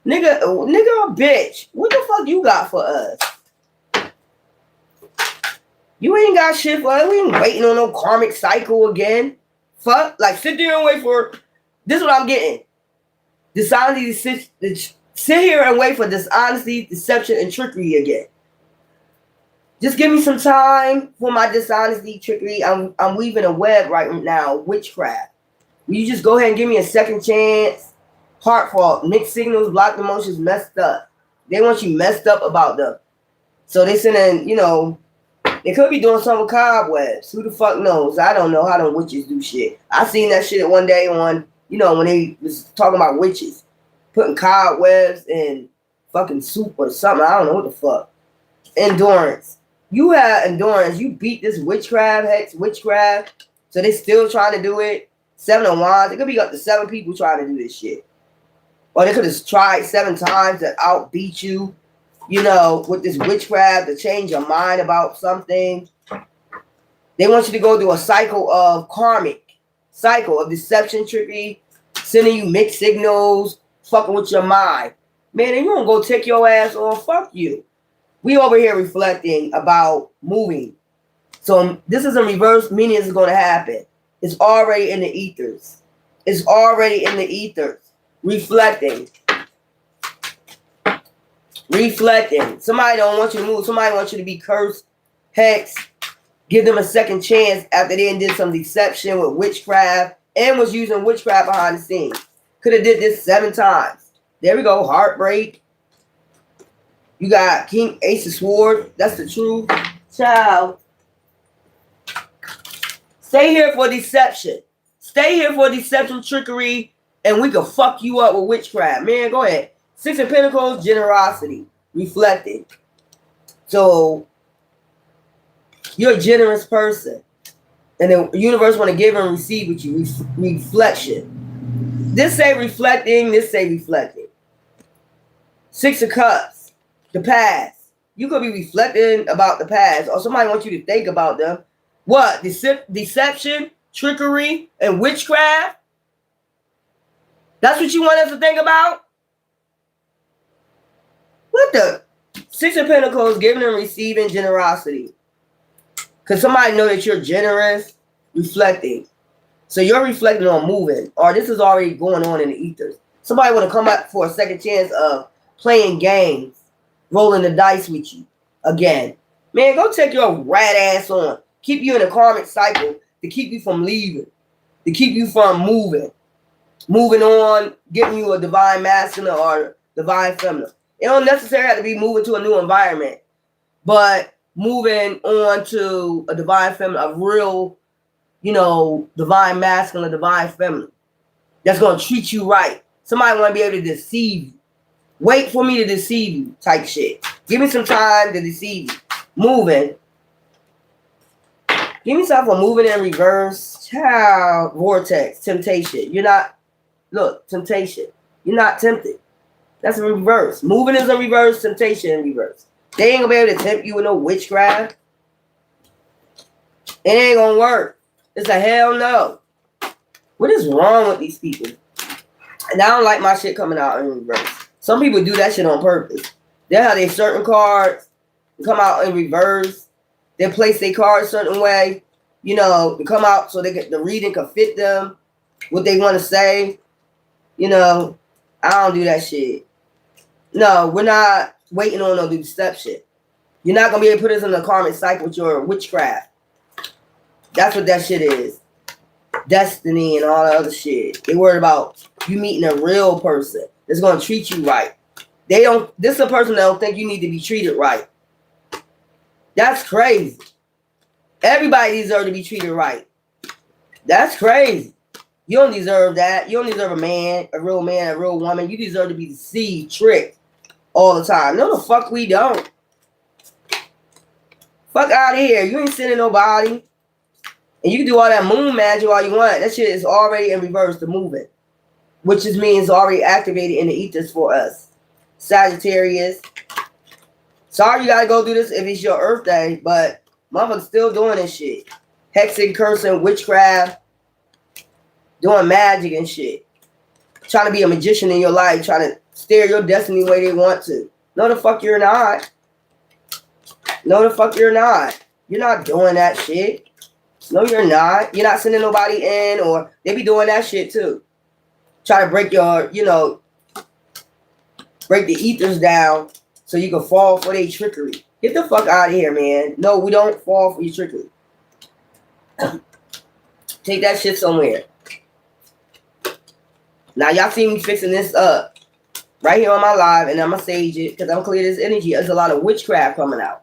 Nigga, or bitch, what the fuck you got for us? You ain't got shit for us. We ain't waiting on no karmic cycle again. Fuck, like sit there and wait for, this is what I'm getting. Dishonesty, sit here and wait for dishonesty, deception, and trickery again. Just give me some time for my dishonesty, trickery. I'm weaving a web right now, witchcraft. Will you just go ahead and give me a second chance? Heart fault, mixed signals, blocked emotions, messed up. They want you messed up about them. So they sending, you know, they could be doing something with cobwebs. Who the fuck knows? I don't know how them witches do shit. I seen that shit one day on, you know, when they was talking about witches. Putting cobwebs in fucking soup or something. I don't know what the fuck. Endurance. You have endurance. You beat this witchcraft, hex, witchcraft. So they still trying to do it. 7 of Wands. It could be up to 7 people trying to do this shit. Or they could have tried 7 times to outbeat you, you know, with this witchcraft to change your mind about something. They want you to go through a cycle of karmic, cycle of deception, trickery, sending you mixed signals, fucking with your mind. Man, and you don't go take your ass on, fuck you. We over here reflecting about moving. So this is a reverse meaning is going to happen. It's already in the ethers. It's already in the ethers. Reflecting. Reflecting. Somebody don't want you to move. Somebody wants you to be cursed, hex. Give them a second chance after they did some deception with witchcraft and was using witchcraft behind the scenes. Could have did this 7 times. There we go. Heartbreak. You got King Ace of Swords. That's the truth. Child. Stay here for deception. Stay here for deception, trickery, and we can fuck you up with witchcraft. Man, go ahead. 6 of Pentacles, generosity. Reflecting. So, you're a generous person. And the universe want to give and receive with you. Reflection. This say reflecting. This say reflecting. 6 of Cups. The past. You could be reflecting about the past, or somebody wants you to think about them. What? Deception, trickery, and witchcraft? That's what you want us to think about? What the? 6 of Pentacles, giving and receiving generosity. Because somebody know that you're generous, reflecting. So you're reflecting on moving, or this is already going on in the ethers. Somebody want to come up for a second chance of playing games. Rolling the dice with you again. Man, go take your rat ass on. Keep you in a karmic cycle to keep you from leaving. To keep you from moving. Moving on, getting you a divine masculine or divine feminine. It don't necessarily have to be moving to a new environment, but moving on to a divine feminine, a real, divine masculine, divine feminine that's going to treat you right. Somebody want to be able to deceive you. Wait for me to deceive you type shit. Give me some time to deceive you. Moving. Give me something for moving in reverse. Child, vortex, temptation. Temptation. You're not tempted. That's a reverse. Moving is a reverse, temptation in reverse. They ain't gonna be able to tempt you with no witchcraft. It ain't gonna work. It's a hell no. What is wrong with these people? And I don't like my shit coming out in reverse. Some people do that shit on purpose. They'll have their certain cards come out in reverse. They'll place their cards a certain way, to come out so the reading can fit them, what they want to say. I don't do that shit. No, we're not waiting on no deception. You're not going to be able to put us in the karmic cycle with your witchcraft. That's what that shit is. Destiny and all that other shit. They worried about you meeting a real person that's going to treat you right. This is a person that don't think you need to be treated right. That's crazy. Everybody deserves to be treated right. That's crazy. You don't deserve that. You don't deserve a real woman. You deserve to be deceived, tricked all the time. No, the fuck we don't. Fuck out of here. You ain't sending nobody. And you can do all that moon magic all you want. That shit is already in reverse, the movement. Which just means already activated in the ethers for us. Sagittarius. Sorry you gotta go do this if it's your Earth Day, but motherfuckers still doing this shit. Hexing, cursing, witchcraft. Doing magic and shit. Trying to be a magician in your life. Trying to steer your destiny the way they want to. No, the fuck you're not. No, the fuck you're not. You're not doing that shit. No, you're not. You're not sending nobody in, or they be doing that shit too. Try to break your, break the ethers down so you can fall for their trickery. Get the fuck out of here, man. No, we don't fall for your trickery. Take that shit somewhere. Now, y'all see me fixing this up right here on my live, and I'm going to sage it because I'm going to clear this energy. There's a lot of witchcraft coming out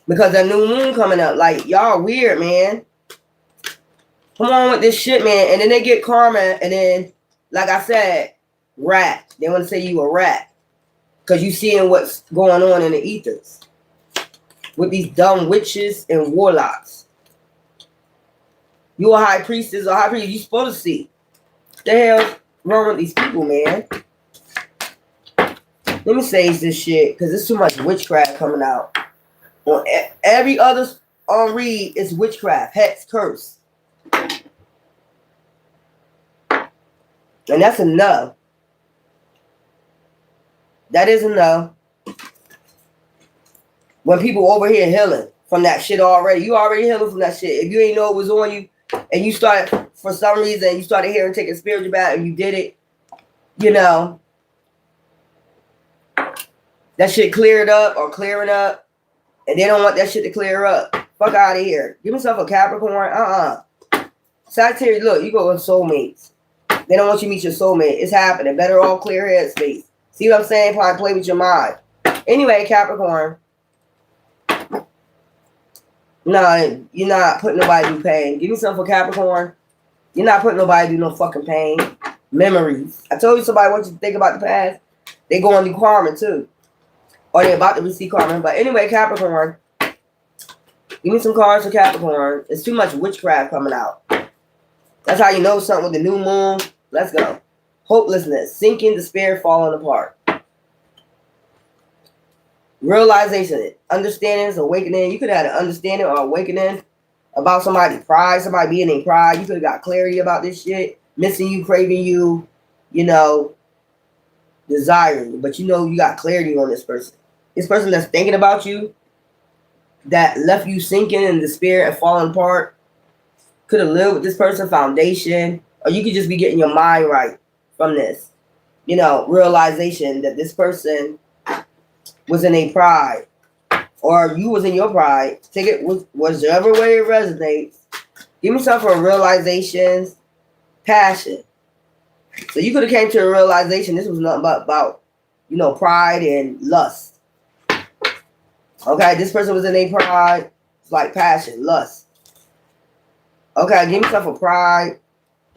because the new moon coming up. Like, y'all weird, man. Come on with this shit, man. And then they get karma, and then, like I said, rat. They want to say you a rat because you seeing what's going on in the ethers with these dumb witches and warlocks. You a high priestess or high priest, you supposed to see. What the hell wrong with these people, man? Let me sage this shit because there's too much witchcraft coming out. On every other read is witchcraft, hex, curse. And that's enough. That is enough. When people over here healing from that shit already, you already healing from that shit. If you ain't know it was on you, and you started, for some reason, you started hearing taking a spiritual bath, and you did it, that shit cleared up or clearing up, and they don't want that shit to clear up. Fuck out of here. Give yourself a Capricorn. Sagittarius, look, you go with soulmates. They don't want you to meet your soulmate. It's happening. Better all clear head space. See what I'm saying? Probably play with your mind. Anyway, Capricorn. No, you're not putting nobody through pain. Give me something for Capricorn. You're not putting nobody through no fucking pain. Memories. I told you somebody wants you to think about the past. They going through karma too. Or they're about to receive karma. But anyway, Capricorn. Give me some cards for Capricorn. It's too much witchcraft coming out. That's how you know something with the new moon. Let's go. Hopelessness. Sinking, despair, falling apart. Realization. Understanding, awakening. You could have had an understanding or awakening about somebody's pride. Somebody being in pride. You could have got clarity about this shit. Missing you, craving you, desiring you. But you got clarity on this person. This person that's thinking about you, that left you sinking in despair and falling apart. Could have lived with this person, foundation, or you could just be getting your mind right from this. Realization that this person was in a pride, or you was in your pride. Take it whichever way it resonates. Give me something for realizations, passion. So you could have came to a realization this was nothing but about you know, pride and lust. Okay, this person was in their pride. It's like passion, lust. Okay, give yourself a pride,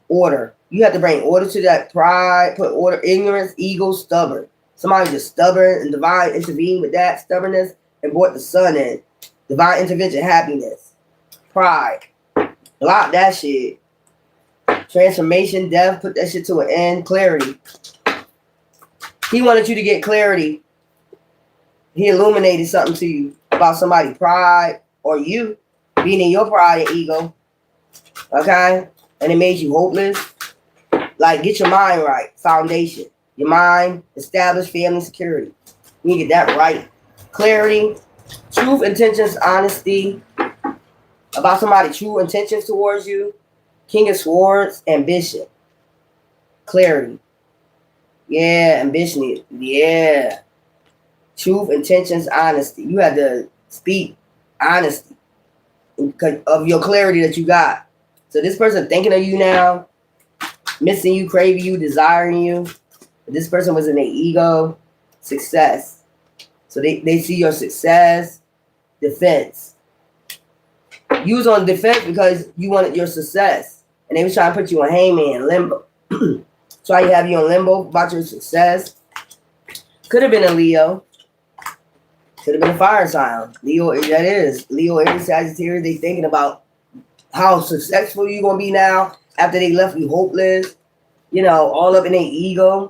order. You have to bring order to that pride, put order, ignorance, ego, stubborn. Somebody just stubborn, and divine intervene with that stubbornness and brought the sun in. Divine intervention, happiness, pride. Block that shit. Transformation, death, put that shit to an end. Clarity. He wanted you to get clarity. He illuminated something to you about somebody's pride or you being in your pride and ego. Okay? And it made you hopeless. Like, get your mind right. Foundation. Your mind, establish family security. You need to get that right. Clarity, truth, intentions, honesty. About somebody's true intentions towards you. King of Swords, ambition. Clarity. Yeah, ambition. Yeah. Truth, intentions, honesty. You had to speak honesty because of your clarity that you got. So this person thinking of you now, missing you, craving you, desiring you. This person was in their ego, success. So they see your success, defense. You was on defense because you wanted your success. And they was trying to put you on hangman, limbo. Try to have you on limbo about your success. Could have been a Leo. Could have been a fire sign. Leo, that is. Leo, every Sagittarius, they thinking about how successful you going to be now after they left you hopeless. You know, all up in their ego.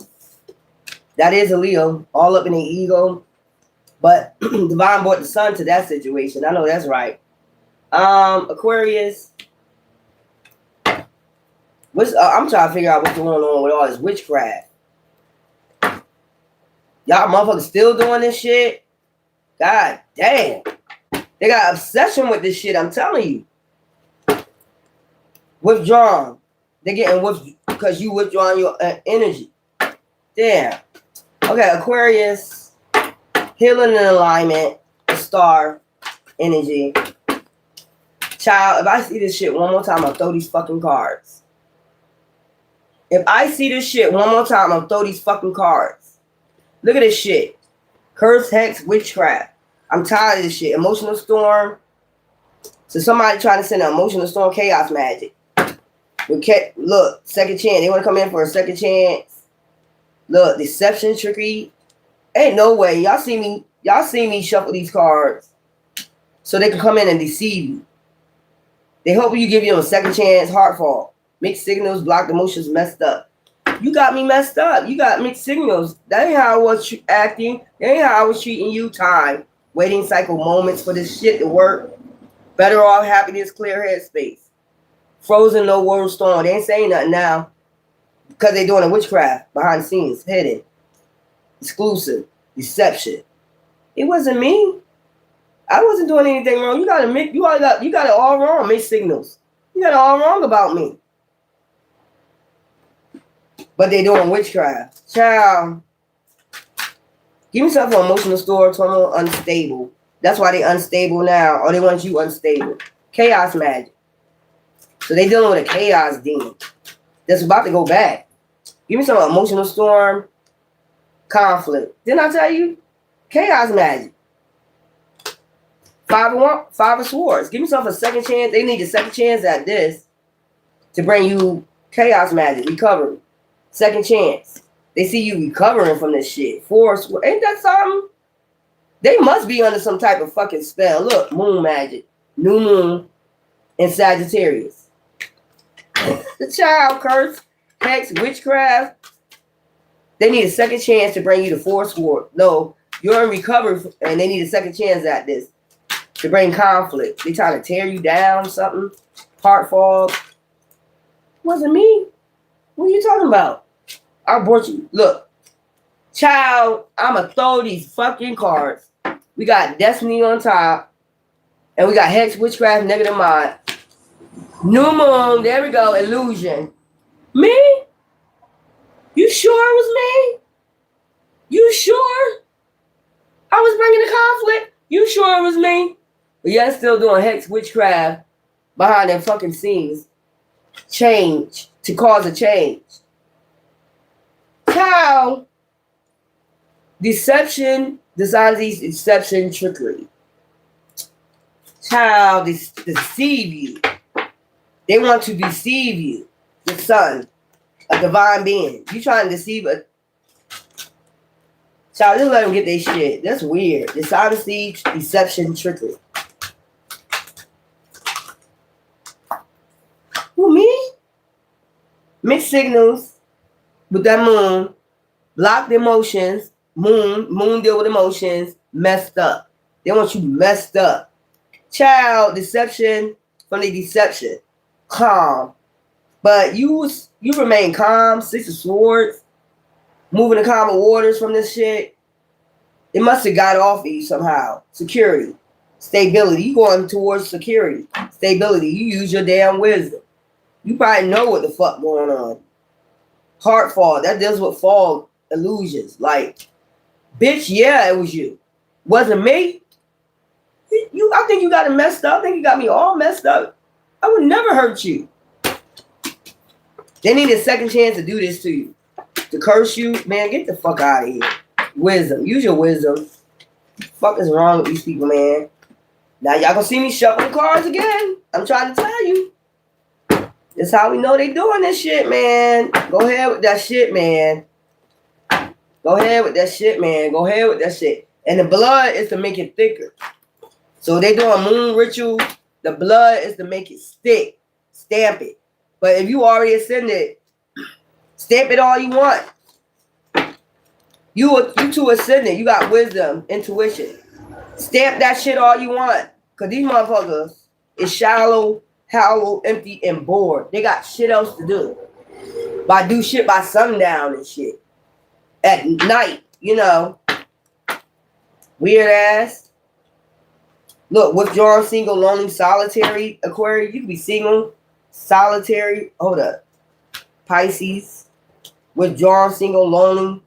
That is a Leo, all up in their ego. But divine brought the sun to that situation. I know that's right. Aquarius. I'm trying to figure out what's going on with all this witchcraft. Y'all motherfuckers still doing this shit? God damn. They got obsession with this shit, I'm telling you. Withdrawn. They're getting withdrawn because you withdrawing your energy. Damn. Okay, Aquarius. Healing and alignment. The star. Energy. Child, if I see this shit one more time, I'll throw these fucking cards. If I see this shit one more time, I'll throw these fucking cards. Look at this shit. Curse, hex, witchcraft. I'm tired of this shit. Emotional storm. So somebody trying to send an emotional storm, chaos magic. Look, second chance. They want to come in for a second chance. Look, deception, trickery. Ain't no way. Y'all see me shuffle these cards so they can come in and deceive you. They hope you give them a second chance, heartfall. Mixed signals, blocked emotions, messed up. You got me messed up. You got mixed signals. That ain't how I was acting. That ain't how I was treating you. Time. Waiting cycle moments for this shit to work. Better off, happiness, clear headspace. Frozen, no word storm. They ain't saying nothing now. Because they doing a witchcraft behind the scenes. Hidden. Exclusive. Deception. It wasn't me. I wasn't doing anything wrong. You got it all wrong. Mixed signals. You got it all wrong about me. But they doing witchcraft. Child. Give me something for emotional store, terminal, unstable. That's why they unstable now. Or they want you unstable. Chaos magic. So they dealing with a chaos demon. That's about to go back. Give me some emotional storm. Conflict. Didn't I tell you? Chaos magic. Five of Swords. Give me something a second chance. They need a second chance at this to bring you chaos magic. Recovery. Second chance. They see you recovering from this shit. Force. Ain't that something? They must be under some type of fucking spell. Look, moon magic. New moon in Sagittarius. The child curse, hex, witchcraft. They need a second chance to bring you the Force War. No, you're in recovery and they need a second chance at this to bring conflict. They trying to tear you down, something. Heart fall. Wasn't me. What are you talking about? I brought you. Look, child, I'ma throw these fucking cards. We got Destiny on top. And we got Hex, Witchcraft, Negative Mind. New Moon, there we go, Illusion. Me? You sure it was me? You sure? I was bringing the conflict? You sure it was me? But yeah, still doing Hex, Witchcraft behind them fucking scenes. Change, to cause a change. Child, Deception, dishonesty, deception, trickery. Child, they deceive you. They want to deceive you. The sun, a divine being. You trying to deceive a child, just let them get their shit. That's weird. Dishonesty, deception, trickery. Who, me? Mixed signals with that moon. Blocked emotions. Moon deal with emotions. Messed up. They want you messed up. Child, deception from the deception. Calm. But you remain calm. 6 of Swords. Moving the calmer waters from this shit. It must have got off of you somehow. Security. Stability. You going towards security. Stability. You use your damn wisdom. You probably know what the fuck going on. Heart fall. That deals with fall illusions. Like, bitch, yeah, it was you. Wasn't me. I think you got it messed up. I think you got me all messed up. I would never hurt you. They need a second chance to do this to you. To curse you. Man, get the fuck out of here. Wisdom. Use your wisdom. What the fuck is wrong with these people, man? Now y'all gonna see me shuffle the cards again. I'm trying to tell you. That's how we know they doing this shit, man. Go ahead with that shit, man. Go ahead with that shit, man. Go ahead with that shit. And the blood is to make it thicker. So they doing moon ritual. The blood is to make it stick. Stamp it. But if you already ascended, stamp it all you want. You two ascended. You got wisdom, intuition. Stamp that shit all you want. Because these motherfuckers is shallow, hollow, empty, and bored. They got shit else to do. Do shit by sundown and shit. At night, you know. Weird ass. Look, withdrawn, single, lonely, solitary, Aquarius. You can be single, solitary. Hold up. Pisces. Withdrawn, single, lonely,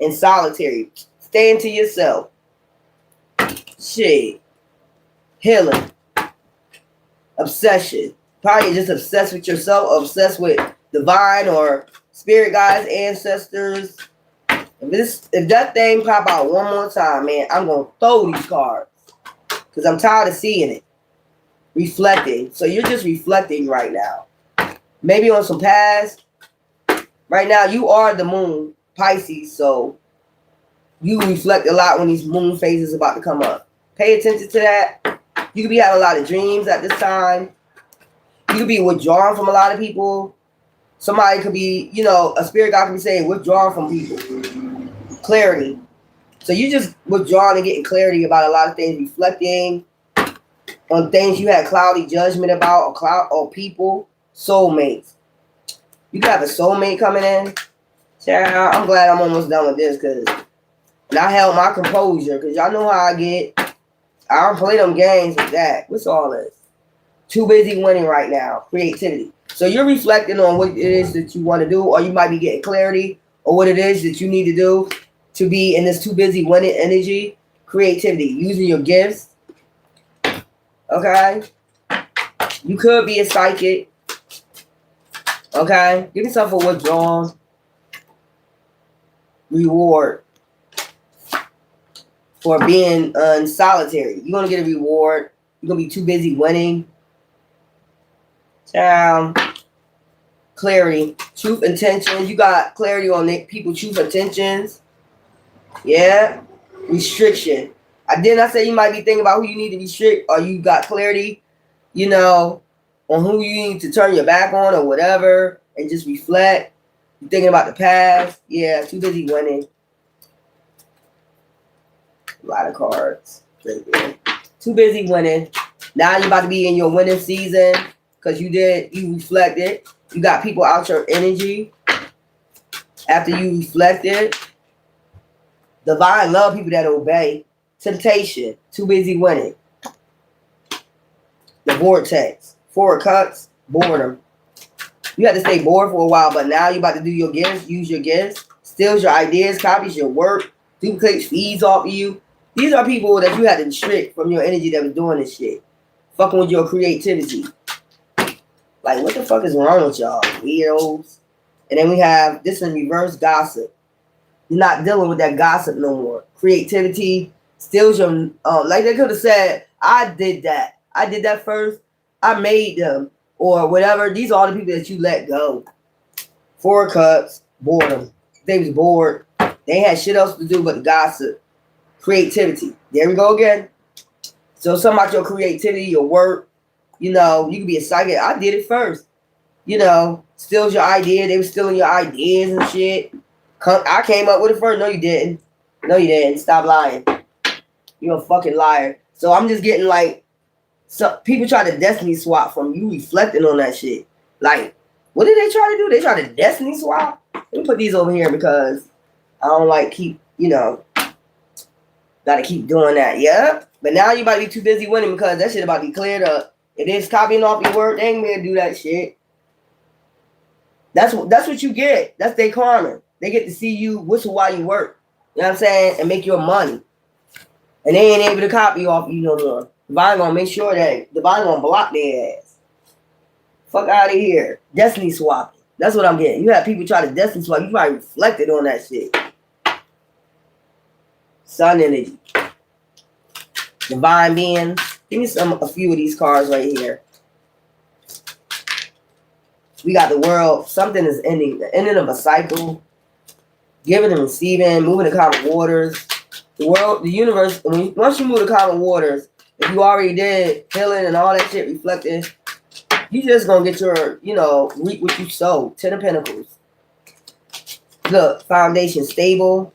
and solitary. Staying to yourself. Shit. Healing. Obsession. Probably just obsessed with yourself, obsessed with divine or spirit guides, ancestors. If that thing pop out one more time, man, I'm gonna throw these cards. Because I'm tired of seeing it. Reflecting. So you're just reflecting right now. Maybe on some past. Right now, you are the moon, Pisces, so you reflect a lot when these moon phases about to come up. Pay attention to that. You could be having a lot of dreams at this time. You could be withdrawn from a lot of people. Somebody could be, you know, a spirit guide could be saying withdrawn from people. Clarity. So you just withdrawn and getting clarity about a lot of things, reflecting on things you had cloudy judgment about, or people, soulmates. You could have a soulmate coming in. Child, I'm glad I'm almost done with this because I held my composure because y'all know how I get. I don't play them games with that. What's all this? Too busy winning right now. Creativity. So you're reflecting on what it is that you want to do, or you might be getting clarity or what it is that you need to do to be in this too busy winning energy. Creativity. Using your gifts. Okay? You could be a psychic. Okay? Give yourself a withdrawal. Reward. For being solitary. You're going to get a reward. You're going to be too busy winning. Clarity. Truth intentions. You got clarity on people's truth intentions. Yeah. Restriction. Didn't I say you might be thinking about who you need to restrict, or you got clarity, you know, on who you need to turn your back on or whatever, and just reflect. You're thinking about the past. Yeah. Too busy winning. A lot of cards. Too busy winning. Now you're about to be in your winning season because you reflected. You got people out your energy after you reflected. Divine love people that obey. Temptation. Too busy winning. The vortex. 4 of Cups. Boredom. You had to stay bored for a while, but now you're about to do your gifts. Use your gifts. Steals your ideas. Copies your work. Duplicates, feeds off of you. These are people that you had to restrict from your energy that was doing this shit. Fucking with your creativity. Like, what the fuck is wrong with y'all? Weirdos. And then we have this in reverse, gossip. You're not dealing with that gossip no more. Creativity steals your, like they could have said, I did that. I did that first. I made them. Or whatever. These are all the people that you let go. 4 of Cups, boredom. They was bored. They had shit else to do but gossip. Creativity. There we go again. So something about your creativity, your work. You know, you can be a psychic. I did it first. You know, steals your idea. They were stealing your ideas and shit. I came up with it first. No, you didn't. No, you didn't. Stop lying. You're a fucking liar. So I'm just getting like, some people try to destiny swap from you reflecting on that shit. Like, what did they try to do? They try to destiny swap? Let me put these over here because I don't like gotta keep doing that. Yep. But now you about to be too busy winning because that shit about to be cleared up. If it's copying off your work, they ain't gonna do that shit. That's what you get. That's their karma. They get to see you, which is why you work. You know what I'm saying? And make your money. And they ain't able to copy off you no more. Divine gonna make sure that Divine gonna block their ass. Fuck out of here. Destiny swapping. That's what I'm getting. You have people try to destiny swap. You probably reflected on that shit. Sun energy. Divine being. Give me a few of these cards right here. We got the world. Something is ending. The ending of a cycle. Giving and receiving. Moving to common waters. The world, the universe. Once you move to common waters, if you already did healing and all that shit reflected, you just gonna get your, reap what you sow. 10 of Pentacles. Look, foundation stable.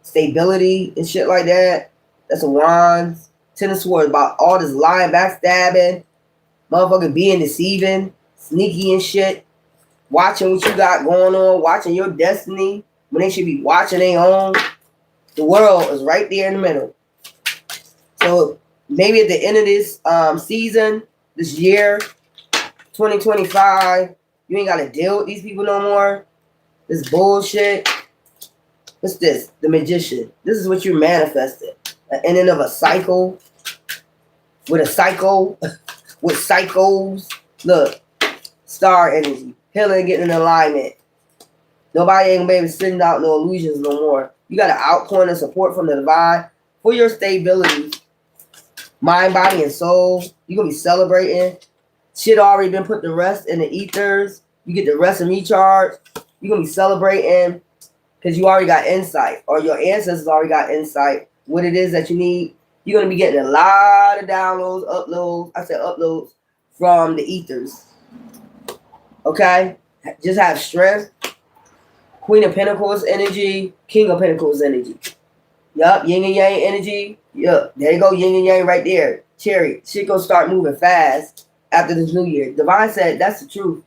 Stability and shit like that. That's a Wands. 10 of Swords, about all this lying, backstabbing, motherfucker being deceiving, sneaky and shit, watching what you got going on, watching your destiny when they should be watching their own. The world is right there in the middle. So maybe at the end of this season, this year, 2025, you ain't got to deal with these people no more. This bullshit. What's this? The Magician. This is what you manifested. An ending of a cycle. With a psycho. With psychos. Look. Star energy. Healing, getting in alignment. Nobody ain't gonna be able to send out no illusions no more. You got an outpouring of support from the divine for your stability. Mind, body, and soul. You're gonna be celebrating. Shit already been put to rest in the ethers. You get to rest and recharge. You're gonna be celebrating because you already got insight, or your ancestors already got insight. What it is that you need. You're gonna be getting a lot of downloads, uploads from the ethers. Okay? Just have strength. Queen of Pentacles energy, King of Pentacles energy. Yup, yin and yang energy. Yup, there you go, yin and yang right there. Cherry, shit gonna start moving fast after this new year. Divine said that's the truth.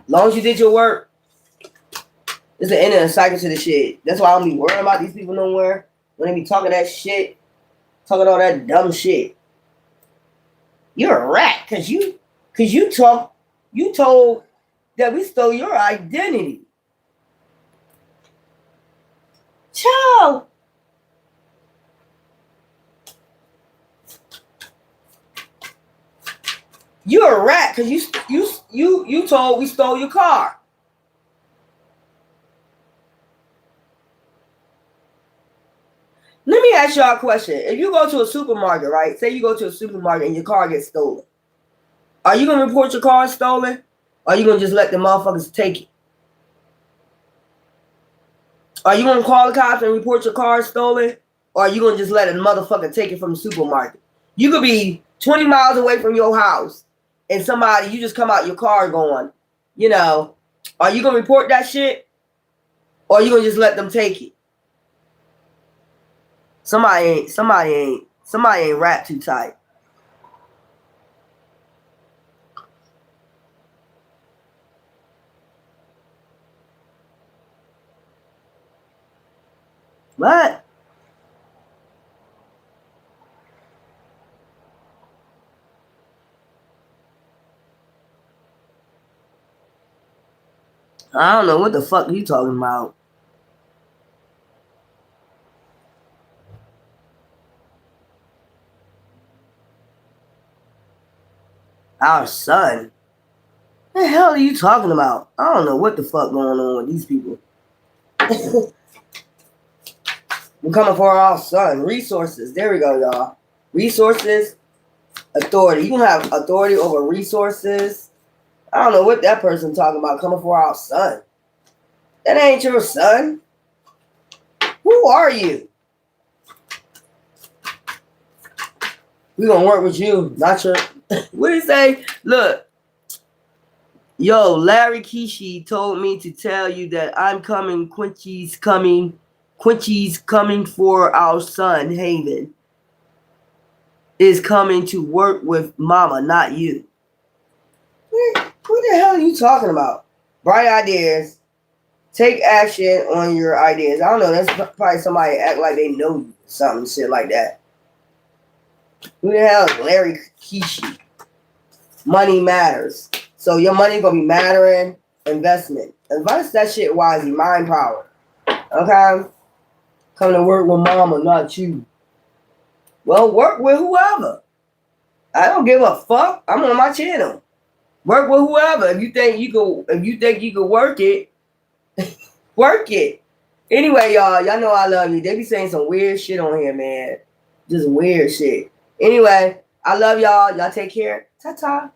Long as you did your work, it's the end of the cycle to the shit. That's why I don't be worrying about these people nowhere. When they be talking that shit, talking all that dumb shit. You're a rat, cause you told that we stole your identity. Ciao. You're a rat because you told we stole your car. Let me ask y'all a question. If you go to a supermarket, right? Say you go to a supermarket and your car gets stolen. Are you gonna report your car stolen? Or are you gonna just let the motherfuckers take it? Are you gonna call the cops and report your car stolen? Or are you gonna just let a motherfucker take it from the supermarket? You could be 20 miles away from your house and you just come out your car going, are you gonna report that shit? Or are you gonna just let them take it? Somebody ain't wrapped too tight. What? I don't know what the fuck you talking about. Our son? What the hell are you talking about? I don't know what the fuck going on with these people. We're coming for our sun. Resources. There we go, y'all. Resources. Authority. You can have authority over resources. I don't know what that person talking about. Coming for our son. That ain't your son. Who are you? We gonna work with you, not your. What did he say? Look. Yo, Larry Kishi told me to tell you that I'm coming. Quincy's coming. Quincy's coming for our son, Haven. Is coming to work with Mama, not you. What the hell are you talking about? Bright ideas. Take action on your ideas. I don't know. That's probably somebody act like they know you. Something, shit like that. Who the hell is Larry Kishi? Money matters. So your money gonna be mattering. Investment. Invest that shit wisely. Mind power. Okay? Come to work with Mama, not you. Well, work with whoever. I don't give a fuck. I'm on my channel. Work with whoever. If you think you can work it, work it. Anyway, y'all know I love you. They be saying some weird shit on here, man. Just weird shit. Anyway, I love y'all. Y'all take care. Ta-ta.